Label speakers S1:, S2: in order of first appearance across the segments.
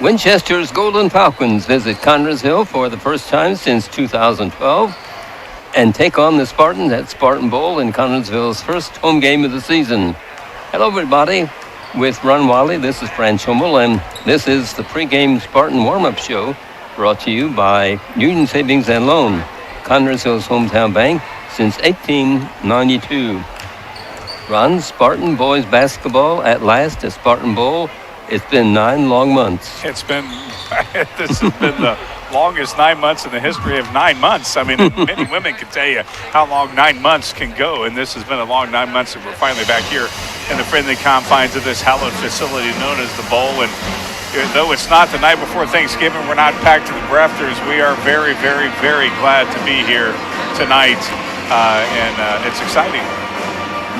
S1: Winchester's Golden Falcons visit Connersville for the first time since 2012 and take on the Spartans at Spartan Bowl in Connersville's first home game of the season. Hello, everybody. With Ron Wiley, this is Fran Schummel, and this is the Pregame Spartan Warm-Up Show brought to you by Union Savings and Loan, Connersville's hometown bank since 1892. Ron, Spartan boys basketball at last at Spartan Bowl. It's been 9 long months.
S2: This has been the longest 9 months in the history of 9 months. I mean, many women can tell you how long 9 months can go, and this has been a long 9 months, and we're finally back here in the friendly confines of this hallowed facility known as the Bowl. And though it's not the night before Thanksgiving, we're not packed to the rafters. We are very, very, very glad to be here tonight, and it's exciting.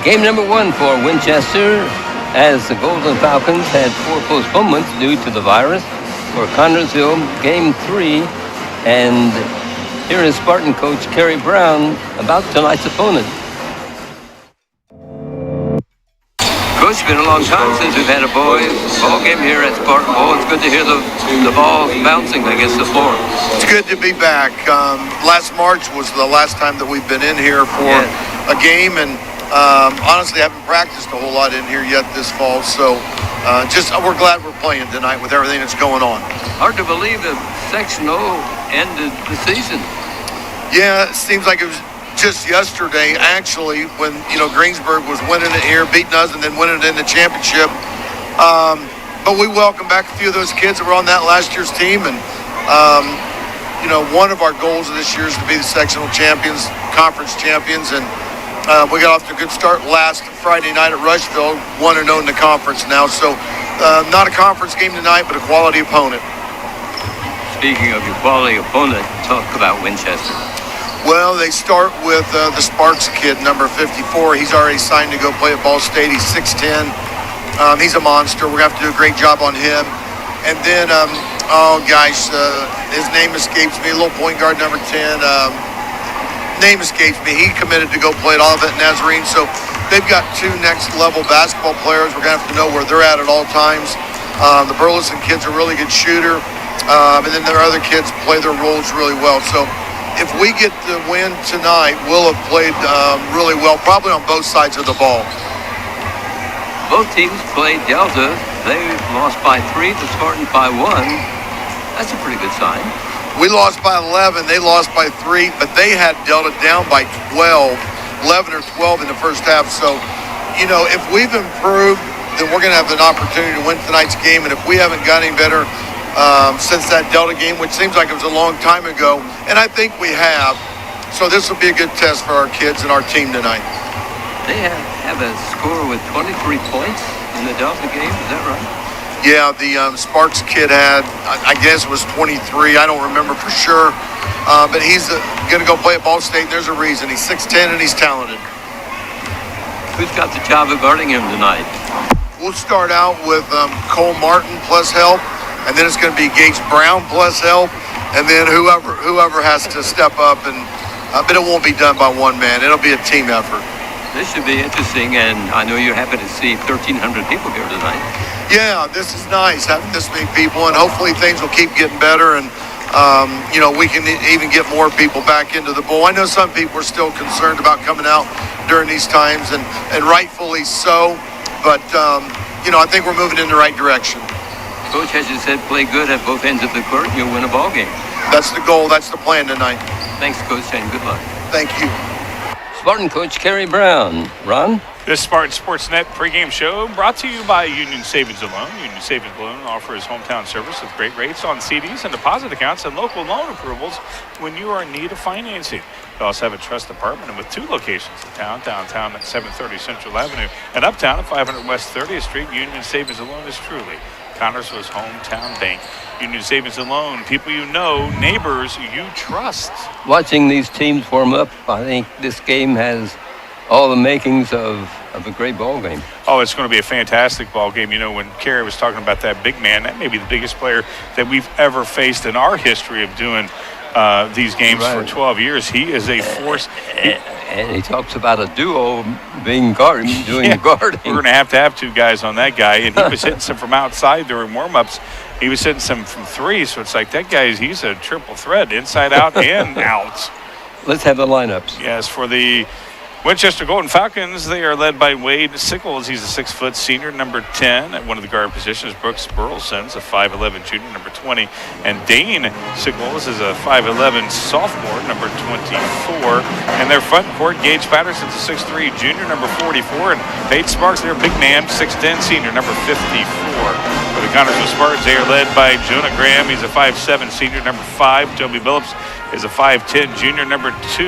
S1: Game number 1 for Winchester, as the Golden Falcons had 4 postponements due to the virus. For Connersville, Game 3, and here is Spartan coach Kerry Brown about tonight's opponent. Coach, it's been a long time since we've had a boys ball game here at Spartan Bowl. It's good to hear the ball bouncing against the floor.
S3: It's good to be back. Last March was the last time that we've been in here for a game, and honestly, I haven't practiced a whole lot in here yet this fall, so we're glad we're playing tonight with everything that's going on.
S1: Hard to believe that sectional ended the season.
S3: Yeah, it seems like it was just yesterday, actually, when Greensburg was winning it here, beating us, and then winning it in the championship. But we welcome back a few of those kids that were on that last year's team, and one of our goals this year is to be the sectional champions, conference champions, and we got off to a good start last Friday night at Rushville, 1-0 in the conference now. So not a conference game tonight, but a quality opponent.
S1: Speaking of your quality opponent, talk about Winchester.
S3: Well, they start with the Sparks kid, number 54. He's already signed to go play at Ball State. He's 6'10". He's a monster. We're going to have to do a great job on him. And then, his name escapes me, a little point guard, number 10. Name escapes me. He committed to go play at Olivet Nazarene. So they've got 2 next-level basketball players. We're going to have to know where they're at all times. The Burleson kid's a really good shooter. And then their other kids play their roles really well. So if we get the win tonight, we'll have played really well, probably on both sides of the ball.
S1: Both teams played Delta. They lost by 3, the Spartans by 1. That's a pretty good sign.
S3: We lost by 11. They lost by 3, but they had Delta down by 11 or 12 in the first half. So, if we've improved, then we're going to have an opportunity to win tonight's game. And if we haven't got any better since that Delta game, which seems like it was a long time ago, and I think we have. So this will be a good test for our kids and our team tonight.
S1: They have a score with 23 points in the Delta game. Is that right?
S3: Yeah, the Sparks kid had, I guess it was 23. I don't remember for sure. But he's going to go play at Ball State. There's a reason. He's 6'10", and he's talented.
S1: Who's got the job of guarding him tonight?
S3: We'll start out with Cole Martin plus help, and then it's going to be Gates Brown plus help, and then whoever has to step up. But it won't be done by one man. It'll be a team effort.
S1: This should be interesting, and I know you're happy to see 1,300 people here tonight.
S3: Yeah, this is nice, having this many people, and hopefully things will keep getting better, and, we can even get more people back into the bowl. I know some people are still concerned about coming out during these times, and rightfully so, but, I think we're moving in the right direction.
S1: Coach has just said play good at both ends of the court, and you'll win a ball game.
S3: That's the goal. That's the plan tonight.
S1: Thanks, Coach, and good luck.
S3: Thank you.
S1: Spartan coach Kerry Brown. Ron?
S2: This Spartan Sportsnet pregame show brought to you by Union Savings and Loan. Union Savings and Loan offers hometown service with great rates on CDs and deposit accounts and local loan approvals when you are in need of financing. They also have a trust department with 2 locations in town, downtown at 730 Central Avenue and uptown at 500 West 30th Street. Union Savings and Loan is truly Connersville's hometown bank. Union Savings and Loan, people you know, neighbors you trust.
S1: Watching these teams warm up, I think this game has all the makings of a great ball game.
S2: Oh, it's going to be a fantastic ball game. When Kerry was talking about that big man, that may be the biggest player that we've ever faced in our history of doing these games for 12 years. He is a force.
S1: And he talks about a duo being guarding, doing the guarding.
S2: We're going to have 2 guys on that guy. And he was hitting some from outside during warm-ups. He was hitting some from 3. So it's like that guy, he's a triple threat, inside out and out.
S1: Let's have the lineups.
S2: Yes, for the Winchester Golden Falcons, they are led by Wade Sickles. He's a 6-foot senior, number 10. At one of the guard positions, Brooks Burleson's a 5'11 junior, number 20. And Dane Sickles is a 5'11 sophomore, number 24. And their front court, Gage Patterson's a 6'3 junior, number 44. And Pate Sparks, their big man, 6'10 senior, number 54. For the Connersville Spartans, they are led by Jonah Graham. He's a 5'7 senior, number 5. Toby Billups is a 5'10 junior, number 2.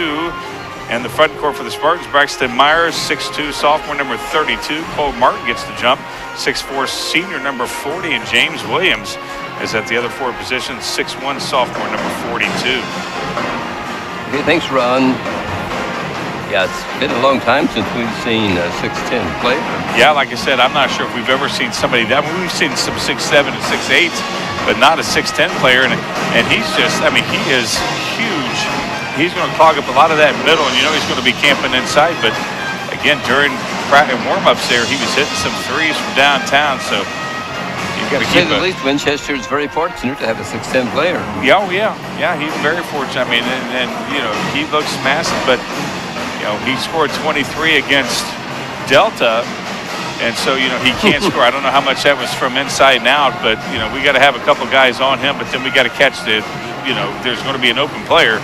S2: And the front court for the Spartans, Braxton Myers, 6'2", sophomore, number 32. Cole Martin gets the jump, 6'4", senior, number 40. And James Williams is at the other 4 positions, 6'1", sophomore, number 42.
S1: Okay, thanks, Ron. Yeah, it's been a long time since we've seen a 6'10 player.
S2: Yeah, like I said, I'm not sure if we've ever seen somebody that. I mean, we've seen some 6'7" and 6'8", but not a 6'10 player. And he's just, I mean, he is huge. He's going to clog up a lot of that middle, and he's going to be camping inside. But again, during warm-ups there, he was hitting some threes from downtown. So you've got to keep
S1: at least Winchester is very fortunate to have a 6'10 player.
S2: Yeah, he's very fortunate. I mean, and he looks massive, but he scored 23 against Delta. And so, he can't score. I don't know how much that was from inside and out, but, we got to have a couple guys on him, but then we got to catch there's going to be an open player.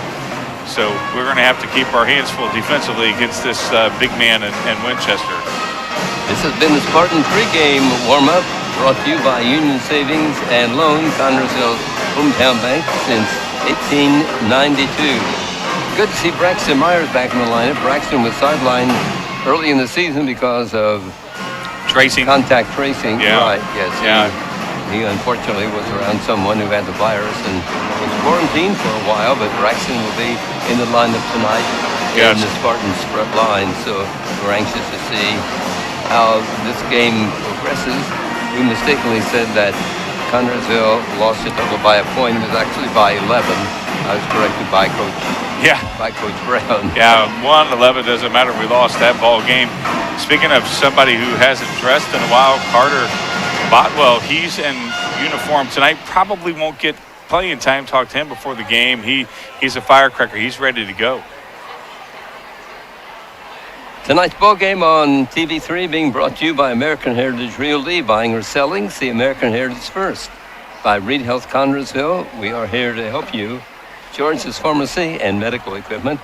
S2: So we're going to have to keep our hands full defensively against this big man in Winchester.
S1: This has been the Spartan pregame warm-up brought to you by Union Savings and Loan, Connersville's hometown bank since 1892. Good to see Braxton Myers back in the lineup. Braxton was sidelined early in the season because of contact tracing.
S2: Yeah.
S1: Right, yes.
S2: Yeah.
S1: He unfortunately was around someone who had the virus and was quarantined for a while, but Braxton will be in the lineup tonight in the Spartans front line. So we're anxious to see how this game progresses. We mistakenly said that Connersville lost it by a point. It was actually by 11. I was corrected by Coach Brown.
S2: Yeah, 1-11 doesn't matter. We lost that ball game. Speaking of somebody who hasn't dressed in a while, Carter Botwell, he's in uniform tonight. Probably won't get playing time. Talk to him before the game. He's a firecracker. He's ready to go.
S1: Tonight's ball game on TV3 being brought to you by American Heritage Realty. Buying or selling, see American Heritage first. By Reed Health Connersville, we are here to help you. George's Pharmacy and Medical Equipment.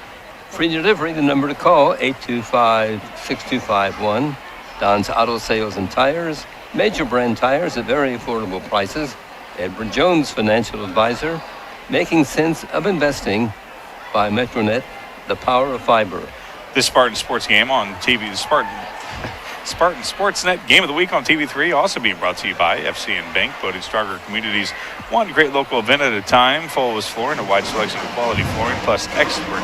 S1: Free delivery, the number to call, 825-6251. Don's Auto Sales and Tires. Major brand tires at very affordable prices. Edward Jones, Financial Advisor. Making sense of investing by Metronet, the power of fiber.
S2: This Spartan Sports game on TV, the Spartan Sportsnet Game of the Week on TV3, also being brought to you by FCN Bank, voted stronger communities, one great local event at a time. Fullest flooring, a wide selection of quality flooring, plus expert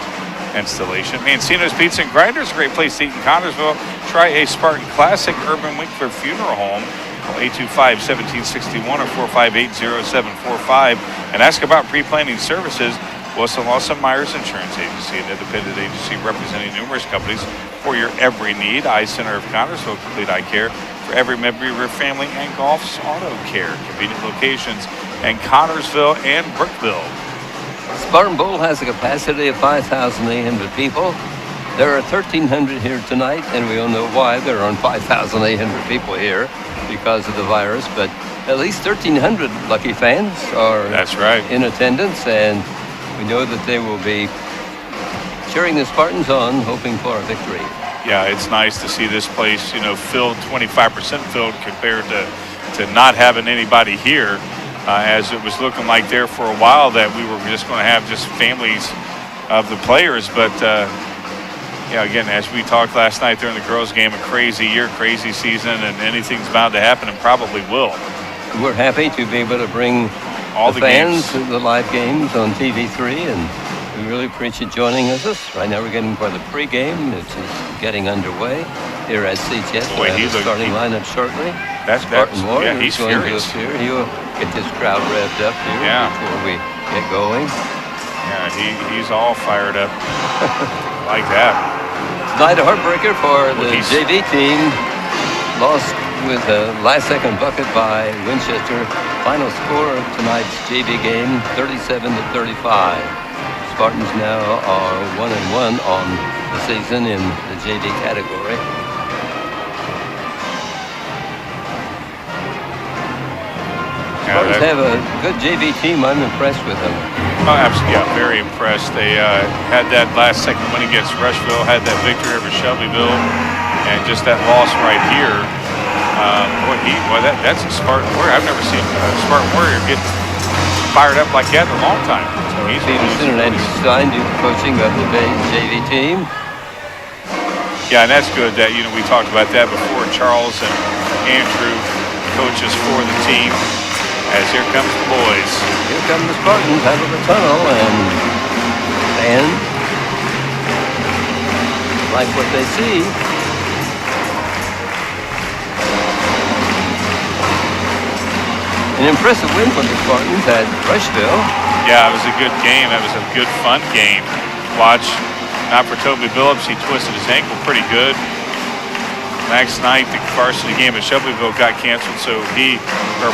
S2: installation. Mancino's Pizza and Grinders, a great place to eat in Connersville. Try a Spartan Classic Urban Winkler Funeral Home. Call 825-1761 or 458-0745 and ask about pre-planning services. Wilson Lawson Myers Insurance Agency, an independent agency representing numerous companies for your every need. Eye Center of Connersville, complete eye care for every member of your family, and Golf's Auto Care, convenient locations in Connersville and Brookville.
S1: Spartan Bowl has a capacity of 5,800 people. There are 1,300 here tonight, and we all know why. There aren't 5,800 people here because of the virus, but at least 1,300 lucky fans are in attendance, and we know that they will be cheering the Spartans on, hoping for a victory.
S2: Yeah, it's nice to see this place, filled, 25% filled compared to not having anybody here, as it was looking like there for a while that we were just going to have just families of the players. But, again, as we talked last night during the girls' game, a crazy year, crazy season, and anything's bound to happen and probably will.
S1: We're happy to be able to bring all the fans to the live games on TV3, and we really appreciate joining us. Right now we're getting for the pregame. It's getting underway here at CHS.
S2: He's
S1: starting lineup shortly.
S2: He's furious.
S1: He'll get this crowd revved up here before we get going.
S2: Yeah, he's all fired up like that.
S1: Tonight a heartbreaker for the
S2: he's-
S1: JV team. Lost with a last-second bucket by Winchester. Final score of tonight's JV game, 37-35. Spartans now are 1-1 on the season in the JV category. Spartans have a good JV team. I'm impressed with them.
S2: Oh, absolutely. Yeah, very impressed. They had that last-second win against Rushville, had that victory over Shelbyville, and just that loss right here. That's a Spartan Warrior. I've never seen a Spartan Warrior get fired up like that in a long time.
S1: Peterson and Andrew Stein do the coaching of the JV team.
S2: Yeah, and that's good that, we talked about that before. Charles and Andrew, coaches for the team, as here comes the boys.
S1: Here come the Spartans out of the tunnel, and fans like what they see. An impressive win for the Spartans at Rushville.
S2: Yeah, it was a good game. It was a good, fun game to watch. Not for Toby Billups. He twisted his ankle pretty good. Next night, the varsity game at Shelbyville got canceled,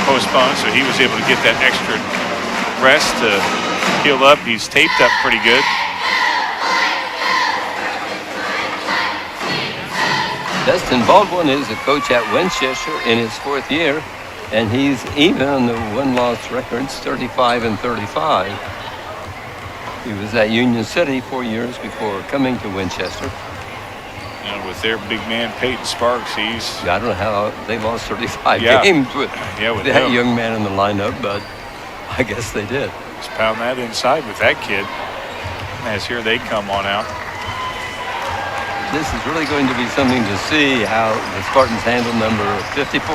S2: postponed, so he was able to get that extra rest to heal up. He's taped up pretty good.
S1: Dustin Baldwin is a coach at Winchester in his 4th year, and he's even on the win-loss records, 35-35. He was at Union City 4 years before coming to Winchester.
S2: And with their big man, Peyton Sparks,
S1: I don't know how they lost 35
S2: Yeah.
S1: games with
S2: with
S1: that
S2: him.
S1: young man in the lineup, but I guess they did.
S2: Just pound that inside with that kid. As here they come on out.
S1: This is really going to be something to see how the Spartans handle number 54.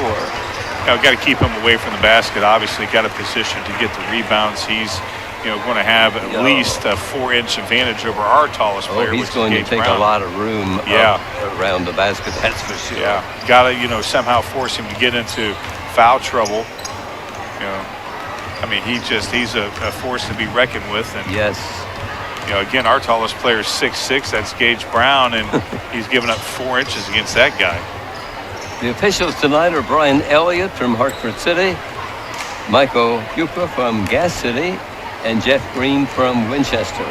S2: Got to keep him away from the basket. Obviously, got a position to get the rebounds. He's, going to have at least a 4-inch advantage over our tallest player.
S1: He's going to take a lot of room around the basket, that's for sure.
S2: Yeah, got to, somehow force him to get into foul trouble. He's a force to be reckoned with. And,
S1: yes.
S2: Again, our tallest player is 6'6". That's Gage Brown, and he's given up 4 inches against that guy.
S1: The officials tonight are Brian Elliott from Hartford City, Michael Pupa from Gas City, and Jeff Green from Winchester.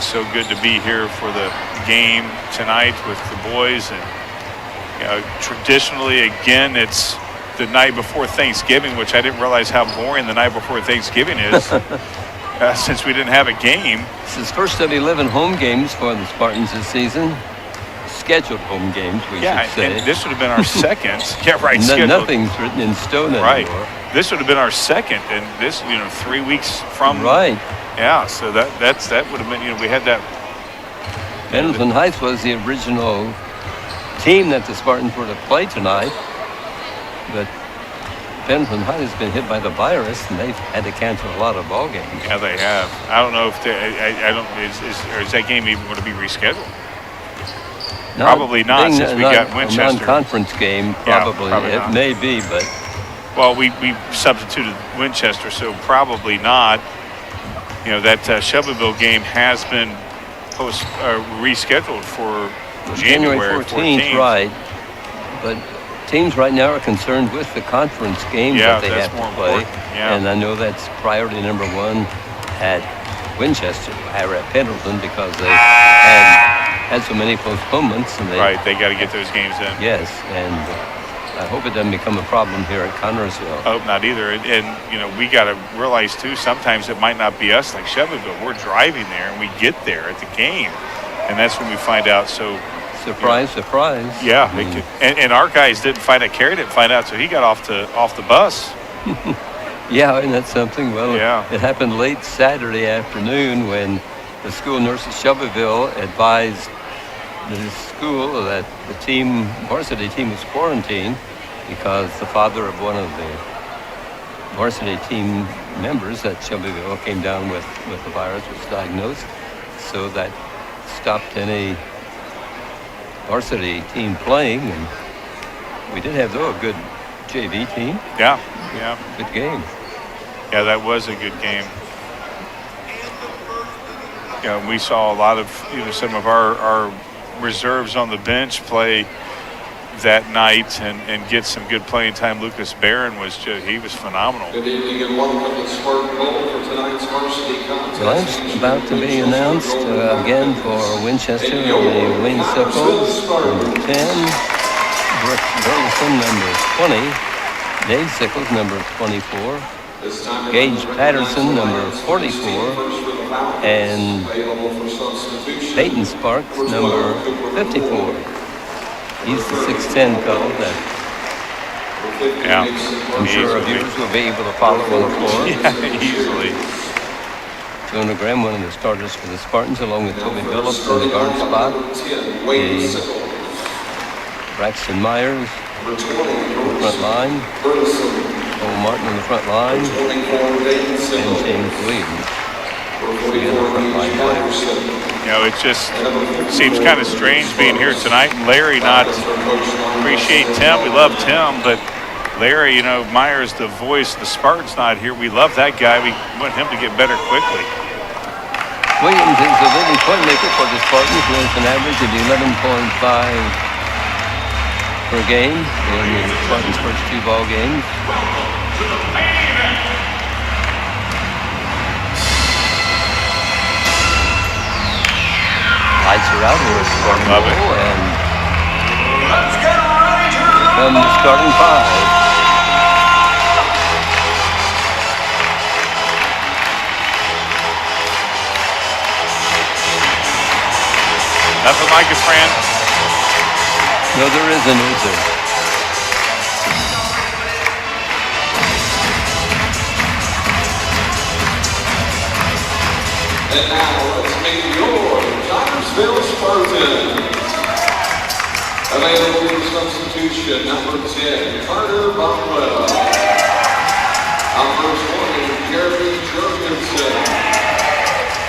S2: So good to be here for the game tonight with the boys. And traditionally, again, it's the night before Thanksgiving, which I didn't realize how boring the night before Thanksgiving is since we didn't have a game.
S1: This is first of 11 home games for the Spartans this season. Scheduled home games, we should say.
S2: And this would have been our second.
S1: Nothing's written in stone anymore.
S2: Right. This would have been our second, and this, 3 weeks from.
S1: Right.
S2: Yeah. So that would have been. We had that.
S1: Pendleton Heights was the original team that the Spartans were to play tonight, but Pendleton Heights has been hit by the virus, and they've had to cancel a lot of ball games.
S2: Yeah, they have. I don't know if is that game even going to be rescheduled? Probably not, since we got Winchester.
S1: A non-conference game, probably.
S2: Probably
S1: it
S2: not.
S1: may be, but.
S2: Well, we substituted Winchester, so probably not. That Shelbyville game has been rescheduled for January 14th.
S1: Right. But teams right now are concerned with the conference games that they have to play.
S2: Yeah.
S1: And I know that's priority number one at Winchester, or at Pendleton, because they had so many postponements. And
S2: they got to get those games in.
S1: Yes, and I hope it doesn't become a problem here at Connersville.
S2: I hope not either. And we got to realize, too, sometimes it might not be us like Shelbyville. We're driving there, and we get there at the game. And that's when we find out. So
S1: surprise.
S2: Yeah. And our guys didn't find out. Kerry didn't find out, so he got off the bus.
S1: Yeah, and that's something. Well,
S2: yeah.
S1: It happened late Saturday afternoon when the school nurse at Shelbyville advised the school that the varsity team was quarantined because the father of one of the varsity team members at Shelbyville came down with the virus, was diagnosed. So that stopped any varsity team playing, and we did have, though, a good JV team.
S2: Yeah.
S1: Good game.
S2: Yeah, that was a good game. We saw a lot of some of our reserves on the bench play that night and get some good playing time. Lucas Barron was phenomenal.
S4: Good evening and welcome to Spartan Bowl for tonight's varsity contest.
S1: Lunch about to be announced again for Winchester, the Wayne Sickles, number 10, Brooks Burleson, number 20, Dave Sickles, number 24, Gage Patterson, number 44, and Peyton Sparks, number 54. He's the 6'10" fellow that I'm sure our viewers will be able to follow on the floor.
S2: Yeah, easily.
S1: Jonah Graham, one of the starters for the Spartans, along with Toby Phillips in the guard spot. Braxton Myers on the front line. Cole Martin on the front line. And James Williams. The other front line players.
S2: It just seems kind of strange being here tonight. And Larry not appreciate Tim. We love Tim, but Larry, Myers, the voice, the Spartans not here. We love that guy. We want him to get better quickly.
S1: Williams is the leading point maker for the Spartans with an average of 11.5 per game in the Spartans' first 2 ball games. Lights are out here at Spartan Bowl, and come the starting 5.
S2: Nothing like it, Fran.
S1: No, there isn't, is there?
S4: And now let's meet your Connersville Spartan. Available for substitution, number 10, Carter Bumwell. Number 20, Jeremy Jorgensen.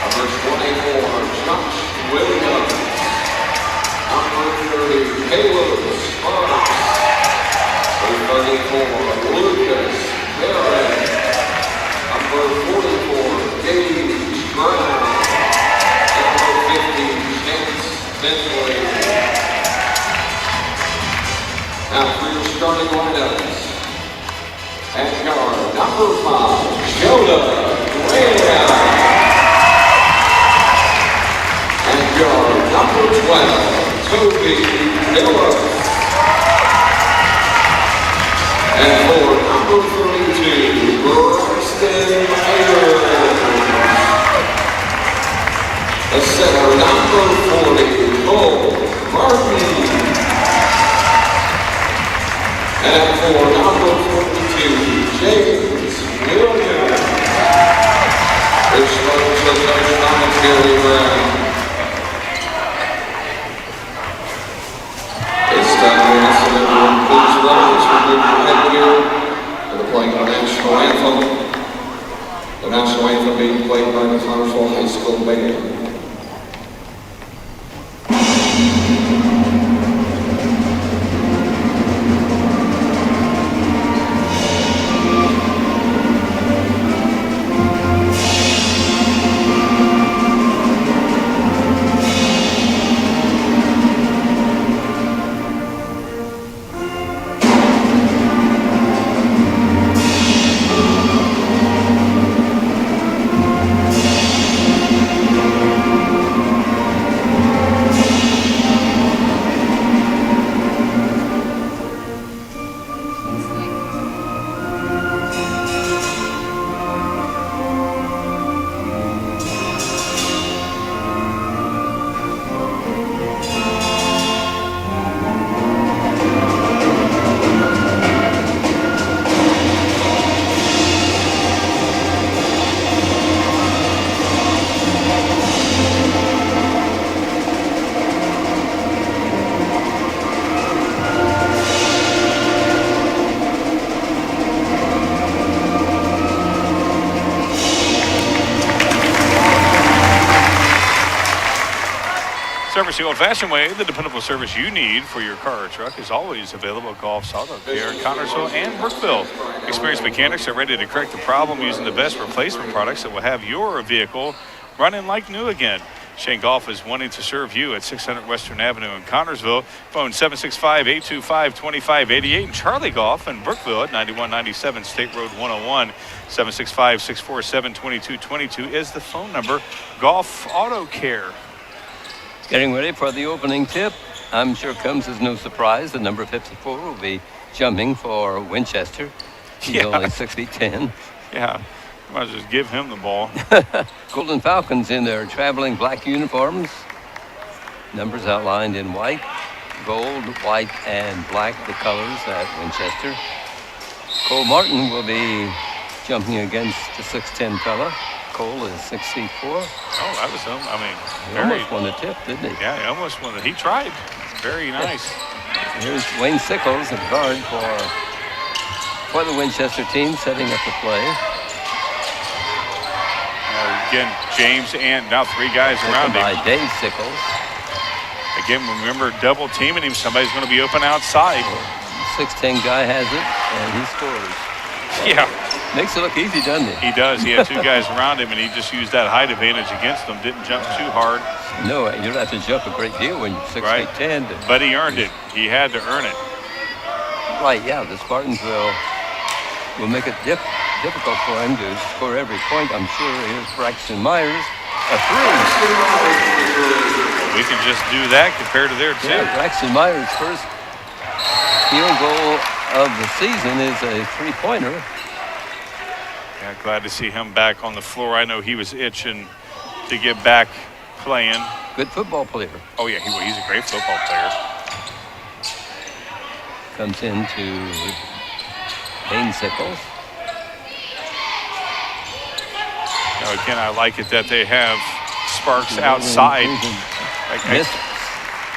S4: Number 24, Josh Williams. Number 30, Caleb Sparks. Number 34, Lucas Barron. Number 44, Gage Brown. Number 50, Chance Bentley. Now for your starting lineups. At guard, number 5, Jonah Graham. At guard, number 12, Toby Phillips. And for number 32, Braxton Myers. The center, number 40, Cole Martin. And for number 42, James Williams. Their starters are Coach Commentary Brown. It's time to ask everyone, please rise for good headgear for the playing of the national anthem. The national anthem being played by the Connersville High School Band.
S2: Service the old-fashioned way. The dependable service you need for your car or truck is always available at Golf's Auto Care in Connersville and Brookville. Experienced mechanics are ready to correct the problem using the best replacement products that will have your vehicle running like new again. Shane Golf is wanting to serve you at 600 Western Avenue in Connersville. Phone 765-825-2588. And Charlie Golf in Brookville at 9197 State Road 101. 765-647-2222 is the phone number. Golf Auto Care.
S1: Getting ready for the opening tip. I'm sure comes as no surprise. The number 54 will be jumping for Winchester. He's only 6 feet 10.
S2: Yeah. Might as well just give him the ball.
S1: Golden Falcons in their traveling black uniforms. Numbers outlined in white, gold, white, and black, the colors at Winchester. Cole Martin will be jumping against the 6'10 fella. Cole is 6 feet 4.
S2: Oh, that was him. I mean,
S1: He almost won the tip, didn't he?
S2: Yeah, he almost won it. He tried. Very nice.
S1: Here's Wayne Sickles at guard for the Winchester team, setting up the play.
S2: Again, James and now 3 guys around him.
S1: By Dave Sickles.
S2: Again, remember double teaming him. Somebody's going to be open outside.
S1: 6'10 guy has it, and he scores.
S2: Yeah.
S1: Makes it look easy, doesn't it?
S2: He does. He had 2 guys around him, and he just used that height advantage against them. Didn't jump too hard.
S1: No, you don't have to jump a great deal when you're 6
S2: Right.
S1: feet 10.
S2: But he earned it. He had to earn it.
S1: Right, yeah, the Spartans will make it difficult for him to score every point, I'm sure. Here's Braxton Myers, a 3.
S2: We can just do that compared to their 2.
S1: Yeah, Braxton Myers' first field goal of the season is a 3-pointer.
S2: Yeah, glad to see him back on the floor. I know he was itching to get back playing.
S1: Good football player.
S2: Oh, yeah, he's a great football player.
S1: Comes into Wayne Sickles.
S2: Now, again, I like it that they have Sparks outside.
S1: Missed.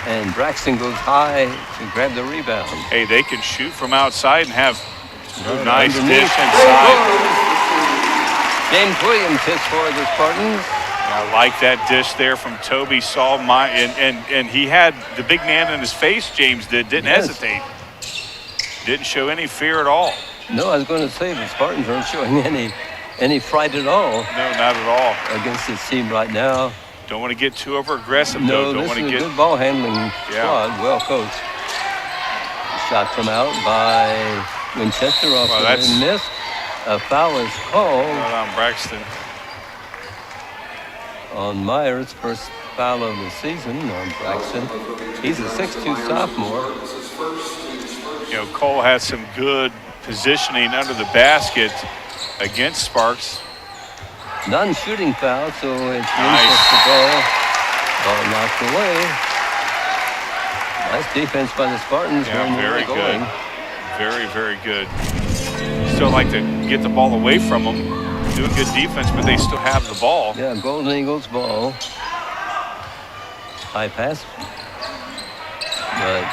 S1: And Braxton goes high to grab the rebound.
S2: Hey, they can shoot from outside and have a nice
S1: underneath.
S2: dish inside.
S1: James Williams hits for the Spartans.
S2: I like that dish there from Toby. Saw and he had the big man in his face. James didn't hesitate. Didn't show any fear at all.
S1: No, I was going to say the Spartans aren't showing any fright at all.
S2: No, not at all.
S1: Against this team right now.
S2: Don't want to get too over aggressive.
S1: No,
S2: Don't
S1: this
S2: want
S1: is
S2: to
S1: a
S2: get
S1: good ball handling squad, well coached. Shot from out by Winchester, off the miss. A foul is called
S2: on Braxton.
S1: On Myers, first foul of the season on Braxton. He's a 6'2 sophomore.
S2: You know, Cole has some good positioning under the basket against Sparks.
S1: Non-shooting foul, so it's
S2: nice.
S1: Winchester ball. Ball knocked away. Nice defense by the Spartans.
S2: Yeah, very good. Very, very good. Still like to get the ball away from them. Doing good defense, but they still have the ball.
S1: Yeah, Golden Eagles ball. High pass. But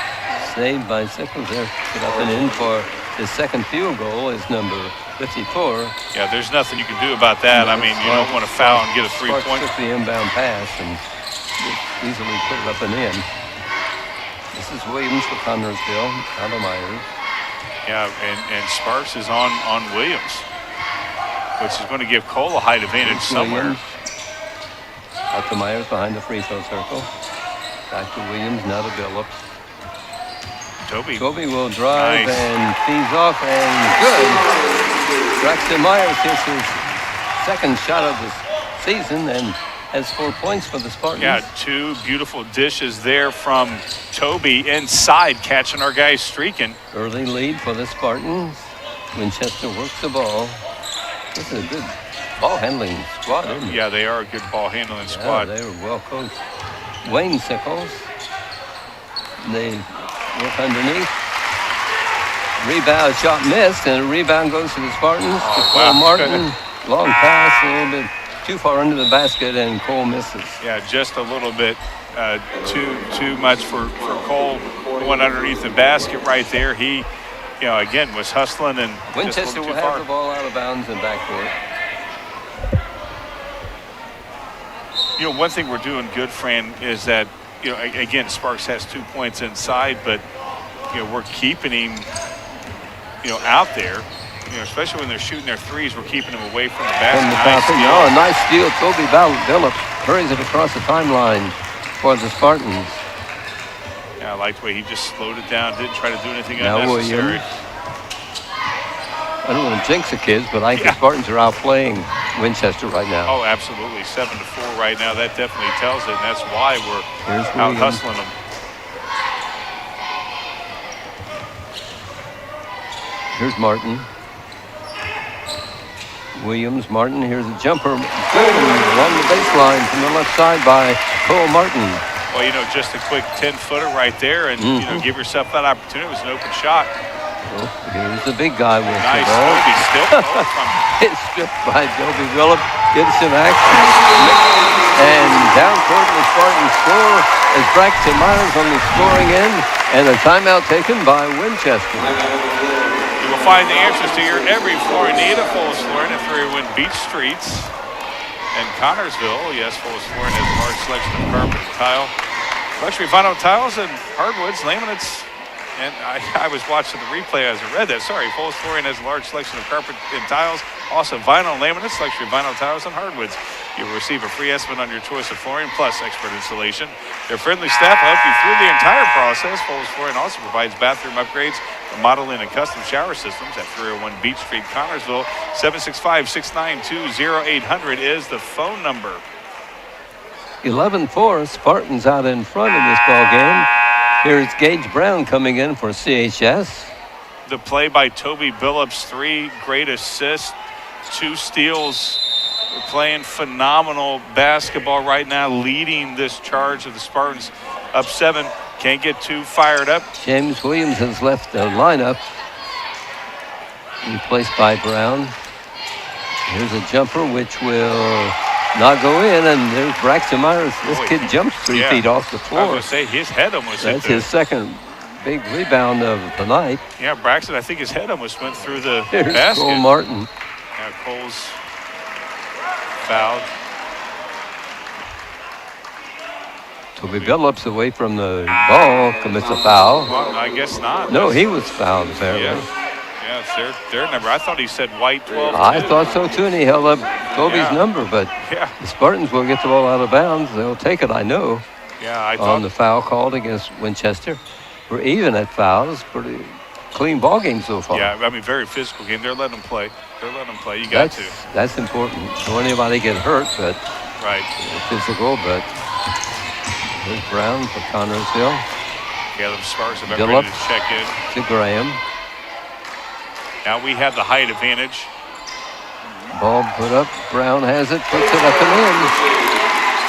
S1: saved by Sickles there. Put up and in for his second field goal is number 54.
S2: Yeah, there's nothing you can do about that. I mean, you don't want to foul and get a 3-point.
S1: Took the inbound pass and easily put it up and in. This is Williams for Connersville. Otto Myers.
S2: Yeah, and Sparks is on Williams, which is going to give Cole a height advantage somewhere.
S1: Otto Myers behind the free throw circle. Back to Williams, now to Billups. Toby will drive and tees off and good. Braxton Myers hits his second shot of the season and has 4 points for the Spartans.
S2: Yeah, 2 beautiful dishes there from Toby inside, catching our guys streaking.
S1: Early lead for the Spartans. Winchester works the ball. This is a good ball handling squad, isn't it?
S2: Yeah, they are a good ball handling squad.
S1: Yeah, they were well coached. Wayne Sickles. They work underneath. Rebound shot missed, and a rebound goes to the Spartans. To Cole Martin. Long pass, a little bit too far under the basket, and Cole misses.
S2: Yeah, just a little bit too much for Cole going underneath the basket right there. He, again, was hustling and
S1: Winchester will have the ball out of bounds and backcourt.
S2: One thing we're doing good, Fran, is that you know, again, Sparks has 2 points inside, but, you know, we're keeping him, you know, out there. You know, especially when they're shooting their threes, we're keeping them away from the
S1: From
S2: basket.
S1: the
S2: Nice
S1: Falcons.
S2: steal.
S1: Oh, a nice steal. Toby Phillips hurries it across the timeline for the Spartans.
S2: Yeah, I like the way he just slowed it down, didn't try to do anything
S1: Now
S2: unnecessary.
S1: Williams. I don't want to jinx the kids, but I think
S2: Yeah.
S1: the Spartans are outplaying Winchester right now.
S2: Oh, absolutely. 7-4 right now. That definitely tells it, and that's why we're
S1: Here's
S2: out
S1: Williams.
S2: hustling them.
S1: Here's Martin. Williams, Martin, here's a jumper. Good, along the baseline from the left side by Cole Martin.
S2: Well, you know, just a quick 10-footer right there, and, you know, give yourself that opportunity. It was an open shot.
S1: Oh, here's the big guy with
S2: Nice.
S1: the ball.
S2: Toby still from
S1: It's stripped by Toby Phillips. Gives some action. And down court the Spartans score as Braxton Myers on the scoring end. And a timeout taken by Winchester.
S2: You will find the answers to your every flooring need at Fullest Flooring at 301 Beach Streets and Connorsville. Yes, Fullest Flooring has a large selection of carpet and tile, luxury vinyl tiles and hardwoods, laminates. And I was watching the replay as I read that. Sorry, Fullest Flooring has a large selection of carpet and tiles, also vinyl laminates, luxury vinyl tiles, and hardwoods. You will receive a free estimate on your choice of flooring, plus expert installation. Their friendly staff will help you through the entire process. Fullest Flooring also provides bathroom upgrades, remodeling, and custom shower systems at 301 Beach Street, Connorsville. 765-692-0800 is the phone number.
S1: 11-4, Spartans out in front in this ball game. Here's Gage Brown coming in for CHS.
S2: The play by Toby Billups, 3 great assists, 2 steals. They're playing phenomenal basketball right now, leading this charge of the Spartans up 7. Can't get too fired up.
S1: James Williams has left the lineup, replaced by Brown. Here's a jumper which will not go in, and there's Braxton Myers. This kid jumps 3 feet off the
S2: I was
S1: floor.
S2: going to say, his head almost
S1: That's
S2: hit
S1: his second big rebound of the night.
S2: Yeah, Braxton, I think his head almost went through the
S1: Here's
S2: basket.
S1: Cole Martin.
S2: Now Cole's fouled.
S1: Toby Billups away from the ball commits a foul.
S2: Well, I guess not.
S1: No, he was fouled apparently.
S2: Yeah, it's their number. I thought he said white 12.
S1: I thought so too, and he held up Toby's number, but
S2: Yeah,
S1: the Spartans will get the ball out of bounds. They'll take it, I know,
S2: yeah, I
S1: on
S2: thought.
S1: the foul called against Winchester. We're even at fouls. Pretty clean ball game so far.
S2: Yeah, I mean, very physical game. They're letting them play. They're letting them play. You got to.
S1: That's important. Don't anybody get hurt, but
S2: Right.
S1: physical. But there's Brown for Connorsville.
S2: Yeah, the Sparks are about ready to check in.
S1: To Graham.
S2: Now we have the height advantage.
S1: Ball put up. Brown has it. Puts it up and in.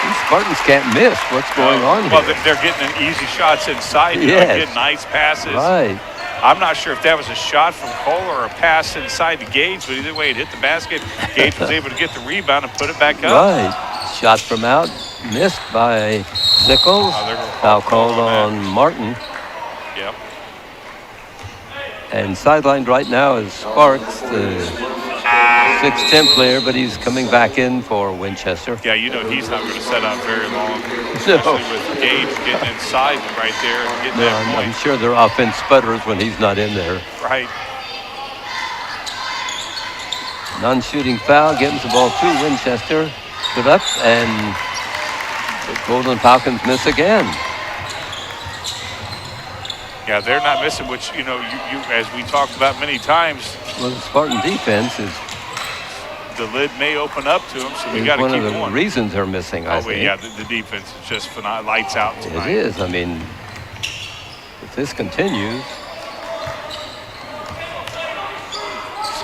S1: These Spartans can't miss. What's going on
S2: Well,
S1: here?
S2: they're getting easy shots inside. You know,
S1: Yes.
S2: getting nice passes.
S1: Right.
S2: I'm not sure if that was a shot from Cole or a pass inside to Gage, but either way, it hit the basket. Gage was able to get the rebound and put it back up.
S1: Right. Shot from out. Missed by Sickles.
S2: Oh, they're gonna
S1: Foul
S2: call
S1: called
S2: on
S1: on Martin.
S2: Yep.
S1: And sidelined right now is Sparks, the 6'10" player, but he's coming back in for Winchester.
S2: Yeah, you know he's not going to set out very long, especially with Gage getting inside right there and getting
S1: No,
S2: that
S1: I'm
S2: point.
S1: sure their offense sputters when he's not in there.
S2: Right.
S1: Non-shooting foul, gives the ball to Winchester. Put up, and the Golden Falcons miss again.
S2: Yeah, they're not missing, which, you know, you as we talked about many times,
S1: Well, the Spartan defense is
S2: the lid may open up to them, so we got to
S1: one
S2: keep
S1: of the
S2: going.
S1: reasons they're missing, I
S2: Oh,
S1: think.
S2: yeah, the defense is just phenomenal. Lights out tonight.
S1: It is. I mean, if this continues,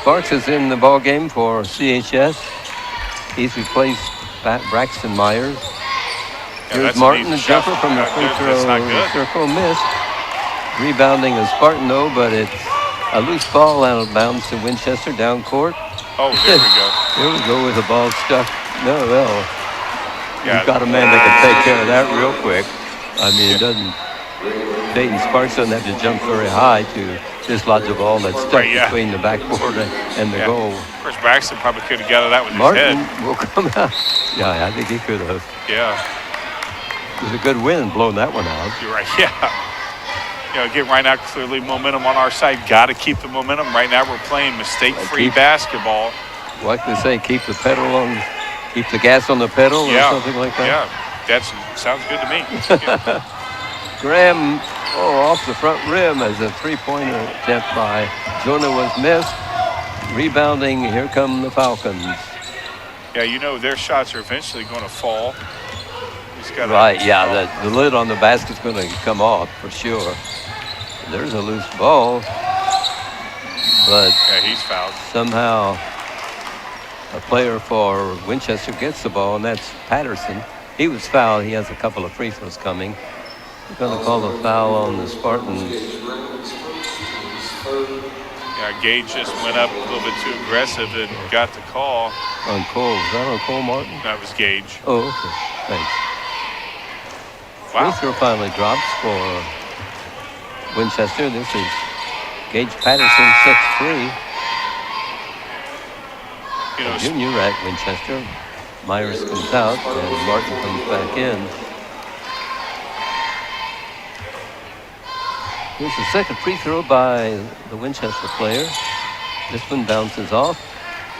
S1: Sparks is in the ball game for CHS. He's replaced Braxton Myers.
S2: Yeah,
S1: Here's
S2: that's
S1: Martin,
S2: an
S1: the
S2: easy shot.
S1: jumper from the free
S2: That's not
S1: throw
S2: good.
S1: circle, missed. Rebounding is Spartan though, but it's a loose ball out of bounds to Winchester down court.
S2: Oh, there we go.
S1: Here we go with the ball stuck. No, well,
S2: Yeah.
S1: you've got a man that can take care of that real quick. I mean, it doesn't. Dayton Sparks doesn't have to jump very high to dislodge the ball that's stuck
S2: Right, yeah.
S1: between the backboard and the
S2: Yeah.
S1: goal.
S2: Of course, Braxton probably could have gathered that with
S1: Martin
S2: his head.
S1: will come out. Yeah, I think he could have.
S2: Yeah.
S1: was a good wind blowing that one out.
S2: You're right. Yeah. Again, right now, clearly momentum on our side. Got to keep the momentum. Right now, we're playing mistake-free basketball.
S1: What can they say? Keep the gas on the pedal or something like that?
S2: Yeah, that sounds good to me.
S1: Graham, off the front rim as a three-pointer attempt by Jonah was missed. Rebounding, here come the Falcons.
S2: Yeah, their shots are eventually going to fall.
S1: The lid on the basket's going to come off for sure. There's a loose ball, but
S2: he's fouled.
S1: Somehow a player for Winchester gets the ball, and that's Patterson. He was fouled. He has a couple of free throws coming. They're going to call a foul on the Spartans.
S2: Gage just went up a little bit too aggressive and got the call.
S1: On Cole. Is that on Cole Martin?
S2: That was Gage.
S1: Oh, okay. Thanks.
S2: Wow.
S1: Free throw finally drops for Winchester. This is Gage Patterson, 6'3". Junior at Winchester. Myers comes out and Martin comes back in. Here's the second free throw by the Winchester player. This one bounces off.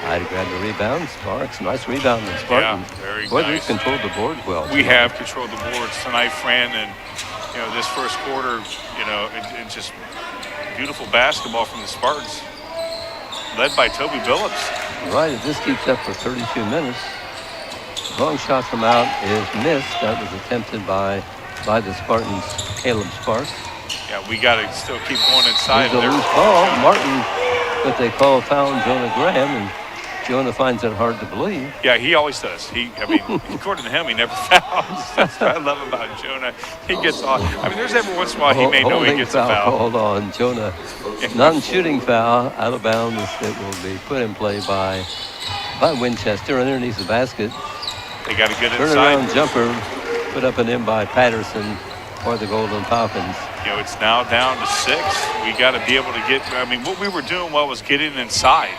S1: I had to grab the rebound. Sparks, nice rebound in Spartan.
S2: Yeah, very
S1: Boy,
S2: nice.
S1: we've controlled the board well.
S2: We have controlled the boards tonight, Fran, and this first quarter, it's just beautiful basketball from the Spartans, led by Toby Billups.
S1: Right, if this keeps up for 32 minutes, long shot from out is missed. That was attempted by the Spartans, Caleb Sparks.
S2: Yeah, we got to still keep going inside.
S1: There's a loose ball. Martin, but they call a foul on Jonah Graham, and Jonah finds it hard to believe.
S2: Yeah, he always does. According to him, he never fouls. That's what I love about Jonah. He gets off. There's every once in a while he may know he gets a foul.
S1: Hold on, Jonah. Non-shooting foul out of bounds that will be put in play by Winchester underneath the basket.
S2: They got to get inside.
S1: Turnaround jumper put up and in by Patterson for the Golden Falcons.
S2: It's now down to 6. We got to be able to get. What we were doing well was getting inside.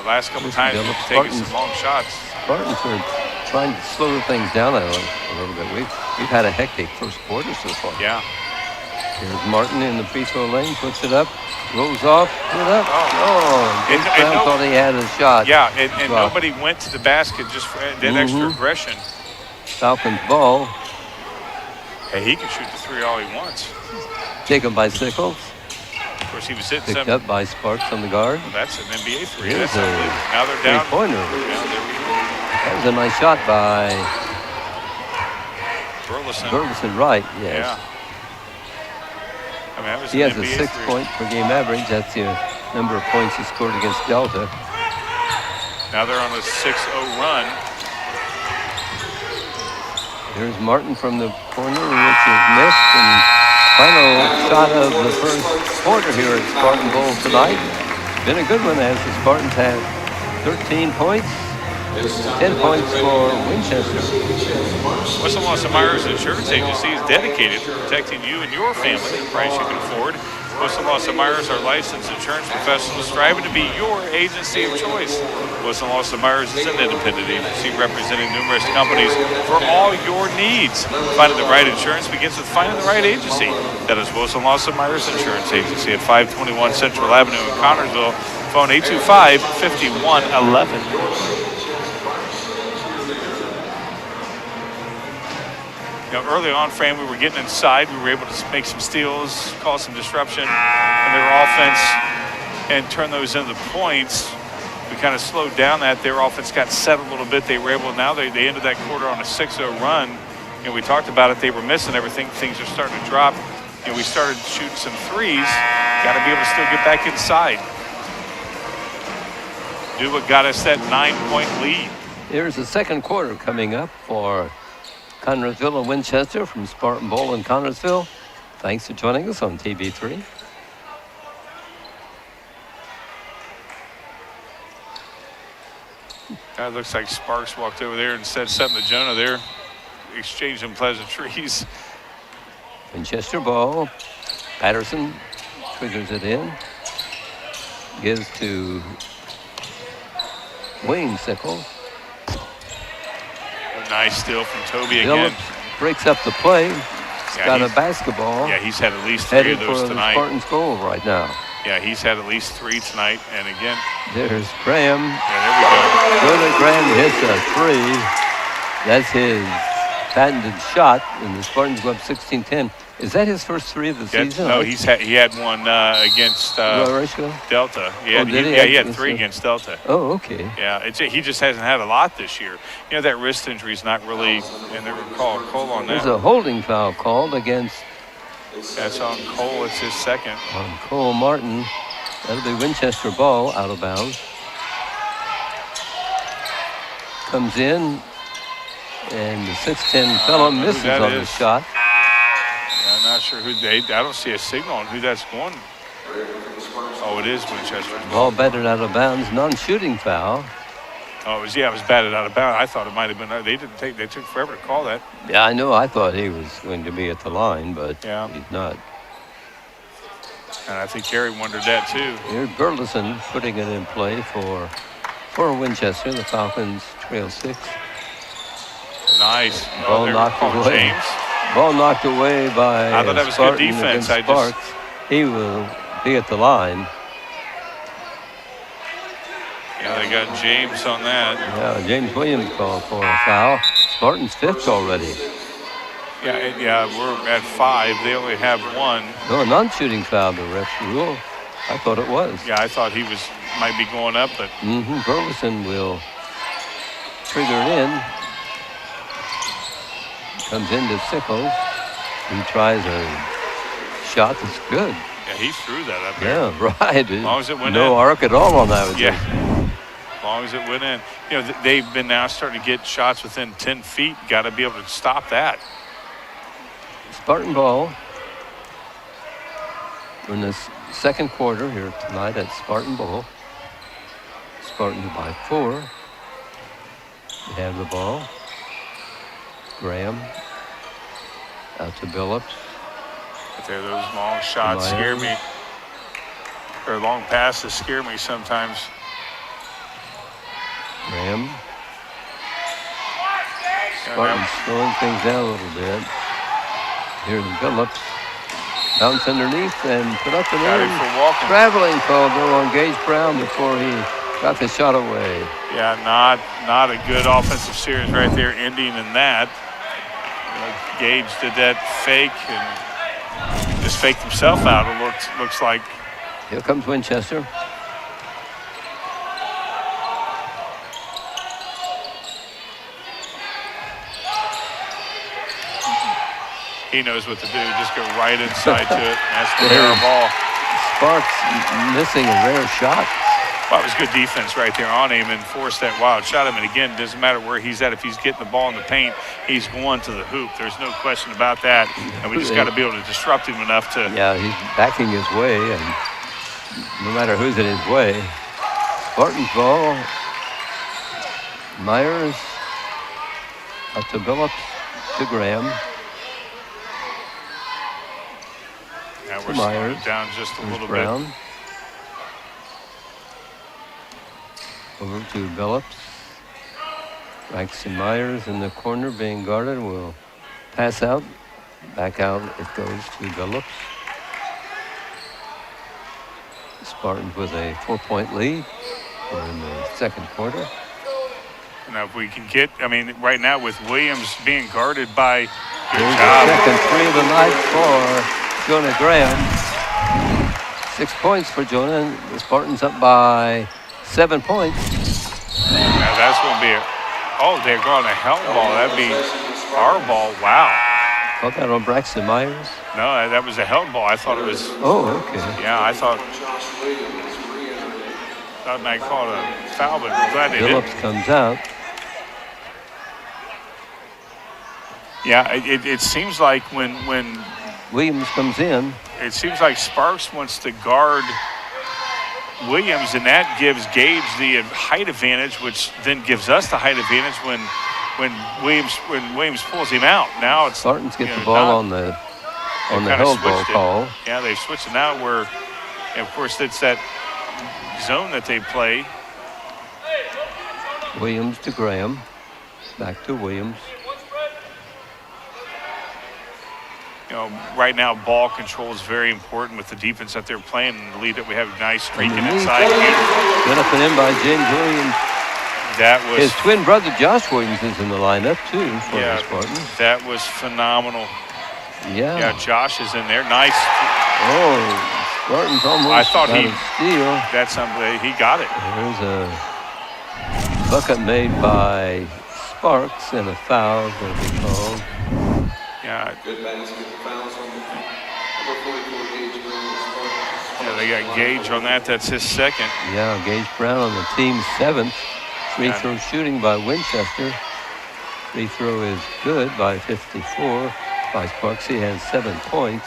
S2: Last couple times we've taken some long shots.
S1: Spartans are trying to slow things down a little bit. We've had a hectic first quarter so far.
S2: Yeah.
S1: Here's Martin in the free throw lane, puts it up, rolls off, put it up.
S2: And
S1: thought he had a shot.
S2: Yeah, and nobody went to the basket just for that extra aggression.
S1: Falcons ball.
S2: Hey, he can shoot the three all he wants.
S1: Taken by Sickles.
S2: Of course, he was hitting
S1: picked up by Sparks on the guard.
S2: Well, that's an NBA three.
S1: Now
S2: they're down.
S1: Three-pointer. That was a nice shot by Burleson, right, yes.
S2: Yeah. That was
S1: he has a
S2: NBA
S1: 6-point per game average. That's the number of points he scored against Delta.
S2: Now they're on a 6-0 run.
S1: Here's Martin from the corner, which is missed. And final shot of the first quarter here at Spartan Bowl tonight. Been a good one as the Spartans have 13 points. 10 points for Winchester.
S2: Western Los Myers Insurance Agency is dedicated to protecting you and your family at a price you can afford. Western Los Myers are licensed insurance professionals striving to be your agency of choice. Western Los Myers is an independent agency representing numerous companies for all your needs. Finding the right insurance begins with finding the right agency. That is Western Los Myers Insurance Agency at 521 Central Avenue in Connersville. Phone 825-5111. Early on, Fran, we were getting inside. We were able to make some steals, cause some disruption in their offense, and turn those into points. We kind of slowed down that. Their offense got set a little bit. They were able, now they ended that quarter on a 6-0 run. We talked about it. They were missing everything. Things are starting to drop. We started shooting some threes. Got to be able to still get back inside. Do what got us that 9-point lead.
S1: Here's the second quarter coming up for Connersville and Winchester from Spartan Bowl in Connersville. Thanks for joining us on TV3.
S2: That looks like Sparks walked over there and said something to Jonah there, exchanging pleasantries.
S1: Winchester ball. Patterson triggers it in. Gives to Wayne Sickles.
S2: Nice steal from Toby
S1: Phillips
S2: again.
S1: breaks up the play.
S2: Yeah,
S1: Got a basketball.
S2: Yeah, he's had at least 3
S1: headed
S2: of those
S1: for the
S2: tonight.
S1: Spartans' goal right now.
S2: Yeah, he's had at least 3 tonight. And again,
S1: There's Graham.
S2: yeah, there we go.
S1: Jonah Graham hits a 3. That's his patented shot, and the Spartans go up 16-10. Is that his first 3 of the season?
S2: No, he had one against Delta. He had 3 against Delta.
S1: Oh, okay.
S2: Yeah, he just hasn't had a lot this year. You know, that wrist injury is not really, and they were called Cole on that.
S1: There's a holding foul called against.
S2: That's on Cole. It's his second.
S1: On Cole Martin. That'll be Winchester ball out of bounds. Comes in, and the 6'10" fellow misses on the shot.
S2: Yeah, I'm not sure who I don't see a signal on who that's going. Oh, it is Winchester.
S1: Ball batted out of bounds. Non-shooting foul.
S2: Oh, it was batted out of bounds. I thought it might have been. They took forever to call that.
S1: Yeah, I know. I thought he was going to be at the line, but he's not.
S2: And I think Gary wondered that too.
S1: Here's Burleson putting it in play for Winchester. The Falcons trail 6.
S2: Nice.
S1: Ball knocked away.
S2: James.
S1: Ball knocked away by
S2: I thought that was
S1: Spartan
S2: good defense.
S1: Sparks. He will be at the line.
S2: Yeah, they got James on that.
S1: Yeah, James Williams called for a foul. Spartan's 5th already.
S2: Yeah, we're at 5. They only have 1.
S1: No, a non-shooting foul, the refs rule. I thought it was.
S2: Yeah, I thought he might be going up, but.
S1: Burleson will trigger it in. Comes into Sickles. He tries a shot that's good.
S2: Yeah, he threw that up there.
S1: Yeah, right.
S2: As long as it went in.
S1: No arc at all on that.
S2: Yeah. As long as it went in. You know, they've been now starting to get shots within 10 feet. Got to be able to stop that.
S1: Spartan ball in this second quarter here tonight at Spartan Bowl. Spartans by 4. They have the ball. Graham out to Billups.
S2: Those long shots scare me. Or long passes scare me sometimes.
S1: Graham. Spartans slowing things down a little bit. Here's Billups. Bounce underneath and put up and in. Traveling called though on Gage Brown before he got the shot away.
S2: Yeah, not a good offensive series right there, ending in that. Gage did that fake and just faked himself out. It looks like.
S1: Here comes Winchester.
S2: He knows what to do. Just go right inside to it. That's the rare ball.
S1: Sparks missing a rare shot.
S2: Well, it was good defense right there on him and forced that wild shot. I mean, again, it doesn't matter where he's at. If he's getting the ball in the paint, he's going to the hoop. There's no question about that. And we just got to be able to disrupt him enough to.
S1: Yeah, he's backing his way, and no matter who's in his way. Spartan's ball. Myers up to Billups to Graham.
S2: Now we're slowing it down just a little bit.
S1: Over to Billups. Braxton Myers in the corner being guarded. Will pass out. Back out it goes to Billups. Spartans with a 4-point lead in the second quarter.
S2: Now if we can get, I mean, right now with Williams being guarded by, good
S1: Here's
S2: job.
S1: The second 3 of the night for Jonah Graham. 6 points for Jonah. The Spartans up by 7 points.
S2: Now that's going to be they're going to help ball. That'd be our ball. Wow.
S1: Caught that on Braxton Myers?
S2: No, that was a held ball. I thought it was.
S1: Oh, okay.
S2: Yeah, I thought I might call it a foul, but I'm glad they didn't.
S1: Billups comes out.
S2: Yeah, it seems like when
S1: Williams comes in.
S2: It seems like Sparks wants to guard Williams, and that gives Gage the height advantage, which then gives us the height advantage when Williams pulls him out. Now it's
S1: Spartans get the ball on the held ball call.
S2: Yeah, they've switched it out where, and of course, it's that zone that they play.
S1: Williams to Graham. Back to Williams.
S2: You know, right now ball control is very important with the defense that they're playing and the lead that we have. Nice streaking inside.
S1: Get up and in by James Williams.
S2: That was
S1: his twin brother Josh Williams is in the lineup too for the Spartans.
S2: That was phenomenal.
S1: Yeah,
S2: Josh is in there. Nice.
S1: Oh, Spartans almost.
S2: I thought he
S1: steal.
S2: That's something. He got it.
S1: There's a bucket made by Sparks and a foul going to be called.
S2: Yeah.
S4: Good basket. Fouls on number 44, Gage Brown.
S2: Yeah, they got Gage on that. That's his second.
S1: Yeah, Gage Brown on the team's 7th. Free throw shooting by Winchester. Free throw is good by 54 by Sparks. He has 7 points.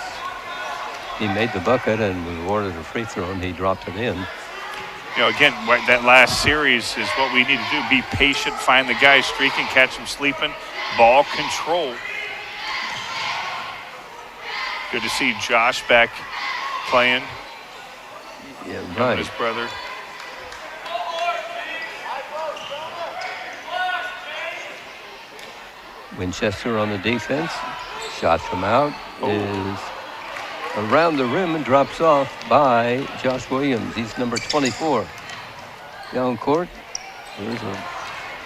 S1: He made the bucket and was awarded a free throw, and he dropped it in.
S2: You know, again, that last series is what we need to do. Be patient, find the guy streaking, catch him sleeping. Ball control. Good to see Josh back playing.
S1: Yeah, right.
S2: His brother.
S1: Winchester on the defense. Shot from out is around the rim and drops off by Josh Williams. He's number 24. Down court. There's a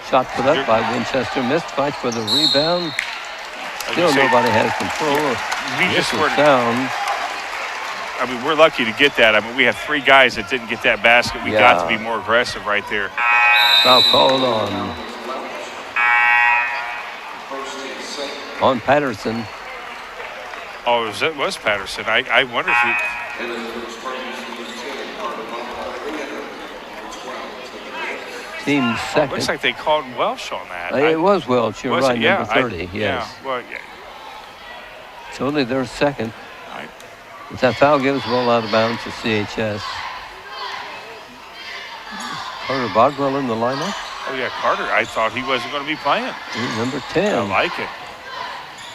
S1: shot put up by Winchester. Missed. Fight for the rebound. Still nobody has control.
S2: We just were
S1: down.
S2: I mean, we're lucky to get that. I mean, we had 3 guys that didn't get that basket. We got to be more aggressive right there.
S1: Foul called on Patterson.
S2: Oh, it was Patterson. I wonder if he...
S1: Team second.
S2: Looks like they called Welsh on that.
S1: It was Welsh. You're right,
S2: yeah,
S1: number 30. Yes.
S2: Yeah, well, yeah.
S1: It's only their second. But that foul gives the ball out of bounds to CHS. Carter Bodwell in the lineup.
S2: Oh, yeah, Carter. I thought he wasn't going to be playing.
S1: Number 10.
S2: I like it.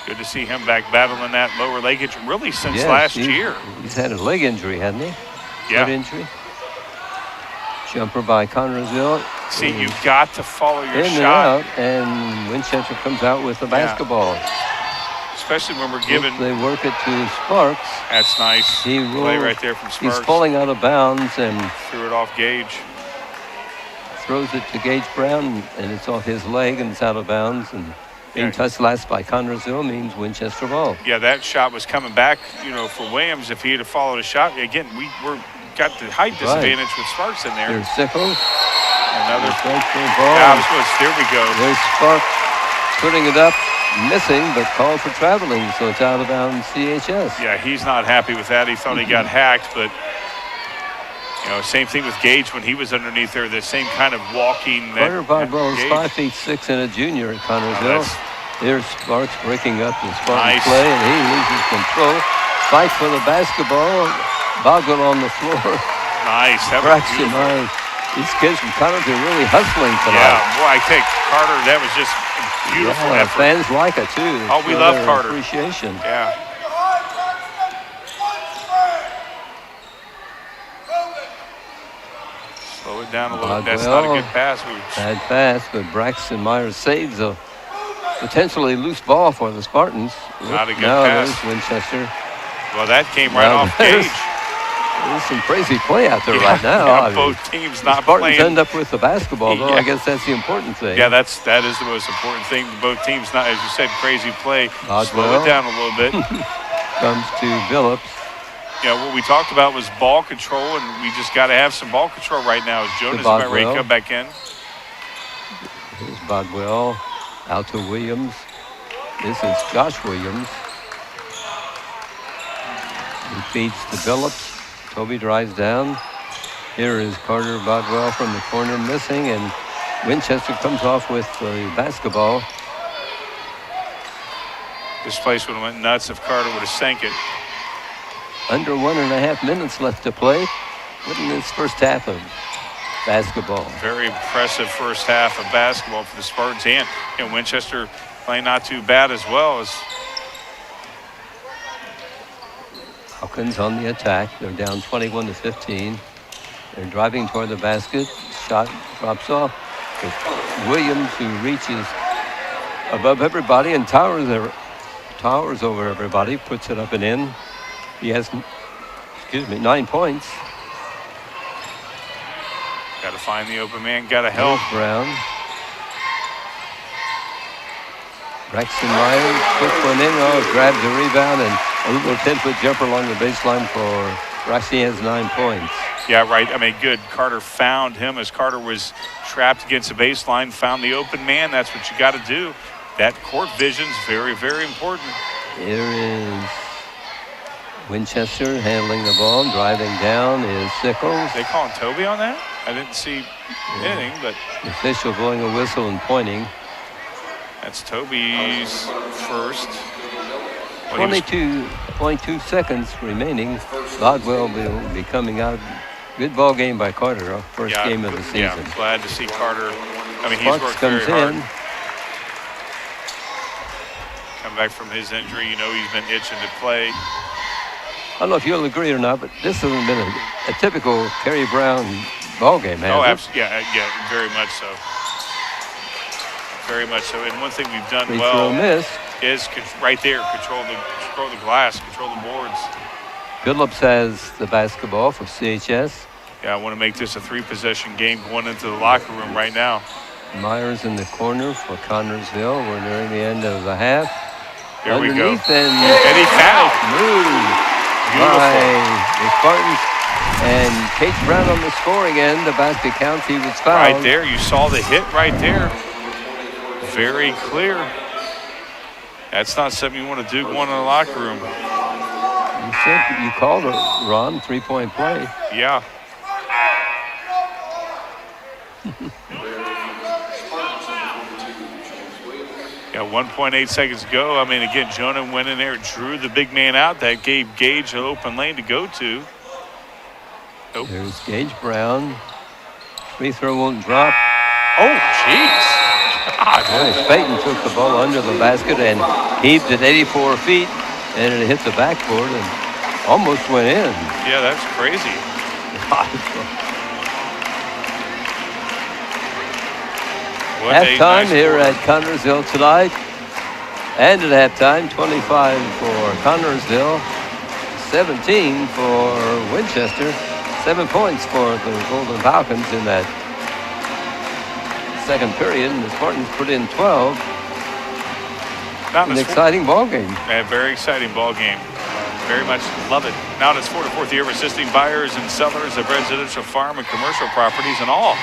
S2: Good to see him back battling that lower leg injury, really since last year.
S1: He's had a leg injury, hasn't he?
S2: Yeah.
S1: Foot injury. Jumper by Connersville.
S2: See, you've got to follow your
S1: shot.
S2: Out,
S1: and Winchester comes out with the basketball.
S2: Especially when we're given.
S1: They work it to Sparks.
S2: That's nice.
S1: He
S2: play right there from Sparks.
S1: He's falling out of bounds and
S2: threw it off Gage.
S1: Throws it to Gage Brown, and it's off his leg and it's out of bounds. And being touched last by Connersville means Winchester ball.
S2: Yeah, that shot was coming back, for Williams. If he had followed a shot, again, got the height disadvantage with Sparks in there.
S1: There's Sickles.
S2: Another
S1: ball.
S2: There we go.
S1: There's Sparks putting it up, missing, but called for traveling, so it's out of bounds CHS.
S2: Yeah, he's not happy with that. He thought he got hacked, but same thing with Gage when he was underneath there. The same kind of walking.
S1: Carter Bodwell is 5'6" and a junior at Connersville. Here's Sparks breaking up the Spartan play, and he loses control. Fight for the basketball. Bodwell on the floor.
S2: Nice.
S1: Braxton, these kids from Connersville are really hustling tonight.
S2: Yeah, boy, I take Carter. That was just beautiful effort.
S1: Fans like it too.
S2: Oh, we love Carter.
S1: Appreciation.
S2: Yeah. Slow it down a little bit. That's not a good pass.
S1: Bad pass, but Braxton Myers saves a potentially loose ball for the Spartans.
S2: Not a good pass.
S1: There's Winchester.
S2: Well, that came right off Gage.
S1: There's some crazy play out there right now.
S2: Yeah, both teams not
S1: Spartans
S2: playing.
S1: end up with the basketball, though. I guess that's the important thing.
S2: Yeah, that is the most important thing. Both teams not, as you said, crazy play. Slow it down a little bit.
S1: Comes to Billups.
S2: What we talked about was ball control, and we just got to have some ball control right now. As Jonas is about ready to come back in.
S1: Here's Bodwell out to Williams. This is Josh Williams. He feeds to Billups. Toby drives down. Here is Carter Bodwell from the corner missing, and Winchester comes off with the basketball.
S2: This place would have went nuts if Carter would have sank it.
S1: Under 1.5 minutes left to play. Within this first half of basketball.
S2: Very impressive first half of basketball for the Spartans, and Winchester playing not too bad as well. As
S1: Hawkins on the attack. They're down 21-15. They're driving toward the basket. Shot drops off. It's Williams who reaches above everybody and towers over everybody, puts it up and in. He has, 9 points.
S2: Got to find the open man, got to help.
S1: Brown. Braxton Myers puts one in, grabs the rebound, and a little 10-foot jumper along the baseline for Braxton. He has 9 points.
S2: Yeah, right. I mean, good. Carter found him as Carter was trapped against the baseline, found the open man. That's what you got to do. That court vision's very, very important.
S1: Here is Winchester handling the ball, driving down is Sickles.
S2: They calling Toby on that? I didn't see anything, but
S1: the official blowing a whistle and pointing.
S2: That's Toby's first.
S1: 22.2 seconds remaining. Bodwell will be coming out. Good ball game by Carter, our first game of the season.
S2: Yeah, glad to see Carter. I mean, he's
S1: Sparks
S2: worked
S1: comes
S2: very hard.
S1: in.
S2: Come back from his injury, he's been itching to play.
S1: I don't know if you'll agree or not, but this hasn't been a typical Kerry Brown ball game, has it?
S2: Absolutely. Yeah, very much so. Very much so. And one thing we've done
S1: Free
S2: well
S1: throw missed.
S2: is right there, control the glass, control the boards.
S1: Phillips has the basketball for CHS.
S2: Yeah, I want to make this a 3-possession game going into the locker room right now.
S1: Myers in the corner for Connersville. We're nearing the end of the half.
S2: Here we go.
S1: And
S2: he fouled.
S1: Move by the Spartans. And Kate Brown on the scoring end. The basket counts. He was fouled.
S2: Right there. You saw the hit right there. Very clear. That's not something you want to do going in the locker room.
S1: You called it, Ron. 3-point play.
S2: Yeah. Yeah, 1.8 seconds to go. I mean, again, Jonah went in there, drew the big man out. That gave Gage an open lane to go to.
S1: Nope. There's Gage Brown. Free throw won't drop.
S2: Oh, jeez.
S1: Peyton took the ball under the basket and heaved it 84 feet, and it hit the backboard and almost went in.
S2: Yeah, that's crazy.
S1: Halftime here at Connersville tonight. And at halftime, 25 for Connersville, 17 for Winchester. 7 points for the Golden Falcons in that second period, and the Spartans put in 12. An exciting ball game.
S2: A very exciting ball game. Very much love it. Now in its 4th year of assisting buyers and sellers of residential, farm, and commercial properties in all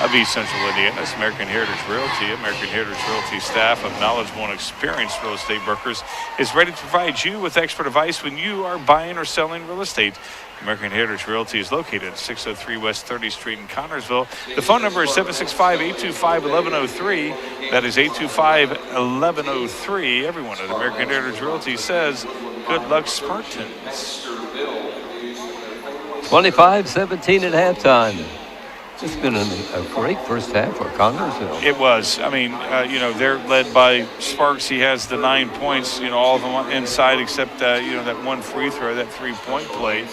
S2: of East Central Indiana. American Heritage Realty. American Heritage Realty staff of knowledgeable and experienced real estate brokers is ready to provide you with expert advice when you are buying or selling real estate. American Heritage Realty is located at 603 West 30th Street in Connersville. The phone number is 765-825-1103. That is 825-1103. Everyone at American Heritage Realty says, good luck, Spartans.
S1: 25-17 at halftime. It's been a great first half for Connersville.
S2: It was. I mean, they're led by Sparks. He has the 9 points, all of them inside except, that one free throw, that 3-point play.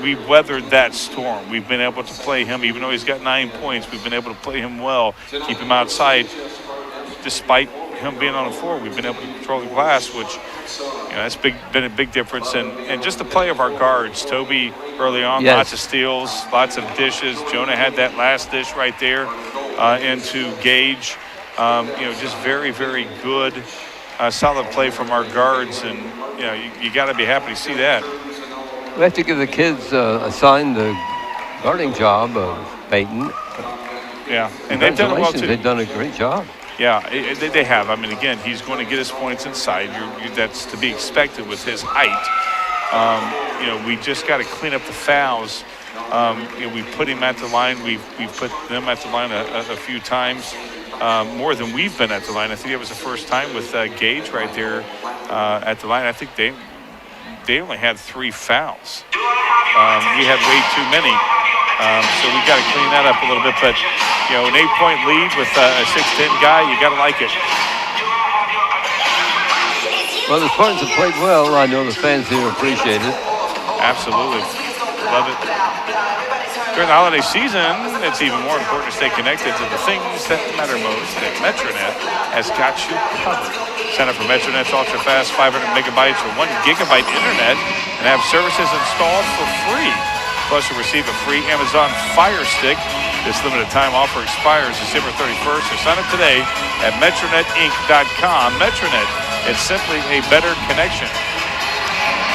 S2: We've weathered that storm. We've been able to play him, even though he's got 9 points, we've been able to play him well, keep him outside. Despite him being on the floor, we've been able to control the glass, which, that's been a big difference. And just the play of our guards. Toby early on, lots of steals, lots of dishes. Jonah had that last dish right there into Gage. Just very, very good, solid play from our guards. And, you got to be happy to see that.
S1: We have to give the kids assigned the guarding job of Peyton.
S2: Yeah, and they've done it well, too.
S1: They've done a great job.
S2: Yeah, they have. I mean, again, he's going to get his points inside. That's to be expected with his height. We just got to clean up the fouls. We put him at the line. We've put them at the line a few times, more than we've been at the line. I think it was the first time with Gage right there at the line. I think they only had 3 fouls. We had way too many. So we got to clean that up a little bit. But, an 8-point lead with a 6'10" guy, you got to like it.
S1: Well, the Spartans have played well. I know the fans here appreciate it.
S2: Absolutely. Love it. During the holiday season, it's even more important to stay connected to the things that matter most, and Metronet has got you covered. Sign up for Metronet's ultra-fast 500 megabytes or 1 gigabyte internet and have services installed for free. Plus, you'll receive a free Amazon Fire Stick. This limited time offer expires December 31st, so sign up today at metronetinc.com. Metronet, it's simply a better connection.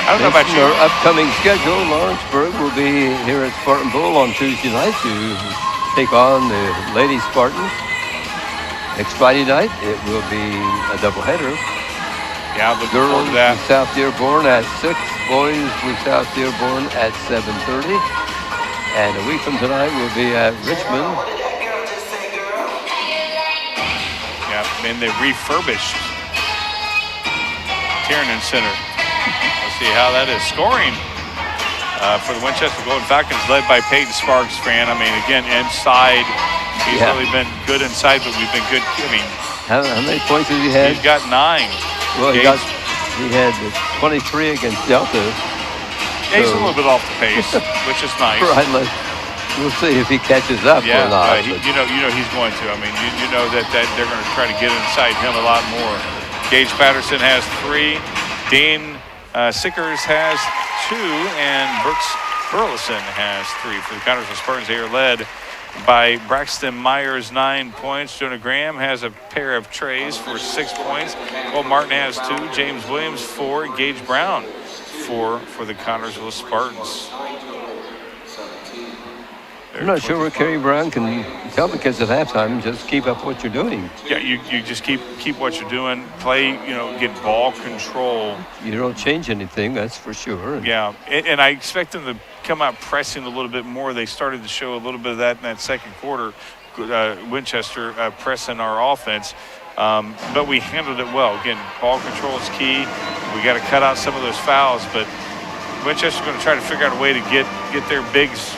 S2: I don't know about you.
S1: Our upcoming schedule, Lawrenceburg will be here at Spartan Bowl on Tuesday night to take on the Lady Spartans. Next Friday night, it will be a doubleheader.
S2: Yeah, the
S1: girls
S2: that.
S1: with South Dearborn at 6, boys with South Dearborn at 7:30. And a week from tonight, we'll be at Richmond.
S2: Yeah, and they refurbished Tiernan Center. See how that is. Scoring for the Winchester Golden Falcons, led by Peyton Sparks, Fran. I mean, again, inside. He's really been good inside, but we've been good. I mean,
S1: how many points has he had?
S2: He's got 9.
S1: Well, he had 23 against Delta.
S2: Yeah, he's a little bit off the pace, which is nice.
S1: Right, we'll see if he catches up or not.
S2: You know he's going to. I mean, you know that they're going to try to get inside him a lot more. Gage Patterson has 3. Dean Sickers has 2, and Brooks Burleson has 3. For the Connersville Spartans, they are led by Braxton Myers, 9 points. Jonah Graham has a pair of trays for 6 points. Cole Martin has 2. James Williams, 4. Gage Brown, 4 for the Connersville Spartans.
S1: I'm not sure what Kerry Brown can tell the kids at halftime. Just keep up what you're doing.
S2: Yeah, you just keep what you're doing. Play, get ball control.
S1: You don't change anything, that's for sure.
S2: Yeah, and I expect them to come out pressing a little bit more. They started to show a little bit of that in that second quarter. Winchester pressing our offense. But we handled it well. Again, ball control is key. We got to cut out some of those fouls, but Winchester's going to try to figure out a way to get their bigs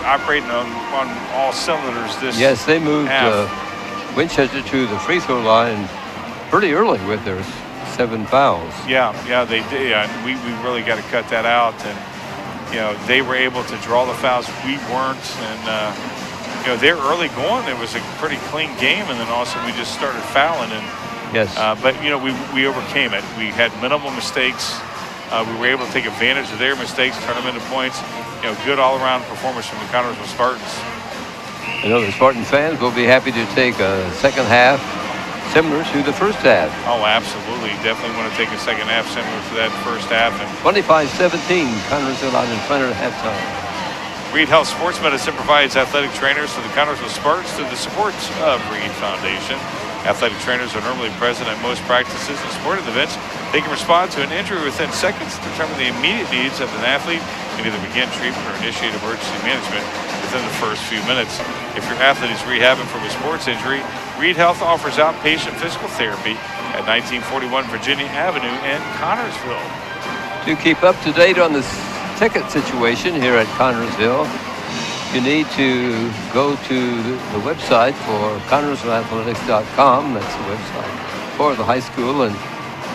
S2: operating on all cylinders this
S1: Yes, they moved Winchester to the free throw line pretty early with their 7 fouls.
S2: Yeah, they did. Yeah, we really got to cut that out. And, they were able to draw the fouls. We weren't. And, they're early going. It was a pretty clean game. And then also we just started fouling. And
S1: yes.
S2: But, we overcame it. We had minimal mistakes. We were able to take advantage of their mistakes, turn them into points. Good all-around performance from the Connersville Spartans.
S1: I know the Spartan fans will be happy to take a second half similar to the first half.
S2: Oh, absolutely. Definitely want to take a second half similar to that first half. And
S1: 25-17, Connersville out in front at halftime.
S2: Reed Health Sports Medicine provides athletic trainers to the Connersville Spartans through the support of Reed Foundation. Athletic trainers are normally present at most practices and sporting events. They can respond to an injury within seconds to determine the immediate needs of an athlete and either begin treatment or initiate emergency management within the first few minutes. If your athlete is rehabbing from a sports injury, Reed Health offers outpatient physical therapy at 1941 Virginia Avenue in Connersville.
S1: To keep up to date on the ticket situation here at Connersville, you need to go to the website for ConnersvilleAthletics.com. That's the website for the high school, and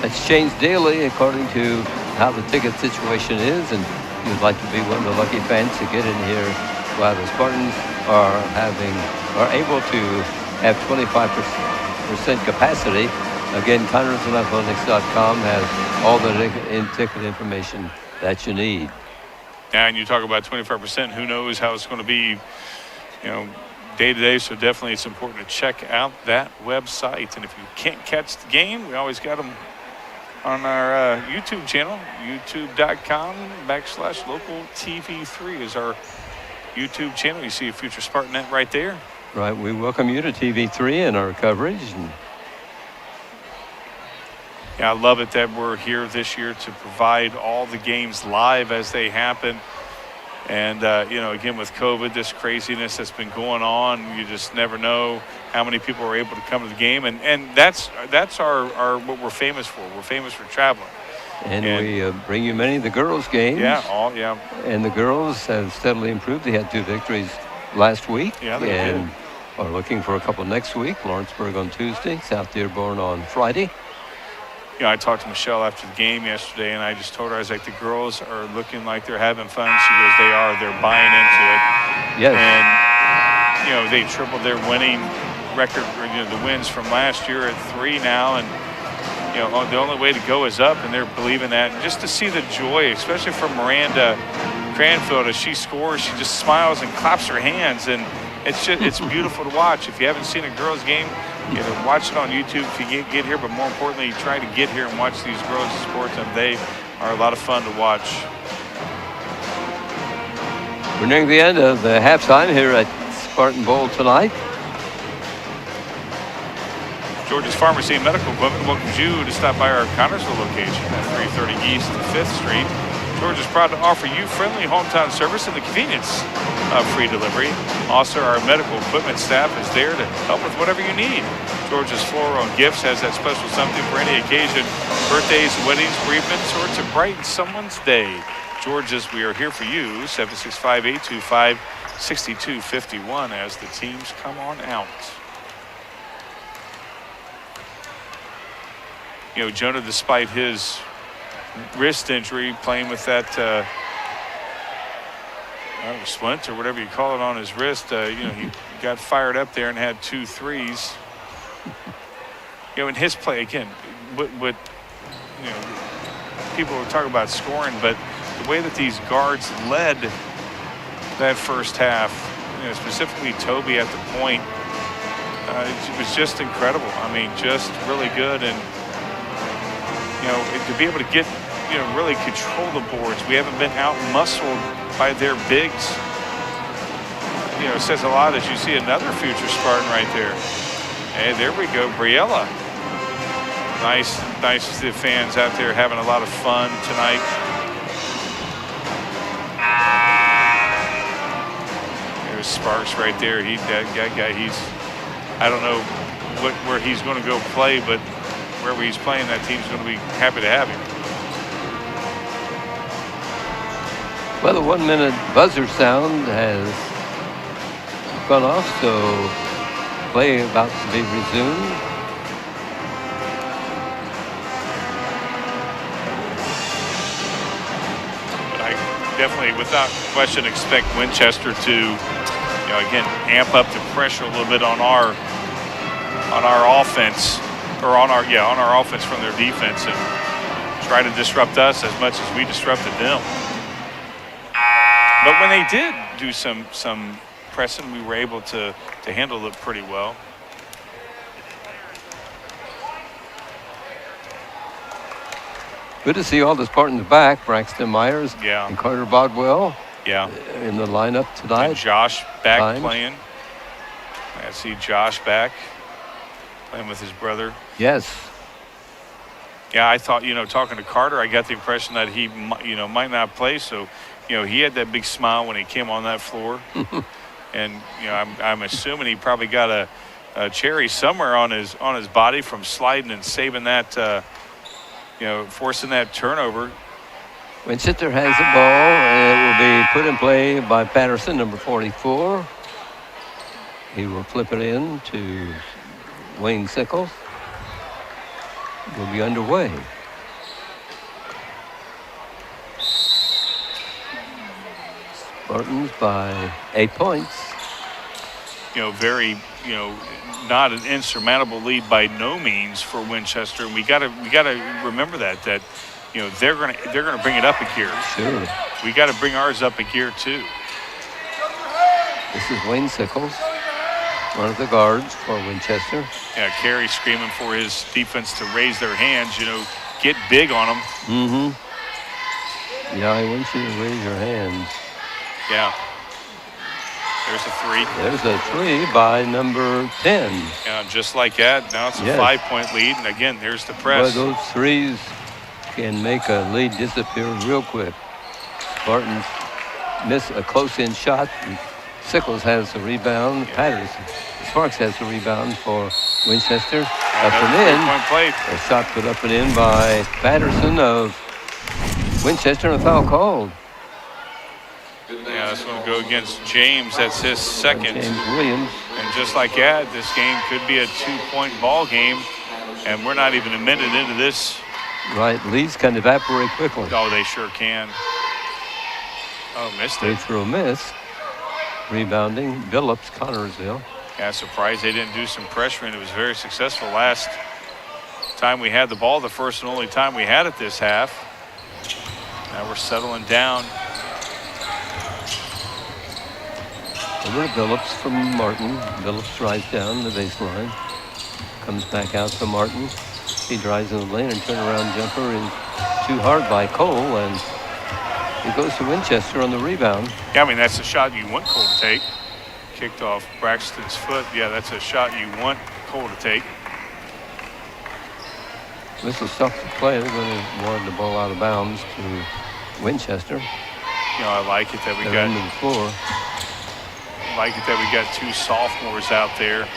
S1: it's changed daily according to how the ticket situation is. And you'd like to be one of the lucky fans to get in here while the Spartans are able to have 25% capacity. Again, ConnersvilleAthletics.com has all the ticket information that you need.
S2: And you talk about 25%, who knows how it's going to be, day to day. So definitely it's important to check out that website. And if you can't catch the game, we always got them on our YouTube channel, youtube.com/local TV3 is our YouTube channel. You see a future Spartanet right there.
S1: Right. We welcome you to TV3 and our coverage.
S2: Yeah, I love it that we're here this year to provide all the games live as they happen. And, again, with COVID, this craziness that's been going on, you just never know how many people are able to come to the game. And that's our what we're famous for. We're famous for traveling.
S1: And we bring you many of the girls' games.
S2: Yeah,
S1: And the girls have steadily improved. They had 2 victories last week.
S2: Yeah, they did.
S1: Are looking for a couple next week. Lawrenceburg on Tuesday, South Dearborn on Friday.
S2: I talked to Michelle after the game yesterday, and I just told her, I was like, the girls are looking like they're having fun. She goes, they are. They're buying into it.
S1: Yes.
S2: And, they tripled their winning record, the wins from last year at 3 now. And, the only way to go is up, and they're believing that. And just to see the joy, especially from Miranda Cranfield, as she scores, she just smiles and claps her hands. And it's beautiful to watch. If you haven't seen a girls' game, watch it on YouTube if you get here, but more importantly, try to get here and watch these girls' sports, and they are a lot of fun to watch.
S1: We're nearing the end of the halftime here at Spartan Bowl tonight.
S2: George's Pharmacy and Medical Equipment welcomes you to stop by our Connersville location at 330 East 5th Street. George is proud to offer you friendly hometown service and the convenience of free delivery. Also, our medical equipment staff is there to help with whatever you need. George's Floral and Gifts has that special something for any occasion, birthdays, weddings, bereavements, or to brighten someone's day. George's, we are here for you, 765-825-6251 as the teams come on out. Jonah, despite his wrist injury, playing with that splint or whatever you call it on his wrist, he got fired up there and had 2 threes. In his play, again, what people were talking about scoring, but the way that these guards led that first half, specifically Toby at the point, it was just incredible. I mean, just really good. And, to be able to get, really control the boards. We haven't been out-muscled by their bigs. It says a lot as you see another future Spartan right there. Hey, there we go, Briella. Nice to see the fans out there having a lot of fun tonight. There's Sparks right there. That guy, I don't know where he's going to go play, but wherever he's playing, that team's going to be happy to have him.
S1: Well, the 1-minute buzzer sound has gone off, so play about to be resumed.
S2: I definitely, without question, expect Winchester to, again, amp up the pressure a little bit on our offense. Or on our offense from their defense, and try to disrupt us as much as we disrupted them. But when they did do some pressing, we were able to handle it pretty well.
S1: Good to see all the Spartans back. Braxton Myers and Carter Bodwell in the lineup tonight.
S2: And Josh back playing. I see Josh back. Playing with his brother.
S1: Yes.
S2: Yeah, I thought, talking to Carter, I got the impression that he, might not play. So, he had that big smile when he came on that floor. And, I'm assuming he probably got a cherry somewhere on his body from sliding and saving that, forcing that turnover.
S1: Winchester has the ball, and it will be put in play by Patterson, number 44. He will flip it in to Wayne Sickles. Will be underway. Spartans by 8 points.
S2: Very, not an insurmountable lead by no means for Winchester. We gotta remember that they're gonna bring it up a gear.
S1: Sure.
S2: We gotta bring ours up a gear too.
S1: This is Wayne Sickles, one of the guards for Winchester.
S2: Yeah, Carey screaming for his defense to raise their hands, get big on them.
S1: Mm-hmm. Yeah, I want you to raise your hands.
S2: Yeah. There's a 3.
S1: There's a 3 by number 10.
S2: Yeah, just like that. Now it's a 5-point lead. And again, there's the press.
S1: Well, those 3s can make a lead disappear real quick. Spartans miss a close-in shot. Sickles has the rebound. Patterson. Sparks has the rebound for Winchester. Up and in. A shot put up and in by Patterson of Winchester, and a foul called.
S2: Yeah, this one will go against James. That's his second.
S1: James Williams.
S2: And just like that, this game could be a 2-point ball game. And we're not even a minute into this
S1: Right, leads can evaporate quickly.
S2: Oh, they sure can. Oh, missed
S1: Free
S2: it.
S1: throw miss. Rebounding, Billups, Connersville.
S2: Yeah, surprised they didn't do some pressuring. It was very successful last time we had the ball, the first and only time we had it this half. Now we're settling down.
S1: Over to Billups from Martin. Billups drives down the baseline. Comes back out to Martin. He drives in the lane and turnaround jumper is too hard by Cole, and it goes to Winchester on the rebound.
S2: Yeah, I mean, that's a shot you want Cole to take. Kicked off Braxton's foot. Yeah, that's a shot you want Cole to take.
S1: This is tough to play. They're going to want the ball out of bounds to Winchester.
S2: You know, I like it that we
S1: They're into the floor.
S2: like it that we got two sophomores out there.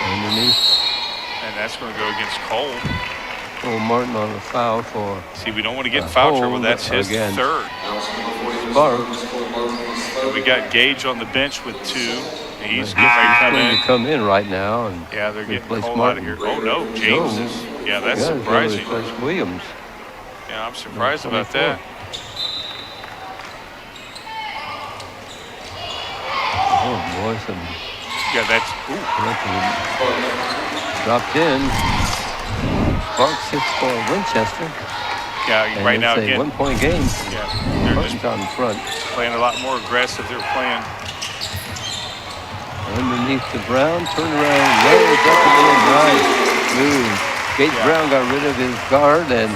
S1: Underneath.
S2: And that's going to go against Cole.
S1: Cole Martin on a foul for.
S2: See, we don't want to get in foul trouble. That's his
S1: again.
S2: third.
S1: Sparks.
S2: And we got Gage on the bench with two. He's
S1: Going
S2: getting
S1: to come in right now. And
S2: yeah, they're getting
S1: replace
S2: Cole
S1: Martin.
S2: out of here. Oh, no, James is. Yeah, that's surprising.
S1: Replace Williams.
S2: Yeah, I'm surprised about that.
S1: Oh, boy, some.
S2: Yeah, that's.
S1: Dropped in. Sparks hits for Winchester.
S2: Yeah,
S1: And
S2: right now,
S1: it's a
S2: again.
S1: 1-point game.
S2: Yeah, they're just
S1: Spartans out in front.
S2: playing a lot more aggressive. They're playing.
S1: Underneath to Brown, turn around, lays up and in, nice move. Gage Brown got rid of his guard and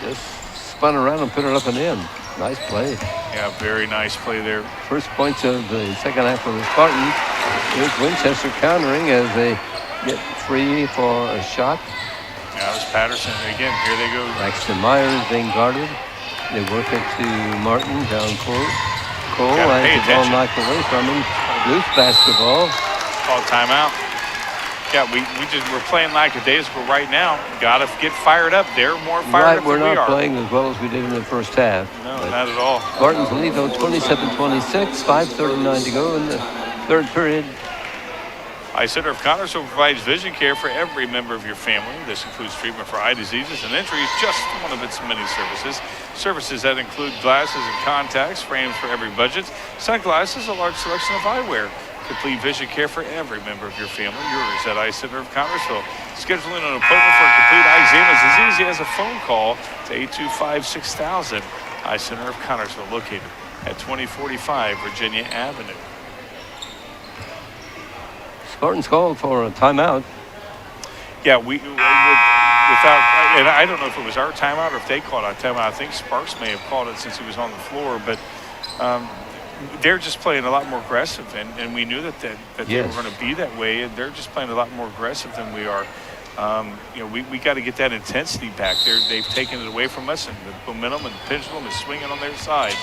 S1: just spun around and put it up and in. Nice play.
S2: Yeah, very nice play there.
S1: First points of the second half for the Spartans. Here's Winchester countering as they get free for a shot.
S2: Yeah, it was Patterson. Again, here they go.
S1: Braxton Myers being guarded. They work it to Martin down court. Cole
S2: Gotta
S1: has
S2: pay
S1: the ball
S2: attention.
S1: knocked away from him. Loose basketball.
S2: Call timeout. Yeah, we're playing lackadaisical right now. Got to get fired up. They're more fired up
S1: We're
S2: than we
S1: not
S2: are.
S1: playing as well as we did in the first half.
S2: No,
S1: but
S2: not at all.
S1: Spartans lead though 27-26, 5:39 to go in the third period.
S2: Eye Center of Connersville provides vision care for every member of your family. This includes treatment for eye diseases and injuries, just one of its many services. Services that include glasses and contacts, frames for every budget, sunglasses, a large selection of eyewear. Complete vision care for every member of your family. Yours at Eye Center of Connersville. Scheduling an appointment for a complete eye exam is as easy as a phone call to 825-6000. Eye Center of Connersville, located at 2045 Virginia Avenue.
S1: Spartans called for a timeout.
S2: Yeah, and I don't know if it was our timeout or if they called out timeout. I think Sparks may have called it since he was on the floor, but they're just playing a lot more aggressive, and we knew that they were going to be that way, and they're just playing a lot more aggressive than we are. We got to get that intensity back. They've taken it away from us, and the momentum and the pendulum is swinging on their side.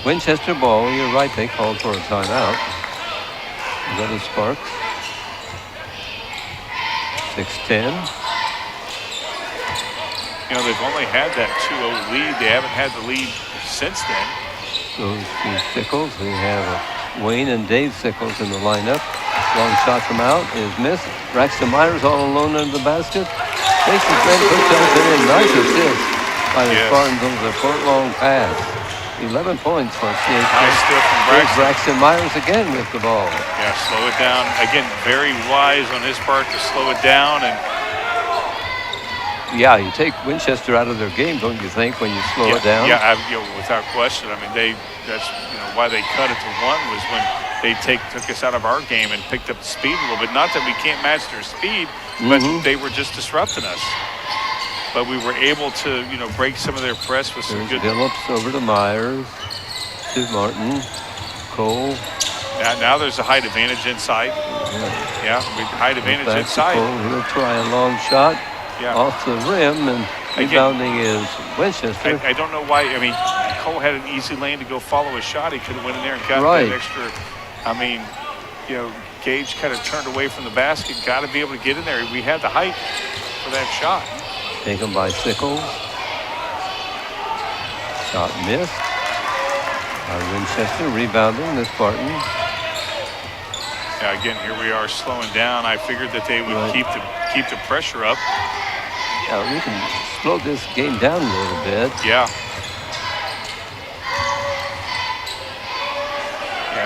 S1: Winchester ball, you're right, they called for a timeout. Go to Sparks. 6-10.
S2: They've only had that 2-0 lead. They haven't had the lead since then.
S1: Goes to Sickles. We have Wayne and Dave Sickles in the lineup. Long shot from out is missed. Braxton Myers all alone under the basket. Takes his man, puts it in. Nice assist by the Spartans on the foot-long pass. 11 points for CHS.
S2: Nice steal from Braxton.
S1: Braxton Myers again with the ball.
S2: Yeah, slow it down. Again, very wise on his part to slow it down. And
S1: yeah, you take Winchester out of their game, don't you think, when you slow it down?
S2: Yeah, without question. I mean, that's why they cut it to 1 was when they took us out of our game and picked up the speed a little bit. Not that we can't match their speed, but they were just disrupting us. But we were able to, break some of their press with some good.
S1: Phillips over to Myers, to Martin, Cole.
S2: Now there's a height advantage inside. Yeah, height advantage inside.
S1: He'll try a long shot off the rim, and rebounding is Winchester.
S2: I don't know why. I mean, Cole had an easy lane to go follow a shot. He could have went in there and got that extra. I mean, Gage kind of turned away from the basket. Got to be able to get in there. We had the height for that shot.
S1: Taken by Sickles. Shot missed. Winchester rebounding the Spartans.
S2: Yeah, Yeah, again, here we are slowing down. I figured that they would keep the pressure up.
S1: Yeah, we can slow this game down a little bit.
S2: Yeah.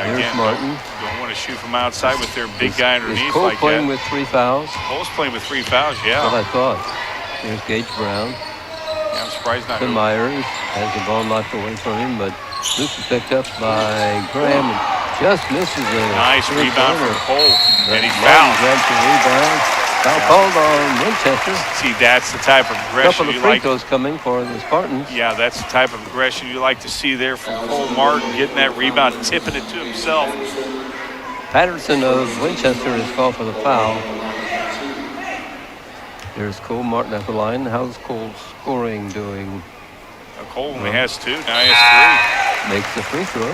S1: Here's
S2: Again,
S1: Martin.
S2: Don't want to shoot from outside with their big guy underneath
S1: is Cole
S2: like
S1: playing
S2: that.
S1: with 3 fouls?
S2: Cole's playing with 3 fouls, yeah.
S1: That's what I thought. Here's Gage Brown.
S2: Yeah, I'm surprised not.
S1: Myers has the ball knocked away from him, but loose is picked up by Graham and just misses a
S2: nice rebound from Cole. And he's
S1: Martin
S2: fouled.
S1: grabs the rebound. Foul called on Winchester.
S2: See, that's the type of aggression
S1: Couple
S2: you
S1: of free
S2: like.
S1: throws coming for the Spartans.
S2: Yeah, that's the type of aggression you like to see there from Cole Martin, getting that rebound, tipping it to himself.
S1: Patterson of Winchester is called for the foul. There's Cole Martin at the line. How's Cole's scoring doing?
S2: Cole only has 2. Now he has 3.
S1: Makes the free throw.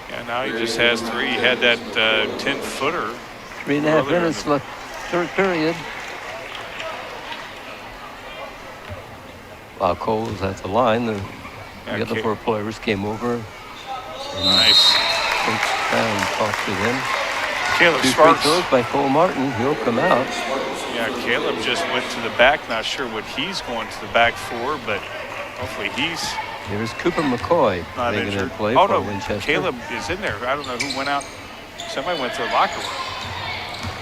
S2: Yeah, now he just has 3. He had that 10-footer.
S1: 3.5 minutes left, third period. While Cole's at the line, the other 4 players came over.
S2: Nice.
S1: Coach Brown talked to them.
S2: Caleb
S1: 2
S2: Sparks.
S1: free throws by Cole Martin. He'll come out.
S2: Yeah, Caleb just went to the back. Not sure what he's going to the back for, but hopefully he's
S1: Here's Cooper McCoy
S2: not
S1: making
S2: injured.
S1: a play
S2: Oh,
S1: for
S2: no,
S1: Winchester.
S2: Caleb is in there. I don't know who went out. Somebody went to the locker room.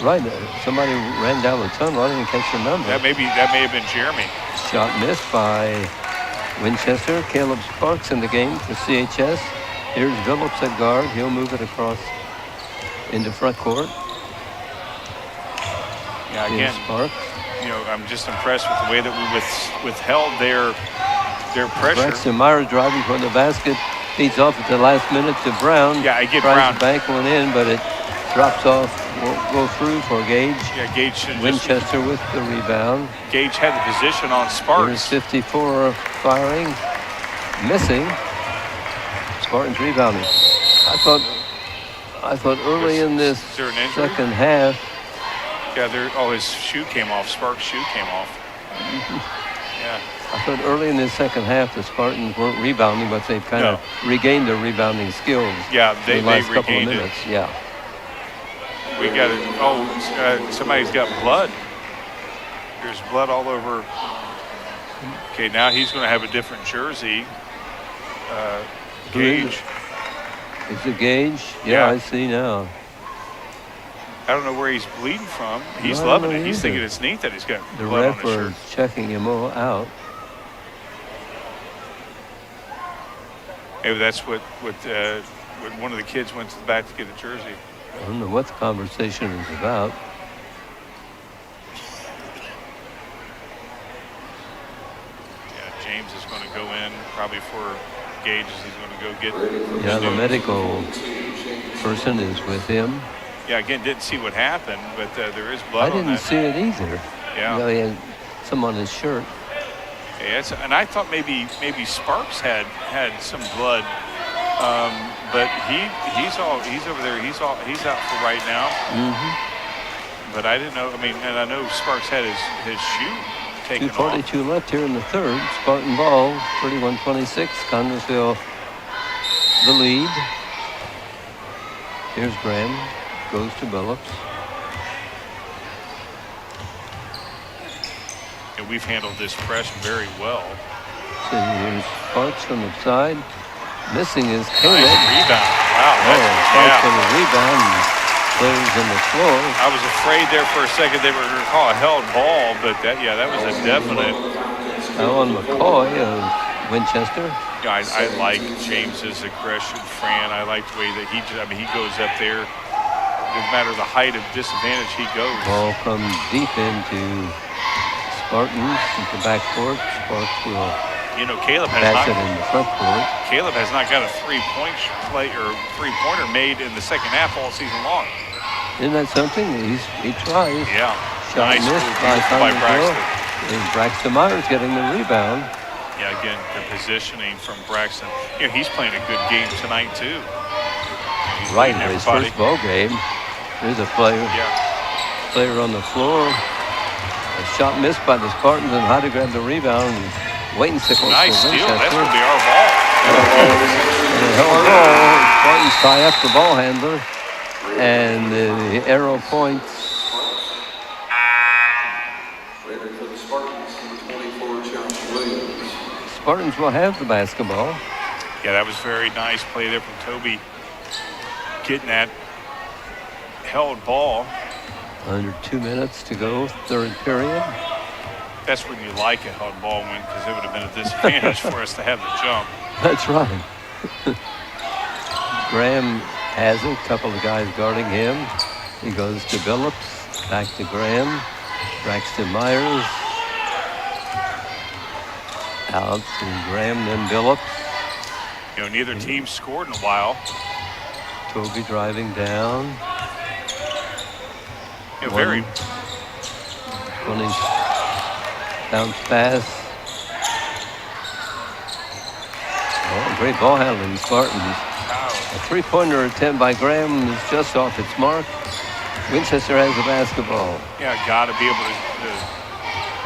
S1: Right, somebody ran down the tunnel. I didn't catch the number.
S2: That may have been Jeremy.
S1: Shot missed by Winchester. Caleb Sparks in the game for CHS. Here's Phillips at guard. He'll move it across into front court.
S2: Yeah, again,
S1: Sparks.
S2: you know, I'm just impressed with the way that we withheld their pressure.
S1: Braxton Myers driving for the basket. Feeds off at the last minute to Brown.
S2: Yeah, I get
S1: Tries
S2: Brown.
S1: to bank one in, but it drops off. Won't go through for Gage.
S2: Yeah, Gage should
S1: Winchester with the rebound.
S2: Gage had the position on
S1: There's
S2: Sparks.
S1: 54 firing. Missing. Spartans rebounding. I thought early in this
S2: Is there an injury?
S1: second half.
S2: Yeah, his shoe came off. Sparks' shoe came off. Yeah.
S1: I thought early in the second half the Spartans weren't rebounding, but they've kind of regained their rebounding skills.
S2: Yeah, they
S1: in the last couple of
S2: regained it.
S1: minutes. Yeah.
S2: We got it. Oh, somebody's got blood. There's blood all over. Okay, now he's going to have a different jersey.
S1: Who is
S2: Gage.
S1: Is it Gage?
S2: Yeah.
S1: I see now.
S2: I don't know where he's bleeding from. He's
S1: No, I
S2: loving
S1: don't
S2: it. He's
S1: either.
S2: thinking it's neat that he's got
S1: The
S2: blood on
S1: ref
S2: his
S1: was
S2: shirt.
S1: checking him all out.
S2: Maybe that's what one of the kids went to the back to get a jersey.
S1: I don't know what the conversation is about.
S2: Yeah, James is going to go in probably for Gage as he's going to go get.
S1: Yeah, the medical person is with him.
S2: Yeah, again, didn't see what happened, but there is blood
S1: I
S2: on
S1: didn't
S2: that.
S1: see it either.
S2: Yeah.
S1: You know, he had some on his shirt.
S2: Yeah, and I thought maybe Sparks had some blood, but he's over there. He's out for right now.
S1: Mm-hmm.
S2: But I didn't know. I mean, and I know Sparks had his shoe taken off.
S1: 2:42 left here in the third. Spartan ball, 31-26. Connersville the lead. Here's Graham. Goes to Billups.
S2: And we've handled this press very well.
S1: So here's Sparks from the side. Missing is Caleb.
S2: Nice rebound. Wow.
S1: Sparks on the rebound. And players on the floor.
S2: I was afraid there for a second they were going to call a held ball, but that was a definite.
S1: Alan McCoy of Winchester.
S2: Yeah, I like James's aggression, Fran. I like the way that he goes up there. No matter the height of disadvantage he goes.
S1: Ball comes deep into Spartans into the backcourt. Sparks will
S2: Caleb has
S1: pass
S2: not.
S1: it in the front court.
S2: Caleb has not got a three-pointer made in the second half all season long.
S1: Isn't that something? He tries.
S2: Yeah.
S1: Shot
S2: Nice
S1: missed
S2: move
S1: by
S2: by
S1: Connersville.
S2: Braxton.
S1: And Braxton Myers getting the rebound.
S2: Yeah, again, the positioning from Braxton. He's playing a good game tonight too. He's
S1: Right
S2: leading
S1: in his
S2: everybody.
S1: first ball game. There's a player on the floor. A shot missed by the Spartans, and how to grab the rebound. Waiting sickles
S2: Nice
S1: for
S2: steal.
S1: Winchester.
S2: That's going to be our ball.
S1: And a hell of a ball. Spartans tie up the ball handler, and the arrow points.
S4: Later for the Spartans, number 24, Josh Williams.
S1: Spartans will have the basketball.
S2: Yeah, that was very nice play there from Toby. Getting that held ball.
S1: Under 2 minutes to go, third period.
S2: That's when you like a held ball win, because it would have been a disadvantage for us to have the jump.
S1: That's right. Graham has it. A couple of guys guarding him. He goes to Billups. Back to Graham. Braxton Myers. Out to Graham, then Billups.
S2: You know, neither team scored in a while.
S1: Toby driving down.
S2: You know, very.
S1: 20 bounce pass. Oh, great ball handling, Spartans.
S2: Wow.
S1: A three-pointer attempt by Graham is just off its mark. Winchester has the basketball.
S2: Yeah, got to be able to.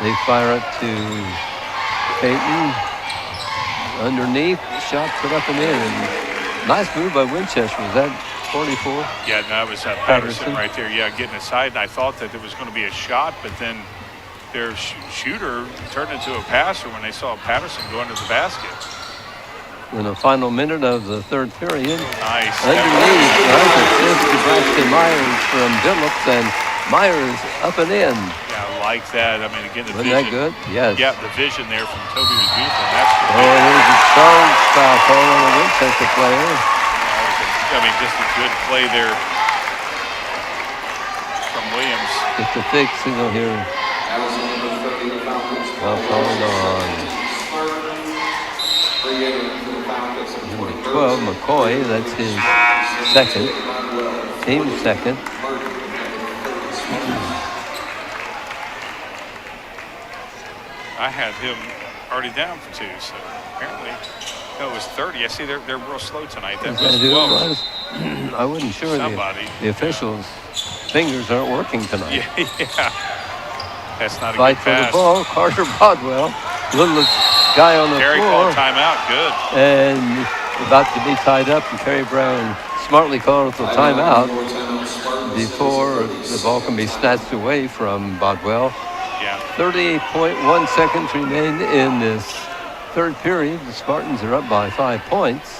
S1: They fire it to Peyton. Underneath, shot put up and in. And nice move by Winchester. Was that 44?
S2: Yeah, no, it was Patterson right there. Yeah, getting aside, and I thought that there was going to be a shot, but then their shooter turned into a passer when they saw Patterson go under the basket.
S1: In the final minute of the third period.
S2: Nice.
S1: Underneath, nice assist to Braxton Myers from Billups, and Myers up and in.
S2: Yeah, I like that. I mean, again, the
S1: Wasn't
S2: vision.
S1: that good? Yes.
S2: Yeah, the vision there from Toby was beautiful. And that's
S1: Oh, there's a charge foul call on a Winchester player.
S2: I mean, just a good play there from Williams.
S1: Just a big signal here. Well, called on number 12, McCoy. That's his second. Team second.
S2: I had him already down for 2, so apparently no, it was 30. I see they're real slow tonight. That was 12.
S1: I wasn't sure.
S2: Somebody.
S1: The officials' fingers aren't working tonight.
S2: Yeah. That's not a
S1: Fight
S2: good
S1: for
S2: pass.
S1: the ball. Carter Bodwell, littlest guy on the
S2: Terry
S1: floor,
S2: called timeout. Good.
S1: and about to be tied up. And Terry Brown smartly called the timeout before the ball can be snatched away from Bodwell.
S2: Yeah.
S1: 38.1 seconds remain in this third period. The Spartans are up by 5 points.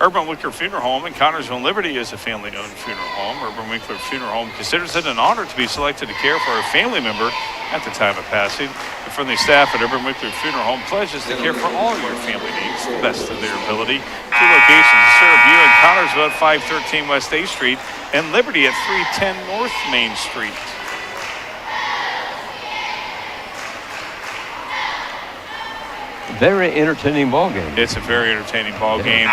S2: Urban Winkler Funeral Home in Connersville and Liberty is a family-owned funeral home. Urban Winkler Funeral Home considers it an honor to be selected to care for a family member at the time of passing. The friendly staff at Urban Winkler Funeral Home pledges to care for all your family needs to the best of their ability. 2 locations to serve you in Connersville at 513 West 8th Street and Liberty at 310 North Main Street.
S1: Very entertaining ball game.
S2: It's a very entertaining ball game.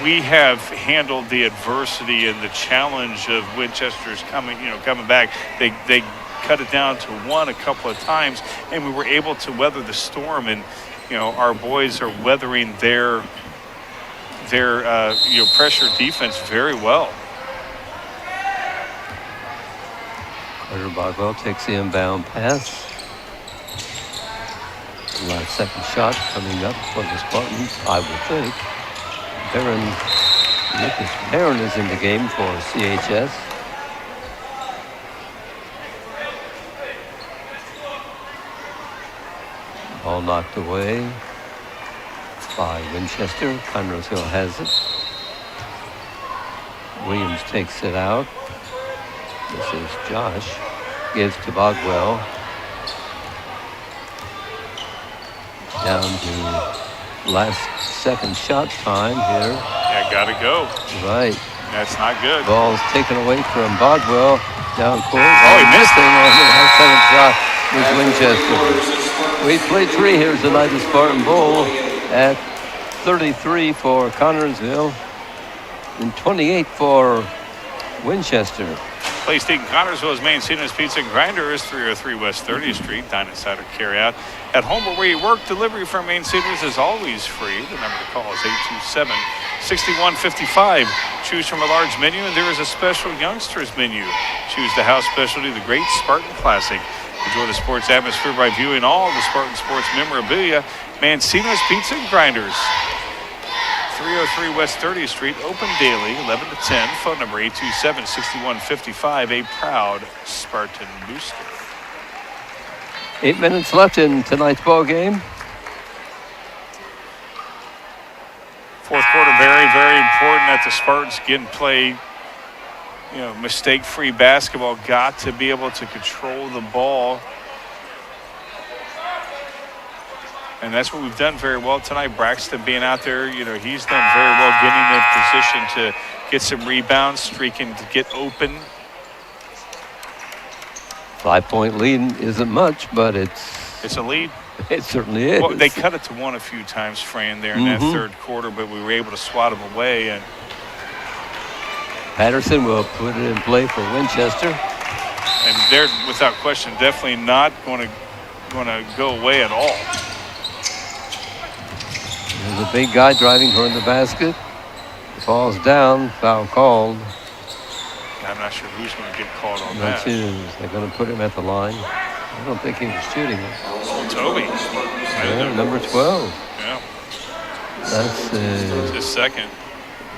S2: We have handled the adversity and the challenge of Winchester's coming back. They cut it down to 1 a couple of times, and we were able to weather the storm. And our boys are weathering their pressure defense very well.
S1: Carter Bodwell takes the inbound pass. Last second shot coming up for the Spartans, I would think. Lucas Perrin is in the game for CHS. Ball knocked away by Winchester. Conrad Hill has it. Williams takes it out. This is Josh. Gives to Bodwell. Down to last second shot time here.
S2: Yeah, gotta go.
S1: Right.
S2: That's not good.
S1: Ball's taken away from Bodwell. Down court.
S2: Oh, he missed
S1: it on the last second shot with Winchester. We played 3 here tonight at Spartan Bowl at 33 for Connersville and 28 for Winchester.
S2: Place in Connersville is Mancino's Pizza and Grinder is 303 West 30th Street. Dine inside or carry out. At home or where you work, delivery from Mancino's is always free. The number to call is 827-6155. Choose from a large menu, and there is a special youngsters menu. Choose the house specialty, the Great Spartan Classic. Enjoy the sports atmosphere by viewing all the Spartan sports memorabilia. Mancino's Pizza and Grinders. 303 303 West 30th Street, open daily, 11 to 10. Phone number 827-6155, a proud Spartan booster.
S1: 8 minutes left in tonight's ball game.
S2: Fourth quarter, very, very important that the Spartans get and play, mistake-free basketball. Got to be able to control the ball. And that's what we've done very well tonight. Braxton being out there, he's done very well getting in position to get some rebounds, streaking to get open.
S1: 5-point lead isn't much, but it's
S2: a lead.
S1: It certainly is.
S2: Well, they cut it to 1 a few times, Fran, there in that third quarter, but we were able to swat them away. And
S1: Patterson will put it in play for Winchester.
S2: And they're, without question, definitely not going to go away at all.
S1: There's a big guy driving toward the basket. Falls down, foul called.
S2: I'm not sure who's going to get called on that.
S1: They're going to put him at the line. I don't think he was shooting it.
S2: Toby.
S1: Yeah, number 12.
S2: Yeah.
S1: That's
S2: his second.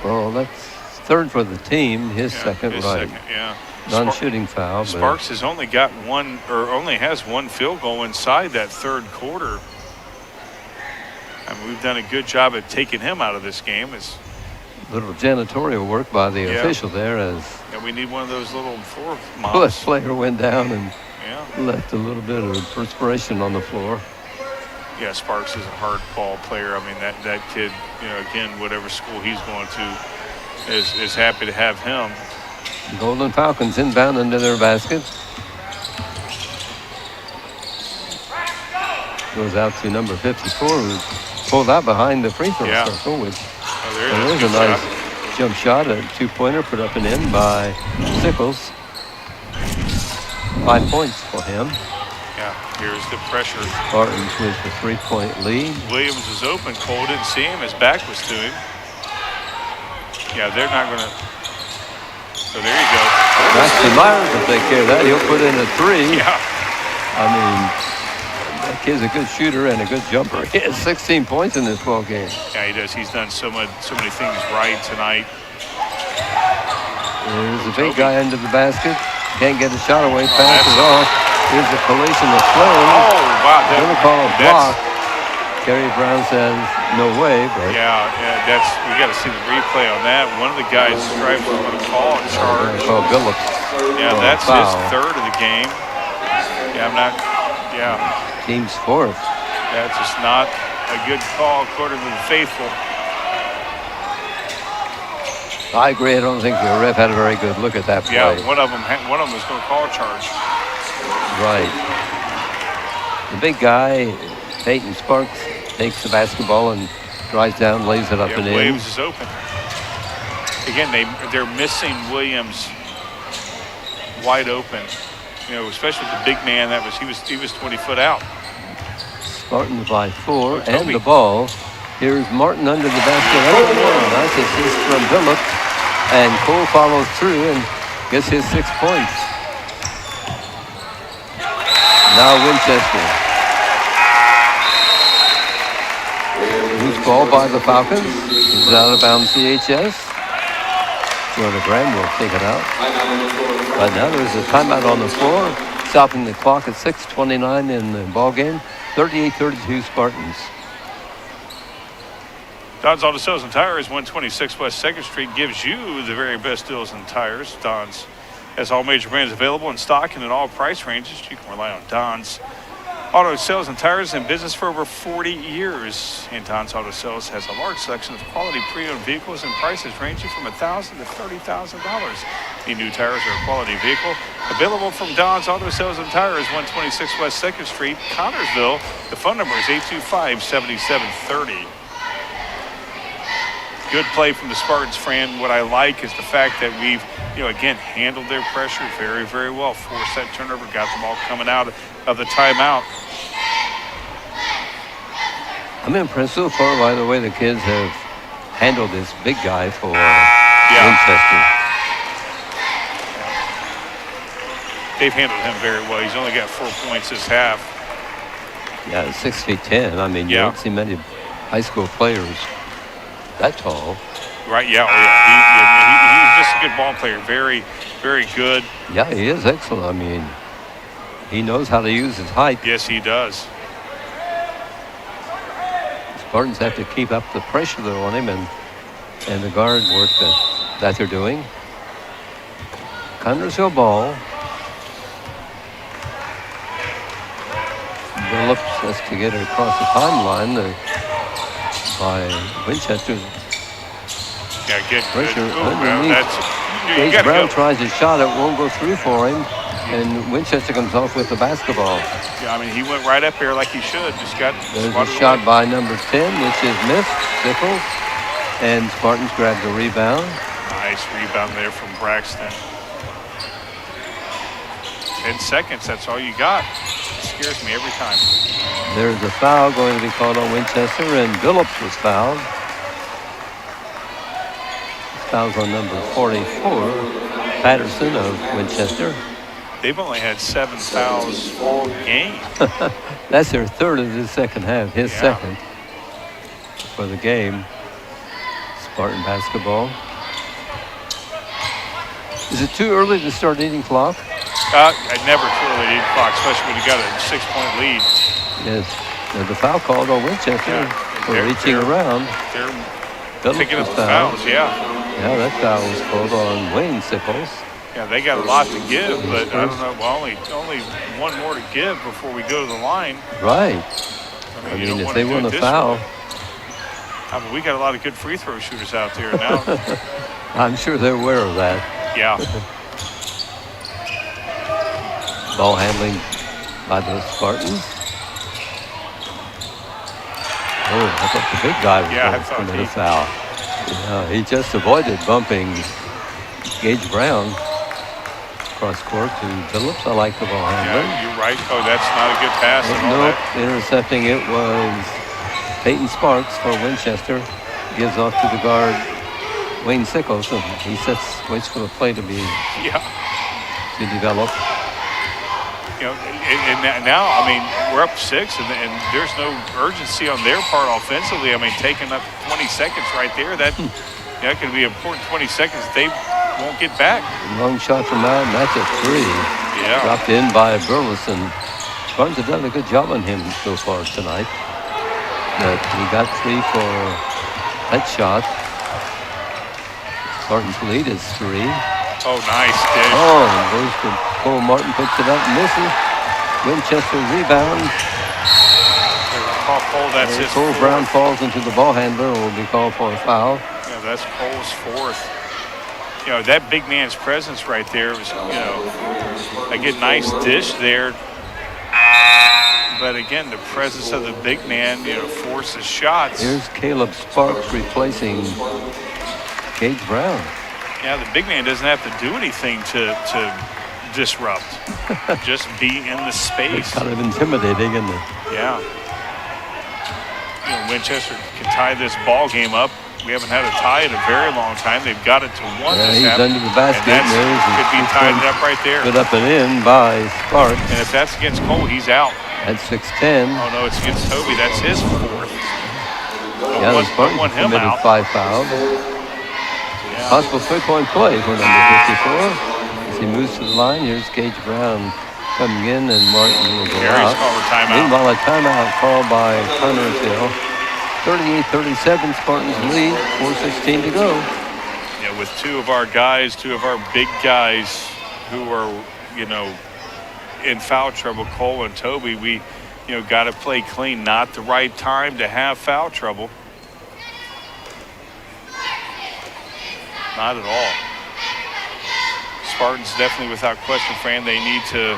S1: Well, that's third for the team. His second,
S2: his
S1: right?
S2: Second, yeah.
S1: Non-shooting foul.
S2: Sparks has only got only has one field goal inside that third quarter. I mean, we've done a good job of taking him out of this game. It's
S1: little janitorial work by the official there, as
S2: we need one of those little floor mops.
S1: Player went down and left a little bit of perspiration on the floor.
S2: Yeah, Sparks is a hard ball player. I mean, that kid, again, whatever school he's going to, is happy to have him.
S1: Golden Falcons inbound into their basket. Goes out to number 54, who pulled out behind the free throw circle, which there's a nice jump shot, a two-pointer put up and in by Sickles. 5 points for him.
S2: Yeah, here's the pressure.
S1: Spartans with the 3-point lead.
S2: Williams is open. Cole didn't see him. His back was to him. Yeah, they're not going to. So there you go.
S1: Braxton Myers will take care of that. He'll put in a 3.
S2: Yeah.
S1: I mean, that kid's a good shooter and a good jumper. He has 16 points in this ball game.
S2: Yeah, he does. He's done so many things right tonight.
S1: There's a big guy under the basket. Can't get a shot away. Passes off. Here's a collision of players.
S2: Oh, wow.
S1: They're going to call a block. Kerry Brown says no way. But
S2: yeah, we got to see the replay on that. One of the guys stripes was going to call a charge.
S1: Call Billups.
S2: Yeah, that's his third of the game. Yeah,
S1: Team's fourth.
S2: That's just not a good call according to the faithful.
S1: I agree. I don't think the ref had a very good look at that play.
S2: Yeah, one of them was going to call a charge.
S1: Right. The big guy, Peyton Sparks, takes the basketball and drives down, lays it up and in.
S2: Williams is open. Again, they're missing Williams wide open. Especially with the big man he was 20 foot out.
S1: Spartans by 4 and the ball. Here's Martin under the basket. Nice assist from Billups. And Cole follows through and gets his 6 points. Now Winchester. Loose ball by the Falcons. It's out of bounds CHS. Jordan Graham will take it out. But now there's a timeout on the floor, stopping the clock at 6:29 in the ball game. 38-32 Spartans.
S2: Don's Auto Sales and Tires, 126 West 2nd Street, gives you the very best deals in tires. Don's has all major brands available in stock and in all price ranges. You can rely on Don's Auto Sales and Tires, in business for over 40 years. And Don's Auto Sales has a large selection of quality pre-owned vehicles and prices ranging from $1,000 to $30,000. Need new tires or a quality vehicle? Available from Don's Auto Sales and Tires, 126 West 2nd Street, Connorsville. The phone number is 825-7730. Good play from the Spartans, Fran. What I like is the fact that we've, again, handled their pressure very, very well. Forced that turnover, got the ball coming out of the timeout.
S1: I'm impressed so far by the way the kids have handled this big guy for Winchester.
S2: They've handled him very well. He's only got 4 points this half.
S1: Yeah, 6'10". I mean, you don't see many high school players that tall.
S2: Right, yeah. Oh, yeah. He's just a good ball player. Very, very good.
S1: Yeah, he is excellent. I mean, he knows how to use his height.
S2: Yes, he does.
S1: Spartans have to keep up the pressure though on him and the guard work that they're doing. Connersville ball. Phillips has to get it across the timeline by Winchester.
S2: Yeah, good
S1: Pressure
S2: underneath.
S1: Gage Brown tries his shot. It won't go through for him. And Winchester comes off with the basketball.
S2: Yeah, I mean, he went right up there like he should. Just got
S1: There's a shot by number 10, which is missed. Sickles. And Spartans grab the rebound.
S2: Nice rebound there from Braxton. 10 seconds, that's all you got. It scares me every time.
S1: There's a foul going to be called on Winchester, and Phillips was fouled. Fouls on number 44, Patterson of Winchester.
S2: They've only had 7 fouls all game.
S1: That's their third of the second half, his second for the game. Spartan basketball. Is it too early to start eating clock?
S2: Never too early to eat clock, especially when you got a 6-point lead.
S1: Yes. There's a foul called on Winchester for reaching around.
S2: They're picking up the fouls,
S1: Yeah, that foul was called on Wayne Sickles.
S2: Yeah, they got a lot to give, but I don't know. Well, only one more to give before we go to the line.
S1: Right. I mean if they win a foul.
S2: I mean, we got a lot of good free throw shooters out there now.
S1: I'm sure they're aware of that.
S2: Yeah.
S1: Ball handling by the Spartans. Oh, I thought the big guy was going to commit a foul. Yeah, he just avoided bumping Gage Brown cross court to Phillips. I like the ball handling.
S2: Yeah, you're right. Oh, that's not a good pass at all.
S1: Nope, intercepting it was Peyton Sparks for Winchester. Gives off to the guard Wayne Sickles. And he waits for the play to develop.
S2: You know, and now, I mean, we're up 6, and there's no urgency on their part offensively. I mean, taking up 20 seconds right there, that could be important 20 seconds they won't get back.
S1: Long shot from out, and that's a 3.
S2: Yeah.
S1: Dropped in by Burleson. Spartans have done a good job on him so far tonight. But he got 3 for that shot. Spartans lead is 3.
S2: Oh, nice dish.
S1: Oh, and goes to Cole Martin, puts it up and misses. Winchester rebound.
S2: That's his
S1: Cole Brown falls into the ball handler and will be called for a foul.
S2: Yeah, that's Cole's 4th. You know, that big man's presence right there was, again, nice dish there. But again, the presence of the big man, forces shots.
S1: Here's Caleb Sparks replacing Gage Brown.
S2: Yeah, the big man doesn't have to do anything to disrupt. Just be in the space.
S1: It's kind of intimidating, isn't it?
S2: Yeah. Winchester can tie this ball game up. We haven't had a tie in a very long time. They've got it to 1 this half.
S1: He's under the basket.
S2: And could be tied up right there.
S1: Put up and in by Sparks.
S2: And if that's against Cole, he's out.
S1: At 6'10".
S2: Oh, no, it's against Toby. That's his 4th.
S1: Yeah, the Spartans committed 5 fouls.
S2: Yeah.
S1: Possible 3-point play for number 54. As he moves to the line, here's Gage Brown coming in, and Martin will go out. Meanwhile, a timeout called by Connersville. 38-37, Spartans lead, 4:16 to go.
S2: Yeah, with 2 of our big guys who are, in foul trouble, Cole and Toby, we, got to play clean. Not the right time to have foul trouble. Not at all. Spartans definitely, without question, Fran, they need to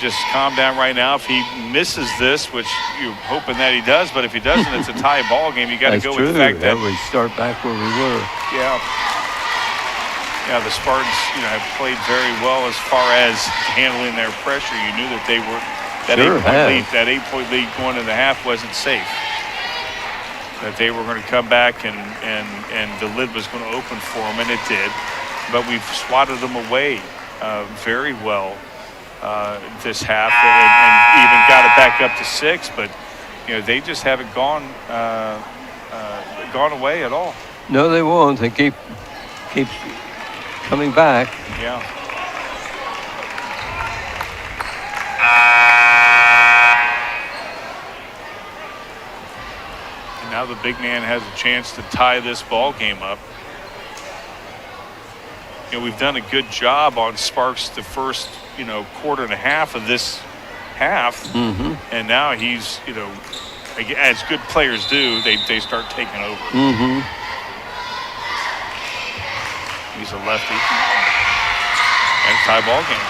S2: just calm down right now. If he misses this, which you're hoping that he does, but if he doesn't, it's a tie ball game. You got to go with the fact that
S1: we start back where we were.
S2: Yeah. Yeah, the Spartans, have played very well as far as handling their pressure. You knew that they were that 8-point lead going into the half wasn't safe. That they were going to come back and the lid was going to open for them, and it did. But we've swatted them away very well this half, and even got it back up to 6. But they just haven't gone gone away at all.
S1: No, they won't. They keep coming back.
S2: Yeah. And now the big man has a chance to tie this ball game up. You know, we've done a good job on Sparks the first, quarter and a half of this half.
S1: Mm-hmm.
S2: And now he's, as good players do, they start taking over.
S1: Mm-hmm.
S2: He's a lefty. And tie ball game.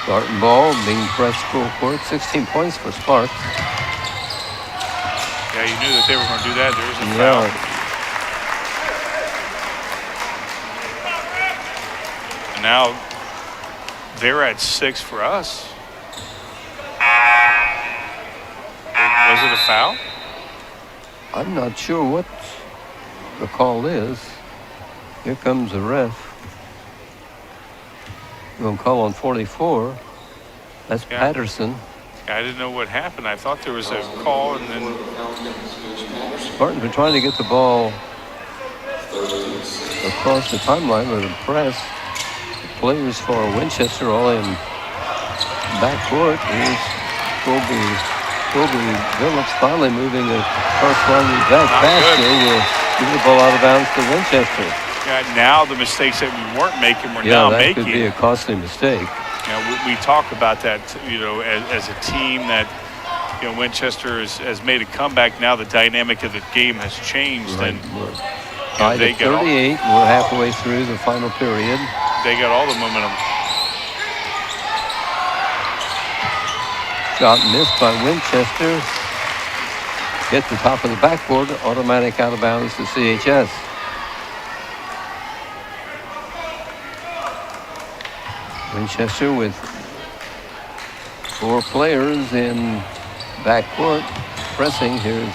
S1: Spartan ball being pressed full court. 16 points for Sparks.
S2: Yeah, you knew that they were going to do that. There's a foul. And now they're at 6 for us. Was it a foul?
S1: I'm not sure what the call is. Here comes the ref. We're going to call on 44. That's Patterson.
S2: I didn't know what happened. I thought there was a call, and then
S1: Spartan's been trying to get the ball across the timeline with a press. The players for Winchester all in backcourt. Here's Kobe Phillips finally moving across one back basket. Will give the ball out of bounds to Winchester.
S2: Yeah, now the mistakes that we weren't making, we're now making.
S1: Yeah, that could be a costly mistake.
S2: We talk about that, as a team that, Winchester has made a comeback. Now the dynamic of the game has changed.
S1: Right.
S2: And
S1: tied at 38. We're halfway through the final period.
S2: They got all the momentum.
S1: Shot missed by Winchester. Hit the top of the backboard. Automatic out of bounds to CHS. Winchester with 4 players in backcourt pressing. Here's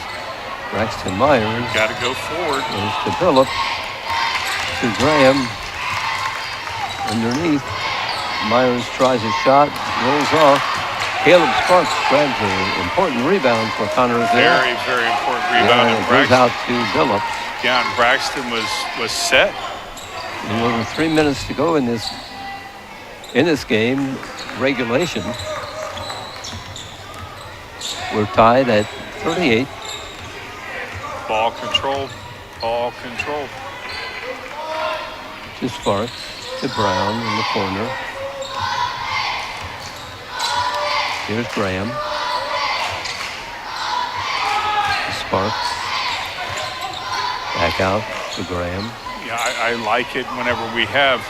S1: Braxton Myers.
S2: Got to go forward.
S1: There's to Phillips. To Graham. Underneath. Myers tries a shot. Rolls off. Caleb Sparks grabs an important rebound for Connersville.
S2: Very, very important rebound.
S1: And it goes out to Phillips.
S2: Yeah, and Braxton was set.
S1: And over 3 minutes to go in this game, regulation. We're tied at 38.
S2: Ball control.
S1: To Sparks, to Brown in the corner. Here's Graham. Sparks. Back out to Graham.
S2: Yeah, I like it whenever we have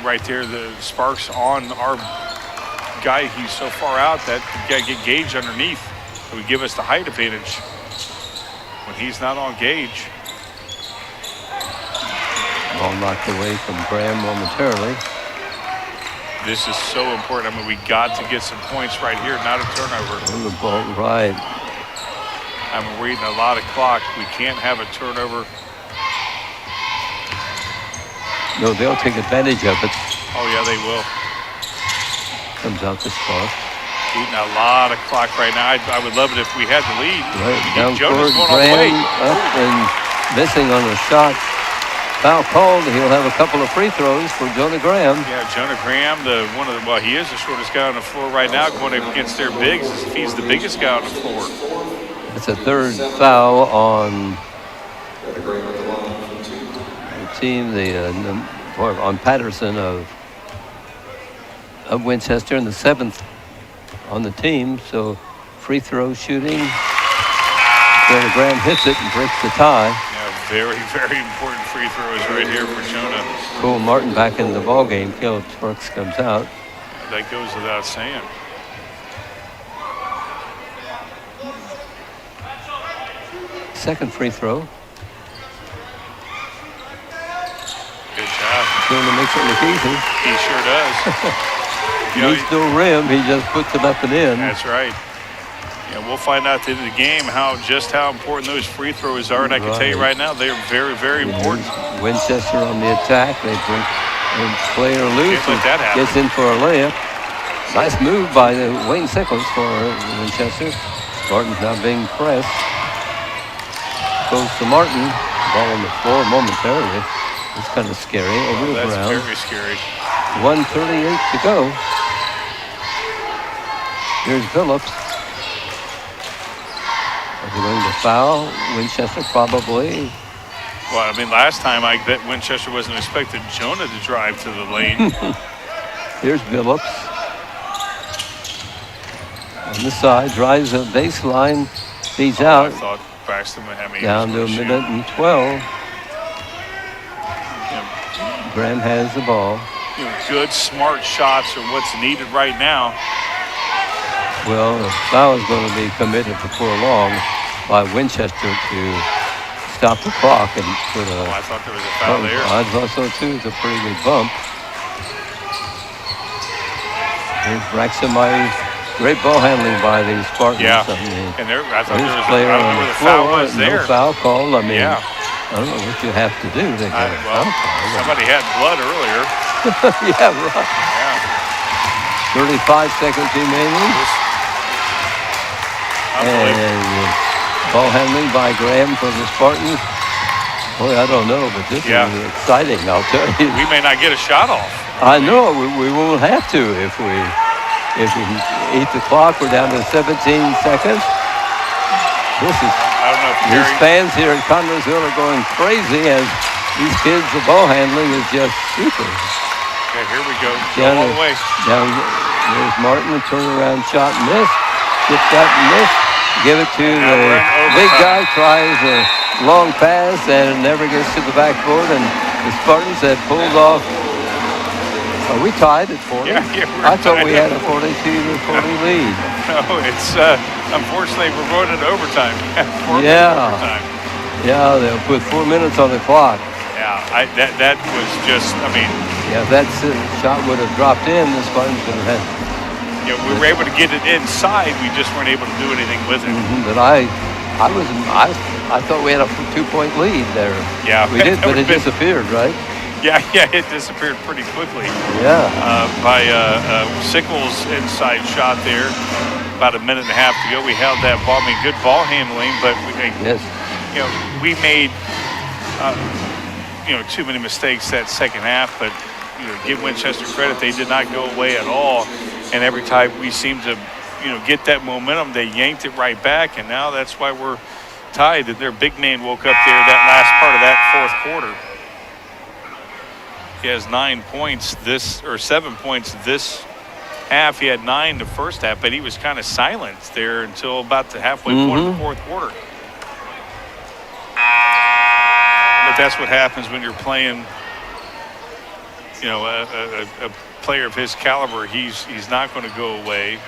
S2: right there the Sparks on our guy. He's so far out that we got to get Gage underneath. It would give us the height advantage when he's not on Gage.
S1: Ball knocked away from Graham momentarily.
S2: This is so important. I mean, we got to get some points right here, not a turnover.
S1: On the ball, right.
S2: I'm reading a lot of clock. We can't have a turnover.
S1: No, they'll take advantage of it.
S2: Oh, yeah, they will.
S1: Comes out to Sparks.
S2: Eating a lot of clock right now. I would love it if we had the lead.
S1: Right, down
S2: Jonas
S1: court,
S2: going all the way.
S1: Graham up and missing on a shot. Foul called. He'll have a couple of free throws for Jonah Graham.
S2: Yeah, Jonah Graham, he is the shortest guy on the floor right now, going against their bigs. He's the biggest guy on the floor.
S1: It's a third foul on the team, on Patterson of Winchester, and the 7th on the team. So free throw shooting. Jonah Graham hits it and breaks the tie.
S2: Yeah, very, very important free throws right here for Jonah.
S1: Cole Martin back in the ball game. Caleb Sparks comes out.
S2: That goes without saying.
S1: Second free throw.
S2: Good job.
S1: Jonah makes it look easy.
S2: He sure does.
S1: He needs no rim. He just puts it up and in.
S2: That's right. Yeah, we'll find out at the end of the game just how important those free throws are. And I can tell you right now, they are very, very important.
S1: Winchester on the attack. They bring the player loose.
S2: Can't let that happen.
S1: Gets in for a layup. Nice move by Wayne Sickles for Winchester. Spartans now being pressed. Goes to Martin. Ball on the floor momentarily. It's kind of scary. Over the
S2: That's
S1: ground.
S2: very scary.
S1: 1:38 to go. Here's Phillips. Are they going to foul? Winchester probably.
S2: Well, I mean, last time I bet Winchester wasn't expecting Jonah to drive to the lane.
S1: Here's Phillips. On the side, drives a baseline. Feeds out.
S2: I thought Braxton would have me.
S1: Down to a minute and 12. Graham has the ball.
S2: Good, smart shots are what's needed right now.
S1: Well, the foul is going to be committed before long by Winchester to stop the clock and put a.
S2: I thought there was a foul there.
S1: I thought so too. It's a pretty good bump. Here's Braxton Myers. Great ball handling by the Spartans.
S2: Yeah.
S1: I mean,
S2: And there, I thought there was
S1: player
S2: I don't
S1: on
S2: know where
S1: the
S2: the foul
S1: floor.
S2: was there.
S1: No foul call. I mean,
S2: Yeah.
S1: I don't know what you have to do to get a
S2: Well,
S1: foul call.
S2: somebody had blood earlier.
S1: Yeah, right.
S2: Yeah.
S1: 35 seconds remaining.
S2: Unbelievable.
S1: And ball handling by Graham for the Spartans. Boy, I don't know, but this
S2: Yeah.
S1: is exciting, I'll tell you.
S2: We may not get a shot off.
S1: I know, we won't have to if we eat the clock. We're down to 17 seconds. This is,
S2: I don't know if
S1: these
S2: Gary.
S1: fans here in Connersville are going crazy as these kids, the ball handling is just super.
S2: Okay, here we go. Go
S1: Down
S2: all
S1: to-
S2: the way.
S1: Down, there's Martin, turnaround shot, miss. Get that miss. Give it to
S2: Now
S1: the
S2: we're in
S1: big guy,
S2: overtime.
S1: tries a long pass and never gets to the backboard. And the Spartans had pulled off. Are we tied at 40?
S2: Yeah, we're
S1: I thought we
S2: tied
S1: had
S2: at
S1: a 42-40 lead.
S2: No, it's unfortunately we're going into overtime. 4 minutes
S1: Yeah.
S2: overtime.
S1: Yeah, they'll put 4 minutes on the clock.
S2: Yeah, that was just. I mean,
S1: Yeah, if that shot would have dropped in, the Spartans would have had.
S2: we were able to get it inside. We just weren't able to do anything with it.
S1: But I thought we had a 2-point lead there.
S2: Yeah,
S1: We did,
S2: that
S1: but it
S2: would've been-
S1: disappeared, right?
S2: Yeah, it disappeared pretty quickly.
S1: Yeah.
S2: By Sickles' inside shot there. About a minute and a half to go. We held that ball. I mean, good ball handling, but
S1: Yes.
S2: we made too many mistakes that second half. But give Winchester credit, they did not go away at all. And every time we seemed to get that momentum, they yanked it right back. And now that's why we're tied. And their big man woke up there that last part of that fourth quarter. He has 9 points 7 points this half. He had 9 the first half, but he was kind of silent there until about the halfway point of the fourth quarter. But that's what happens when you're playing, a player of his caliber. He's not going to go away.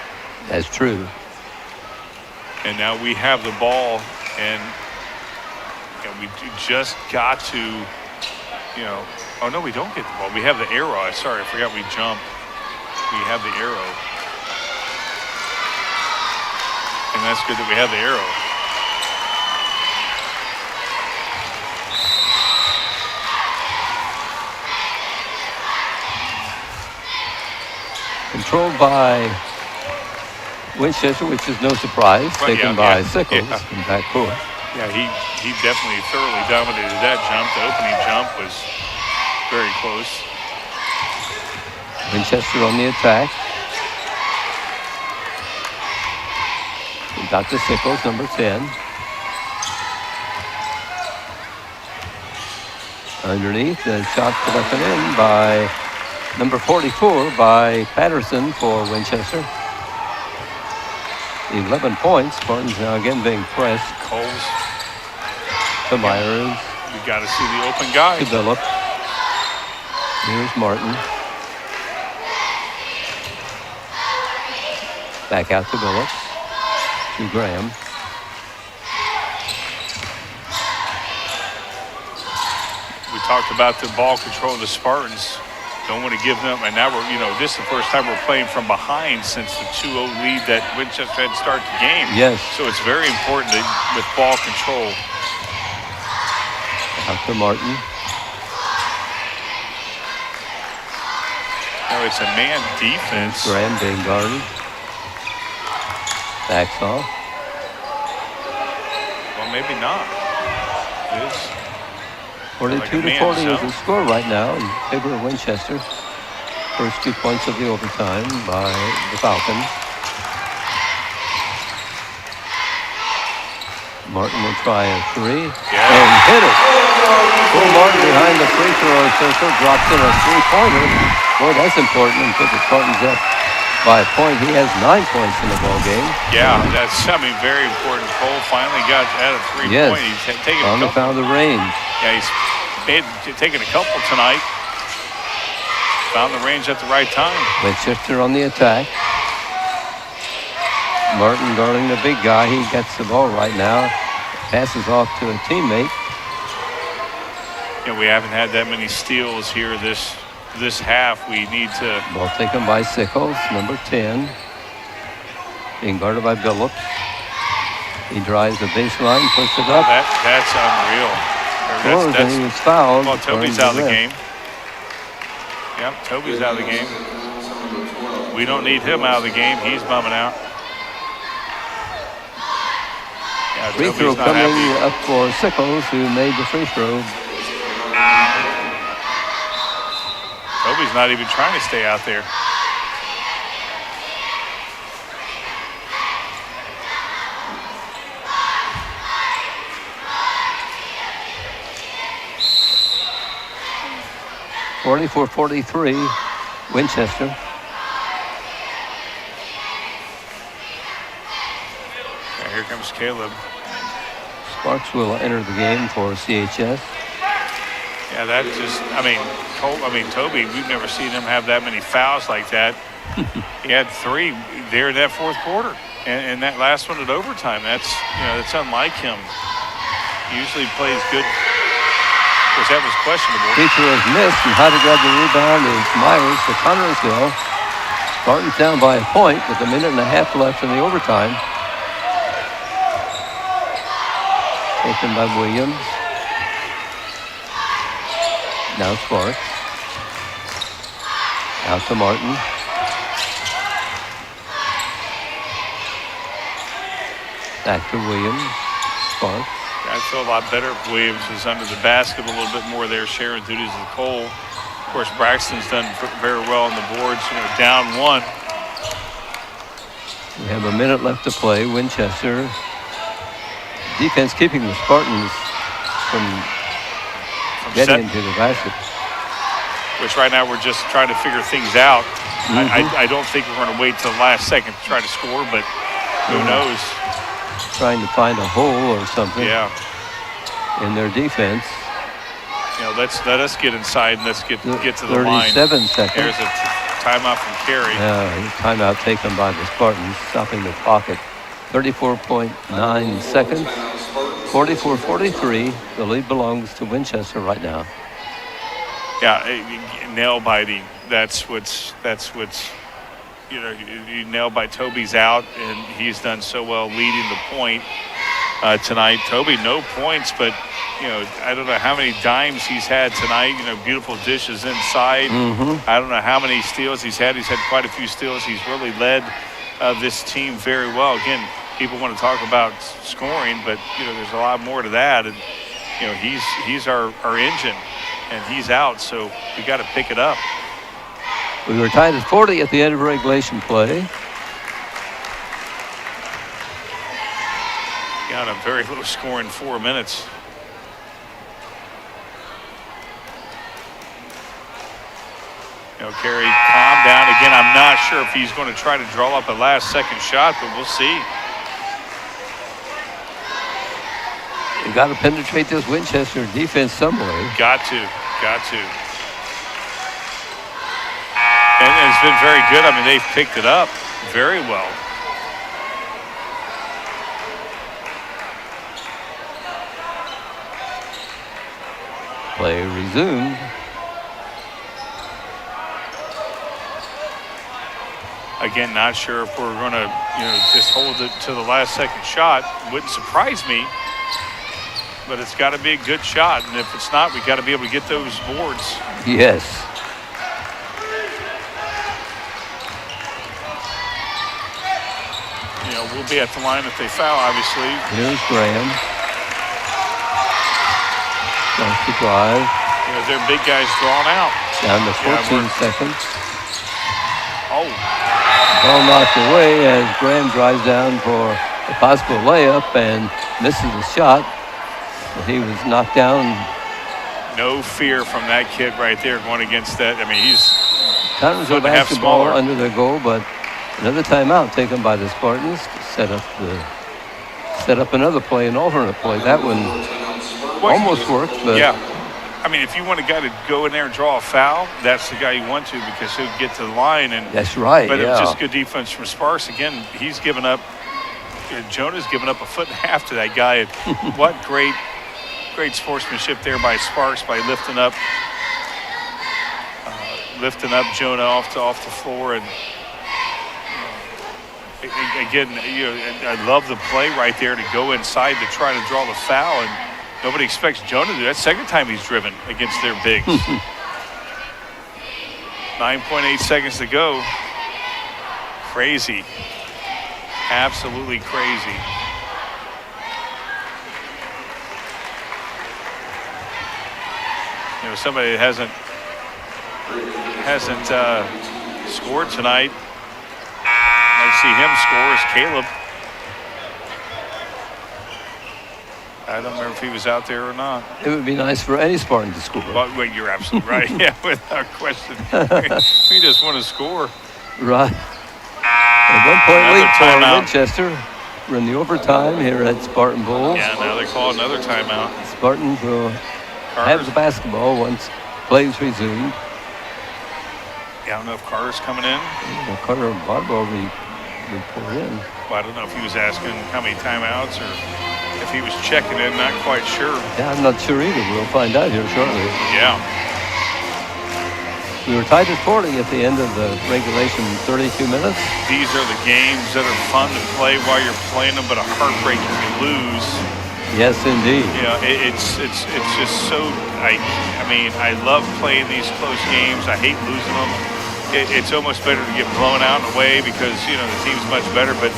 S1: That's true.
S2: And now we have the ball, and we just got to, Oh, no, we don't get the ball. We have the arrow. Sorry, I forgot we jumped. We have the arrow. And that's good that we have the arrow.
S1: Controlled by Winchester, which is no surprise,
S2: Right,
S1: taken
S2: yeah,
S1: by Sickles
S2: yeah.
S1: in backcourt.
S2: Yeah, he definitely thoroughly dominated that jump. The opening jump was very close.
S1: Winchester on the attack. We got to Sickles, number 10. Underneath, the shot put up and in by number 44 by Patterson for Winchester. 11 points. Spartans now again being pressed.
S2: Coles,
S1: To Myers,
S2: we got to see the open guy.
S1: to Phillips. Here's Martin. Back out to Phillips. To Graham.
S2: We talked about the ball control of the Spartans. Don't want to give them, and now this is the first time we're playing from behind since the 2-0 lead that Winchester had to start the game.
S1: Yes.
S2: So it's very important with ball control.
S1: Out to Martin.
S2: Now it's a man defense.
S1: Graham being guarded. Backs off.
S2: maybe not. It is
S1: 42 to 40 is the score right now in favor of Winchester. First 2 points of the overtime by the Falcons. Martin will try a three and hit it. Phil Martin behind the free throw circle drops in a three-pointer. Boy, that's important and put the Spartans up by a point. He has 9 points in the ball game.
S2: Yeah, that's very important. Cole finally got at a three-point.
S1: Yes,
S2: He's taken
S1: finally found the range.
S2: Yeah, he's taken a couple tonight. Found the range at the right time.
S1: Winchester on the attack. Martin guarding the big guy. He gets the ball right now. Passes off to a teammate.
S2: We haven't had that many steals here this half. We need to.
S1: Ball taken by Sickles, number 10. Being guarded by Billups. He drives the baseline, puts it up.
S2: That's unreal.
S1: Scores, and he was fouled.
S2: Well, Toby's out of the game. Yep, Toby's out of the game. We don't need him out of the game. He's bumming out. Yeah,
S1: free throw coming up for Sickles, who made the free throw.
S2: Toby's not even trying to stay out there.
S1: (44-43), Winchester.
S2: Here comes Caleb.
S1: Sparks will enter the game for CHS.
S2: Yeah, that just, Toby, we've never seen him have that many fouls like that. He had 3 there in that fourth quarter. And that last one at overtime, that's unlike him. He usually plays good. Of course, that was questionable.
S1: Free throw is missed, and how to grab the rebound is Myers to Connersville. Spartans down by a point with a minute and a half left in the overtime. Taken by Williams. Now Sparks. Out to Martin. Back to Williams. Sparks.
S2: I feel a lot better if Williams is under the basket a little bit more there, sharing duties with Cole. Of course, Braxton's done very well on the boards, down 1.
S1: We have a minute left to play. Winchester. Defense keeping the Spartans from getting into the basket.
S2: Which right now we're just trying to figure things out. I don't think we're going to wait till the last second to try to score, but who knows?
S1: Trying to find a hole or something.
S2: Yeah.
S1: In their defense.
S2: Let us get inside and let's get to the line.
S1: 37 seconds.
S2: There's a timeout from Carey.
S1: Timeout taken by the Spartans, stopping the clock at 34.9 seconds. 44-43. The lead belongs to Winchester right now.
S2: Yeah, nail biting. That's what's you nail by Toby's out, and he's done so well leading the point tonight. Toby, no points, but I don't know how many dimes he's had tonight. Beautiful dishes inside. I don't know how many steals he's had. He's had quite a few steals. He's really led this team very well. Again, people want to talk about scoring, but there's a lot more to that. And he's our engine, and he's out, so we got to pick it up.
S1: We were tied at 40 at the end of regulation play.
S2: Got a very low score in 4 minutes. Carey, calm down. Again, I'm not sure if he's going to try to draw up a last-second shot, but we'll see.
S1: You got to penetrate this Winchester defense somewhere.
S2: Got to. And it's been very good. They've picked it up very well.
S1: Play resumed.
S2: Again, not sure if we're going to, just hold it to the last second shot. Wouldn't surprise me, but it's got to be a good shot. And if it's not, we got to be able to get those boards.
S1: Yes.
S2: We'll be at the line if they foul, obviously.
S1: Here's Graham. Nice to drive.
S2: Their big guys drawn out.
S1: Down to 14 seconds.
S2: Oh.
S1: Ball knocked away as Graham drives down for a possible layup and misses a shot. But he was knocked down.
S2: No fear from that kid right there going against that. I mean, he's
S1: Connersville basketball under their goal, but another timeout taken by the Spartans to set up another play, an alternate play. That one almost worked, but
S2: yeah. I mean, if you want a guy to go in there and draw a foul, that's the guy you want to because he'll get to the line. And
S1: that's right.
S2: But it was just good defense from Sparks. Again, he's given up. Jonah's given up a foot and a half to that guy. And what great sportsmanship there by Sparks by lifting up Jonah off the floor. And again, I love the play right there to go inside to try to draw the foul, and nobody expects Jonah to do that. Second time he's driven against their bigs. 9.8 seconds to go. Crazy. Absolutely crazy. Somebody that hasn't scored tonight. I see him score is Caleb. I don't remember if he was out there or not.
S1: It would be nice for any Spartan to score.
S2: Well, you're absolutely right. Yeah, without question. We just want to score.
S1: Right. At 1 point lead for Winchester. We're in the overtime here at Spartan Bowl.
S2: Yeah, now they call another timeout.
S1: Spartans will have the basketball once plays resumed.
S2: Yeah, I don't know if Carter's coming in.
S1: Carter Bodwell report in.
S2: Well, I don't know if he was asking how many timeouts or if he was checking in. Not quite sure.
S1: Yeah, I'm not sure either. We'll find out here shortly.
S2: Yeah.
S1: We were tied at 40 at the end of the regulation 32 minutes.
S2: These are the games that are fun to play while you're playing them, but a heartbreak if you lose.
S1: Yes, indeed.
S2: It's just so. I mean, I love playing these close games. I hate losing them. It's almost better to get blown out and away because the team's much better. But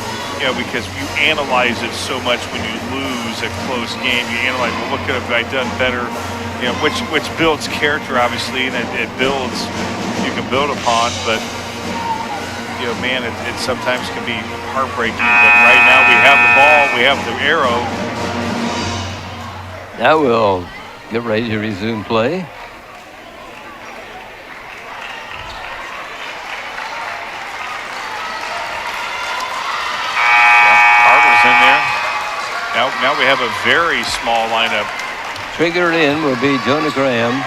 S2: because you analyze it so much when you lose a close game, you analyze, well, what could have I done better? Which builds character, obviously, and it builds. You can build upon, but man, it sometimes can be heartbreaking. But right now, we have the ball, we have the arrow.
S1: Now we'll get ready to resume play.
S2: Carter's in there. Now we have a very small lineup.
S1: Triggered in will be Jonah Graham.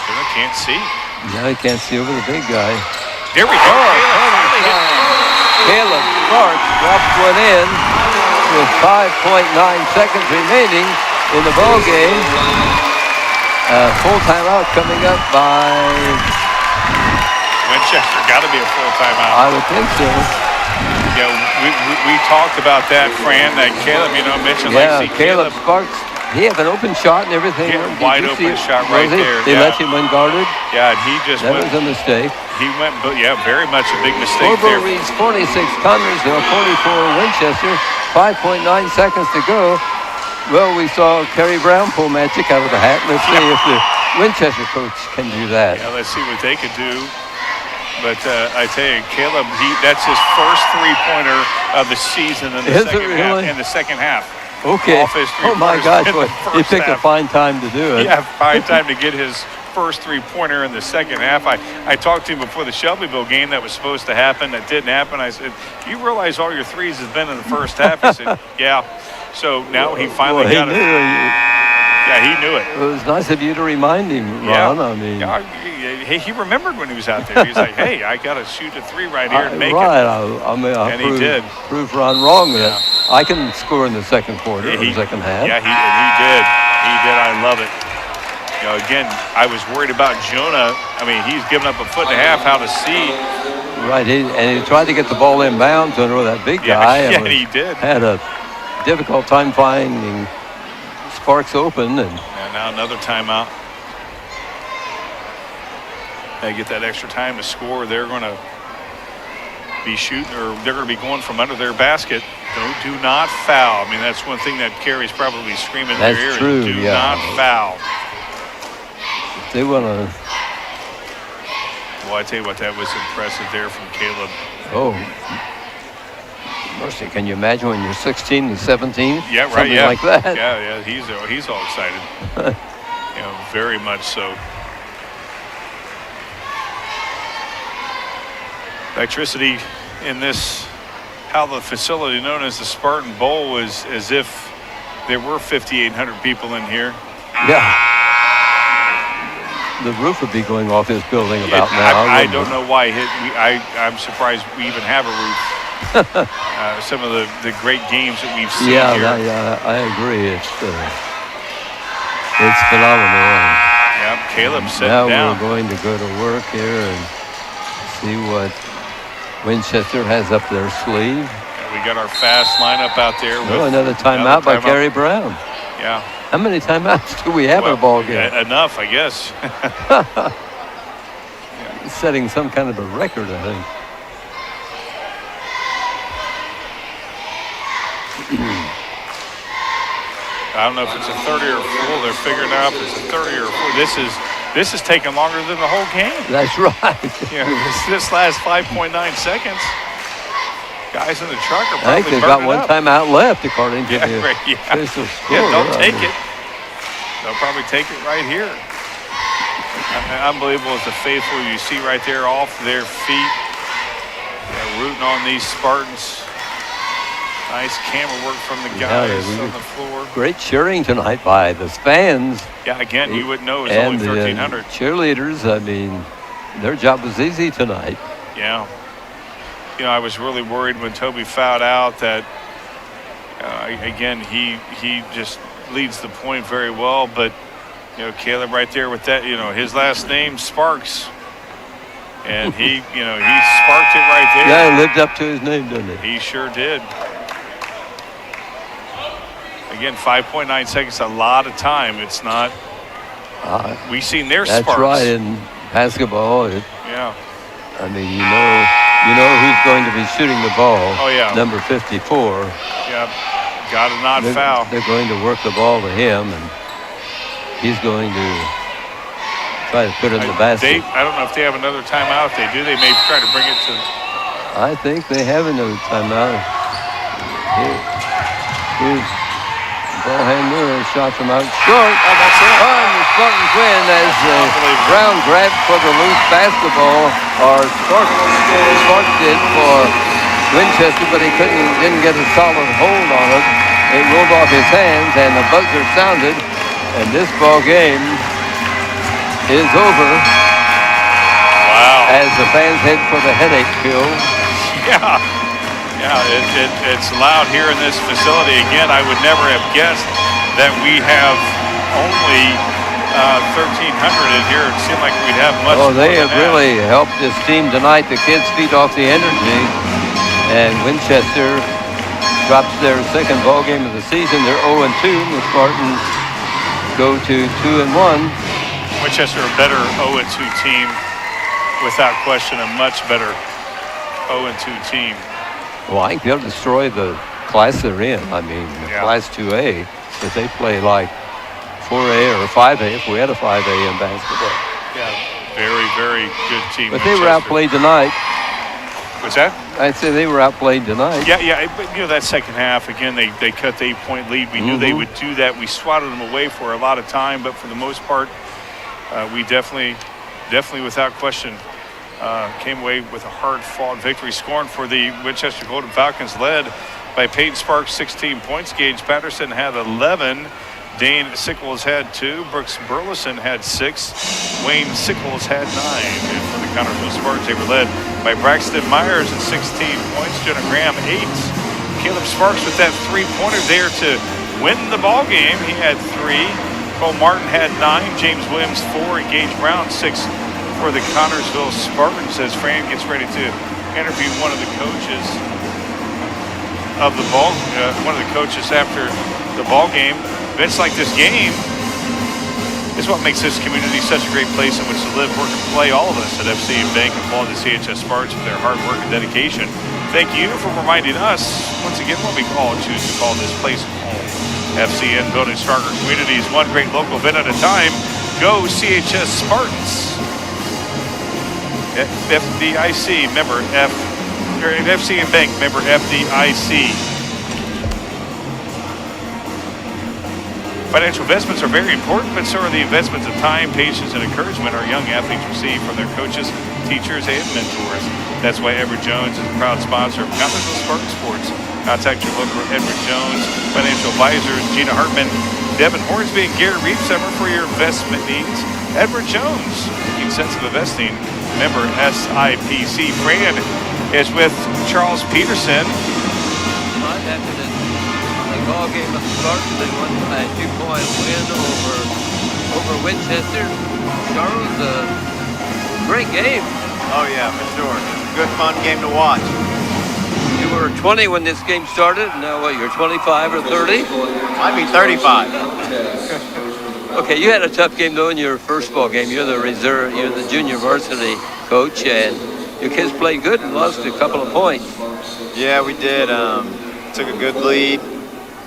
S2: Jonah can't see.
S1: Now he can't see over the big guy.
S2: There we go.
S1: Caleb Sparks drops one in with 5.9 seconds remaining in the ball game. Full timeout coming up by
S2: Winchester. Got to be a full timeout.
S1: I would think so.
S2: Yeah, we talked about that, Fran. That Caleb, mentioned
S1: Caleb Sparks. He had an open shot and everything.
S2: Wide open shot right there.
S1: They let him unguarded.
S2: Yeah, and he just
S1: that was a mistake.
S2: He went, very much a big mistake
S1: Scoreboard
S2: there.
S1: reads 46 Connersville, 44 Winchester, 5.9 seconds to go. Well, we saw Kerry Brown pull magic out of the hat. Let's see if the Winchester coach can do that.
S2: Yeah, let's see what they could do. But I tell you, Caleb, that's his first three-pointer of the season in the second half.
S1: Okay. Oh my gosh, he picked a fine time to do it.
S2: Yeah, fine time to get his first three-pointer in the second half. I talked to him before the Shelbyville game that was supposed to happen. That didn't happen. I said, you realize all your threes has been in the first half? He said, yeah. So now he finally got it. Yeah, he knew it.
S1: It was nice of you to remind him, Ron.
S2: Yeah.
S1: I mean,
S2: he remembered when he was out there. He's like, hey, I got to shoot a three right here and make it.
S1: And
S2: he did.
S1: Prove Ron wrong with it. I can score in the second quarter, or the second half.
S2: Yeah, he did. He did. I love it. Again, I was worried about Jonah. I mean, he's given up a foot and a half. How to see?
S1: Right, and he tried to get the ball inbounds under that big guy.
S2: Yeah, he did.
S1: Had a difficult time finding Sparks open. And
S2: now another timeout. They get that extra time to score. They're going to be shooting, or they're going to be going from under their basket. Do not foul. I mean, that's one thing that Carey's probably screaming in their ear.
S1: That's true,
S2: Do not foul.
S1: If they want to.
S2: Well, I tell you what, that was impressive there from Caleb.
S1: Oh, mercy! Can you imagine when you're 16 and 17?
S2: Yeah, right.
S1: Something like that.
S2: Yeah. He's all excited. Very much so. Electricity in this, how the facility known as the Spartan Bowl was as if there were 5,800 people in here.
S1: Yeah. The roof would be going off this building about now.
S2: I don't know why. I'm surprised we even have a roof. Some of the great games that we've seen here.
S1: Yeah, I agree. It's phenomenal.
S2: Yeah, Caleb sitting
S1: now
S2: down.
S1: We're going to go to work here and see what Winchester has up their sleeve.
S2: Yeah, we got our fast lineup out there.
S1: Another timeout by Gary Brown.
S2: Yeah.
S1: How many timeouts do we have in a ball game?
S2: Enough, I guess.
S1: Setting some kind of a record, I think.
S2: I don't know if it's a 30 or 4. They're figuring out if it's a 30 or 4. This is taking longer than the whole game.
S1: That's right.
S2: This last 5.9 seconds. Guys in the truck are
S1: I
S2: probably
S1: think they've got one timeout left, according to the official score.
S2: Yeah, don't take it. They'll probably take it right here. Unbelievable as the faithful you see right there off their feet. Rooting on these Spartans. Nice camera work from the guys on the floor.
S1: Great cheering tonight by the fans.
S2: Yeah, again, you wouldn't know it was only 1,300.
S1: Cheerleaders, I mean, their job was easy tonight.
S2: Yeah. I was really worried when Toby fouled out that, again, he just leads the point very well. But, Caleb right there with that, his last name, Sparks. And he sparked it right there.
S1: Yeah, he lived up to his name, didn't he?
S2: He sure did. Again, 5.9 seconds, a lot of time. It's not. We've seen their
S1: Sparks. That's right in basketball.
S2: Yeah.
S1: I mean, you know who's going to be shooting the ball.
S2: Oh yeah.
S1: Number 54.
S2: Yeah. Got to not foul.
S1: They're going to work the ball to him, and he's going to try to put it in the basket.
S2: I don't know if they have another timeout. If they do, they may try to bring it to.
S1: I think they have another timeout. Here's ball handler, shot from out short.
S2: Oh, that's it.
S1: And the Spartans win as Brown grabbed for the loose basketball, or Sparks did for Winchester, but he didn't get a solid hold on it. It rolled off his hands, and the buzzer sounded, and this ball game is over.
S2: Wow.
S1: As the fans head for the headache pill.
S2: Yeah. Yeah, it's loud here in this facility. Again, I would never have guessed that we have only 1,300 in here. It seemed like we'd have much more.
S1: They have really helped this team tonight. The kids feed off the energy, and Winchester drops their second ball game of the season. They're 0-2. The Spartans go to 2-1.
S2: Winchester a better 0-2 team, without question. A much better 0-2 team.
S1: Well, I think they'll destroy the class they're in. I mean, Class 2A, but they play like 4A or 5A if we had a 5A in basketball.
S2: Yeah, very, very good team.
S1: But they were outplayed tonight.
S2: What's that?
S1: I'd say they were outplayed tonight.
S2: Yeah. But, that second half, again, they cut the 8-point lead. We knew they would do that. We swatted them away for a lot of time, but for the most part, we definitely, without question, came away with a hard-fought victory. Scoring for the Winchester Golden Falcons, led by Peyton Sparks, 16 points. Gage Patterson had 11. Dane Sickles had 2. Brooks Burleson had 6. Wayne Sickles had 9. And for the Connersville Spartans, they were led by Braxton Myers at 16 points. Jonah Graham, 8. Caleb Sparks with that three-pointer there to win the ball game. He had 3. Cole Martin had 9. James Williams, 4. And Gage Brown, 6. For the Connersville Spartans, as Fran gets ready to interview one of the coaches of the ball, one of the coaches after the ball game. It's like this game It's what makes this community such a great place in which to live, work, and play. All of us at FCN Bank applaud the CHS Spartans for their hard work and dedication. Thank you for reminding us, once again, what we choose to call this place home. FCN, building stronger communities, one great local event at a time. Go CHS Spartans. FDIC, member FCN Bank, member FDIC. Financial investments are very important, but so are the investments of time, patience, and encouragement our young athletes receive from their coaches, teachers, and mentors. That's why Edward Jones is a proud sponsor of Connersville Spartan Sports. Contact your local Edward Jones financial advisors, Gina Hartman, Devin Hornsby, and Gary Reeves-Summer for your investment needs. Edward Jones, making sense of investing, member SIPC. Fran is with Charles Peterson.
S1: Ball game at the start, they won a 2-point win over Winchester. Charles, great game.
S5: Oh yeah, for sure. Good fun game to watch.
S1: You were 20 when this game started, and now what, you're 25 or 30?
S5: I'd be 35.
S1: Okay, you had a tough game though in your first ball game. You're the reserve, you're the junior varsity coach, and your kids played good and lost a couple of points.
S5: Yeah, we did. Took a good lead.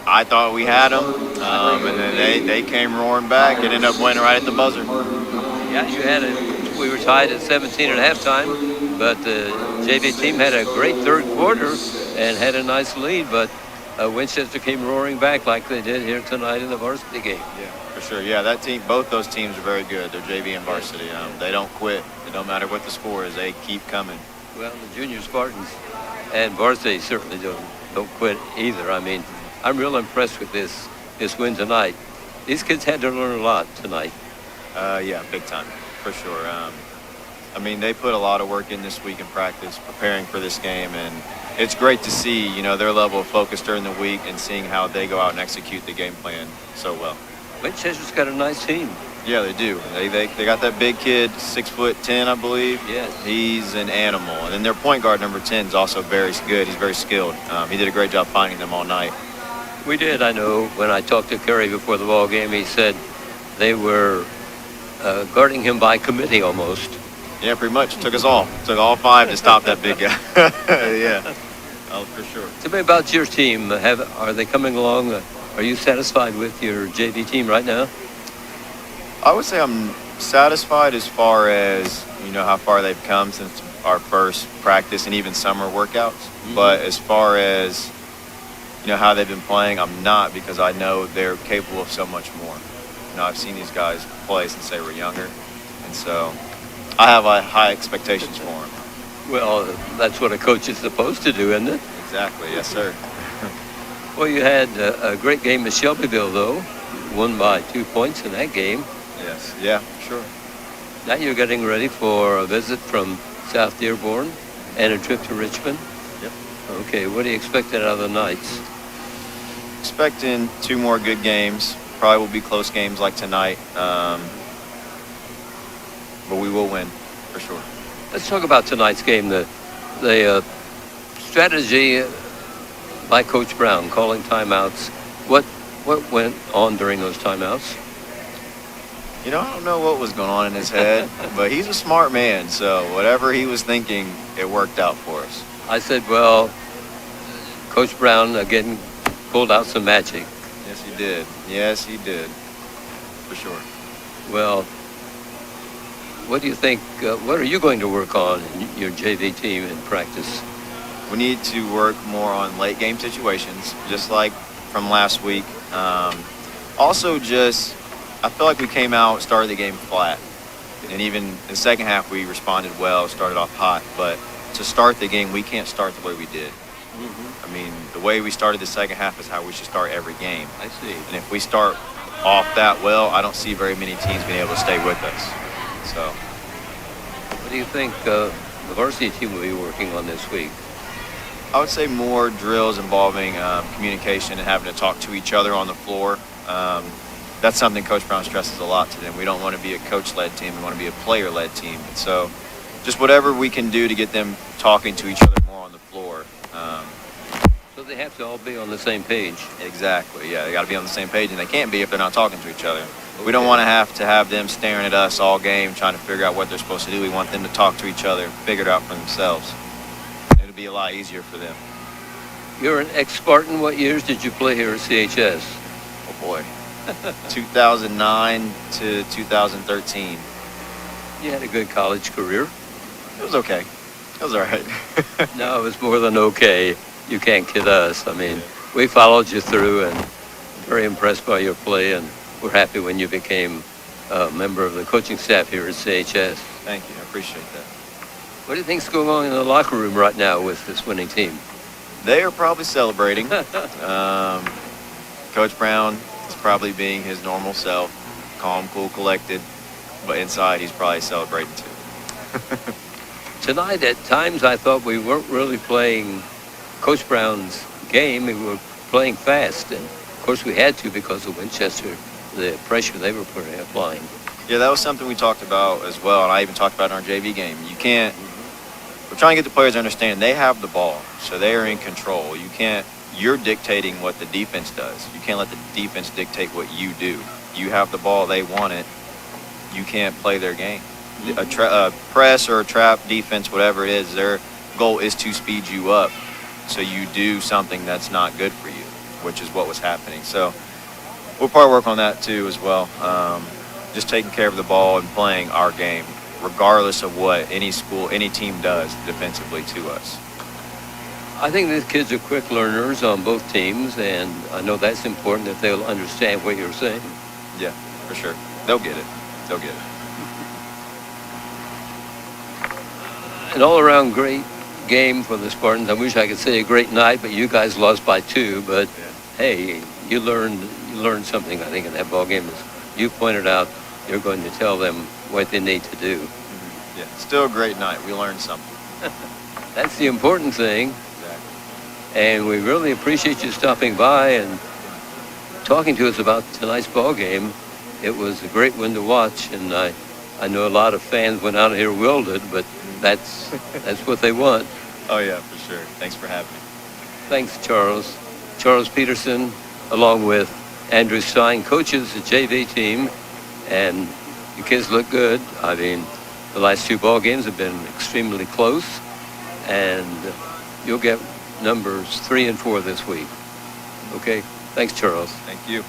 S5: I thought we had them, and then they came roaring back and ended up winning right at the buzzer.
S1: Yeah, you had it. We were tied at 17 at halftime, but the JV team had a great third quarter and had a nice lead, but Winchester came roaring back like they did here tonight in the varsity game.
S5: Yeah, for sure. Yeah, that team, both those teams are very good. They're JV and varsity. They don't quit. It don't matter what the score is. They keep coming.
S1: Well, the junior Spartans and varsity certainly don't quit either. I mean, I'm real impressed with this win tonight. These kids had to learn a lot tonight.
S5: Yeah, big time, for sure. I mean, they put a lot of work in this week in practice, preparing for this game, and it's great to see, their level of focus during the week and seeing how they go out and execute the game plan so well.
S1: Winchester's got a nice team.
S5: Yeah, they do. They got that big kid, 6'10", I believe.
S1: Yes.
S5: He's an animal. And then their point guard, number 10, is also very good. He's very skilled. He did a great job finding them all night.
S1: We did. I know when I talked to Kerry before the ball game, he said they were guarding him by committee almost.
S5: Yeah, pretty much. Took us all. Took all 5 to stop that big guy. Yeah, oh, for sure.
S1: Tell me about your team. Are they coming along? Are you satisfied with your JV team right now?
S5: I would say I'm satisfied as far as, how far they've come since our first practice and even summer workouts. Mm-hmm. But as far as how they've been playing, I'm not, because I know they're capable of so much more. I've seen these guys play since they were younger, and so I have high expectations for them.
S1: Well, that's what a coach is supposed to do, isn't it?
S5: Exactly, yes, sir.
S1: Well, you had a great game at Shelbyville, though. Won by 2 points in that game.
S5: Yes, yeah, sure.
S1: Now you're getting ready for a visit from South Dearborn and a trip to Richmond.
S5: Yep.
S1: Okay, what do you expect out of the Knights?
S5: Expecting 2 more good games. Probably will be close games like tonight, but we will win for sure.
S1: Let's talk about tonight's game. The strategy by Coach Brown, calling timeouts. What went on during those timeouts?
S5: I don't know what was going on in his head, but he's a smart man, so whatever he was thinking, it worked out for us.
S1: I said, well, Coach Brown again pulled out some magic.
S5: Yes, he did. Yes, he did. For sure.
S1: Well, what do you think, what are you going to work on in your JV team in practice?
S5: We need to work more on late game situations, just like from last week. Also, I feel like we came out, started the game flat. And even in the second half, we responded well, started off hot. But to start the game, we can't start the way we did. Mm-hmm. I mean, the way we started the second half is how we should start every game.
S1: I see.
S5: And if we start off that well, I don't see very many teams being able to stay with us. So,
S1: what do you think the varsity team will be working on this week?
S5: I would say more drills involving communication and having to talk to each other on the floor. That's something Coach Brown stresses a lot to them. We don't want to be a coach-led team. We want to be a player-led team. And so just whatever we can do to get them talking to each other more on the floor.
S1: So they have to all be on the same page.
S5: Exactly, yeah. They got to be on the same page, and they can't be if they're not talking to each other. We don't want to have them staring at us all game trying to figure out what they're supposed to do. We want them to talk to each other, figure it out for themselves. It'll be a lot easier for them.
S1: You're an ex-Spartan. What years did you play here at CHS?
S5: Oh, boy. 2009 to 2013.
S1: You had a good college career.
S5: It was okay. It was all right.
S1: No, it was more than okay. You can't kid us. I mean, we followed you through and very impressed by your play, and we're happy when you became a member of the coaching staff here at CHS.
S5: Thank you. I appreciate that.
S1: What do you think's going on in the locker room right now with this winning team?
S5: They are probably celebrating. Coach Brown is probably being his normal self, calm, cool, collected, but inside he's probably celebrating too.
S1: Tonight, at times, I thought we weren't really playing Coach Brown's game. We were playing fast, and of course we had to because of Winchester, the pressure they were applying.
S5: Yeah, that was something we talked about as well, and I even talked about it in our JV game. We're trying to get the players to understand they have the ball, so they are in control. You're dictating what the defense does. You can't let the defense dictate what you do. You have the ball, they want it. You can't play their game. A press or a trap defense, whatever it is, their goal is to speed you up so you do something that's not good for you, which is what was happening. So we'll probably work on that too as well. Just taking care of the ball and playing our game, regardless of what any team does defensively to us.
S1: I think these kids are quick learners on both teams, and I know that's important that they'll understand what you're saying.
S5: Yeah, for sure. They'll get it. They'll get it.
S1: An all-around great game for the Spartans. I wish I could say a great night, but you guys lost by 2. But hey, you learned something, I think, in that ball game. As you pointed out, you're going to tell them what they need to do.
S5: Mm-hmm. Yeah, still a great night. We learned something.
S1: That's the important thing.
S5: Exactly.
S1: And we really appreciate you stopping by and talking to us about tonight's ball game. It was a great one to watch, and I know a lot of fans went out here wilted, but that's what they want.
S5: Oh, yeah, for sure. Thanks for having me.
S1: Thanks, Charles. Charles Peterson, along with Andrew Stein, coaches the JV team, and the kids look good. I mean, the last 2 ball games have been extremely close, and you'll get numbers 3 and 4 this week. Okay? Thanks, Charles.
S5: Thank you.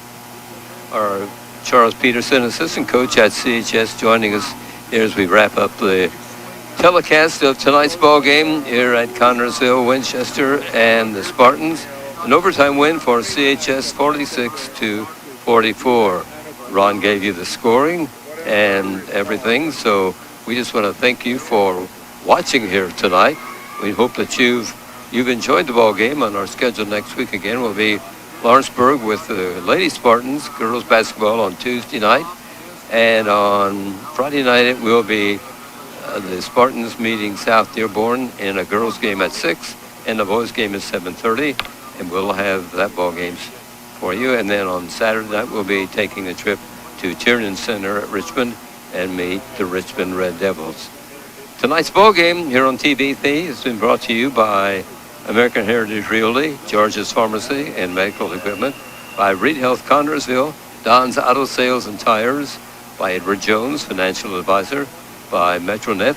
S1: Our Charles Peterson, assistant coach at CHS, joining us here as we wrap up the telecast of tonight's ball game here at Connersville, Winchester, and the Spartans. An overtime win for CHS, 46-44. Ron gave you the scoring and everything, so we just want to thank you for watching here tonight. We hope that you've enjoyed the ball game. On our schedule next week again will be Lawrenceburg with the Lady Spartans, girls basketball on Tuesday night. And on Friday night it will be the Spartans meeting South Dearborn in a girls game at 6 and the boys game at 7:30. And we'll have that ball games for you. And then on Saturday night we'll be taking a trip to Tiernan Center at Richmond and meet the Richmond Red Devils. Tonight's ball game here on TV3 has been brought to you by American Heritage Realty, George's Pharmacy and Medical Equipment, by Reed Health Connersville, Don's Auto Sales and Tires, by Edward Jones, Financial Advisor, by Metronet,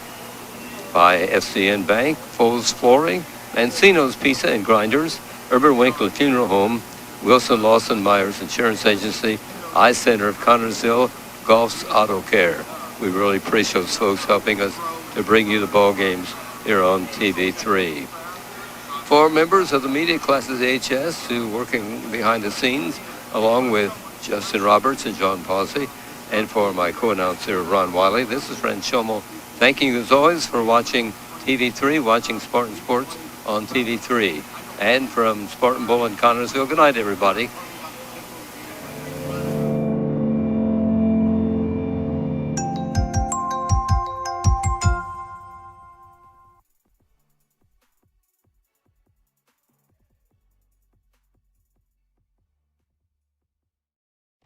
S1: by FCN Bank, Foles Flooring, Mancino's Pizza and Grinders, Urban Winkler Funeral Home, Wilson Lawson Myers Insurance Agency, I-Center of Connersville, Golf's Auto Care. We really appreciate those folks helping us to bring you the ball games here on TV3. For members of the media classes AHS who are working behind the scenes, along with Justin Roberts and John Pawsey, and for my co-announcer Ron Wiley, this is Fran Schommel. Thanking you as always for watching TV3, watching Spartan Sports on TV3. And from Spartan Bowl in Connersville, good night, everybody.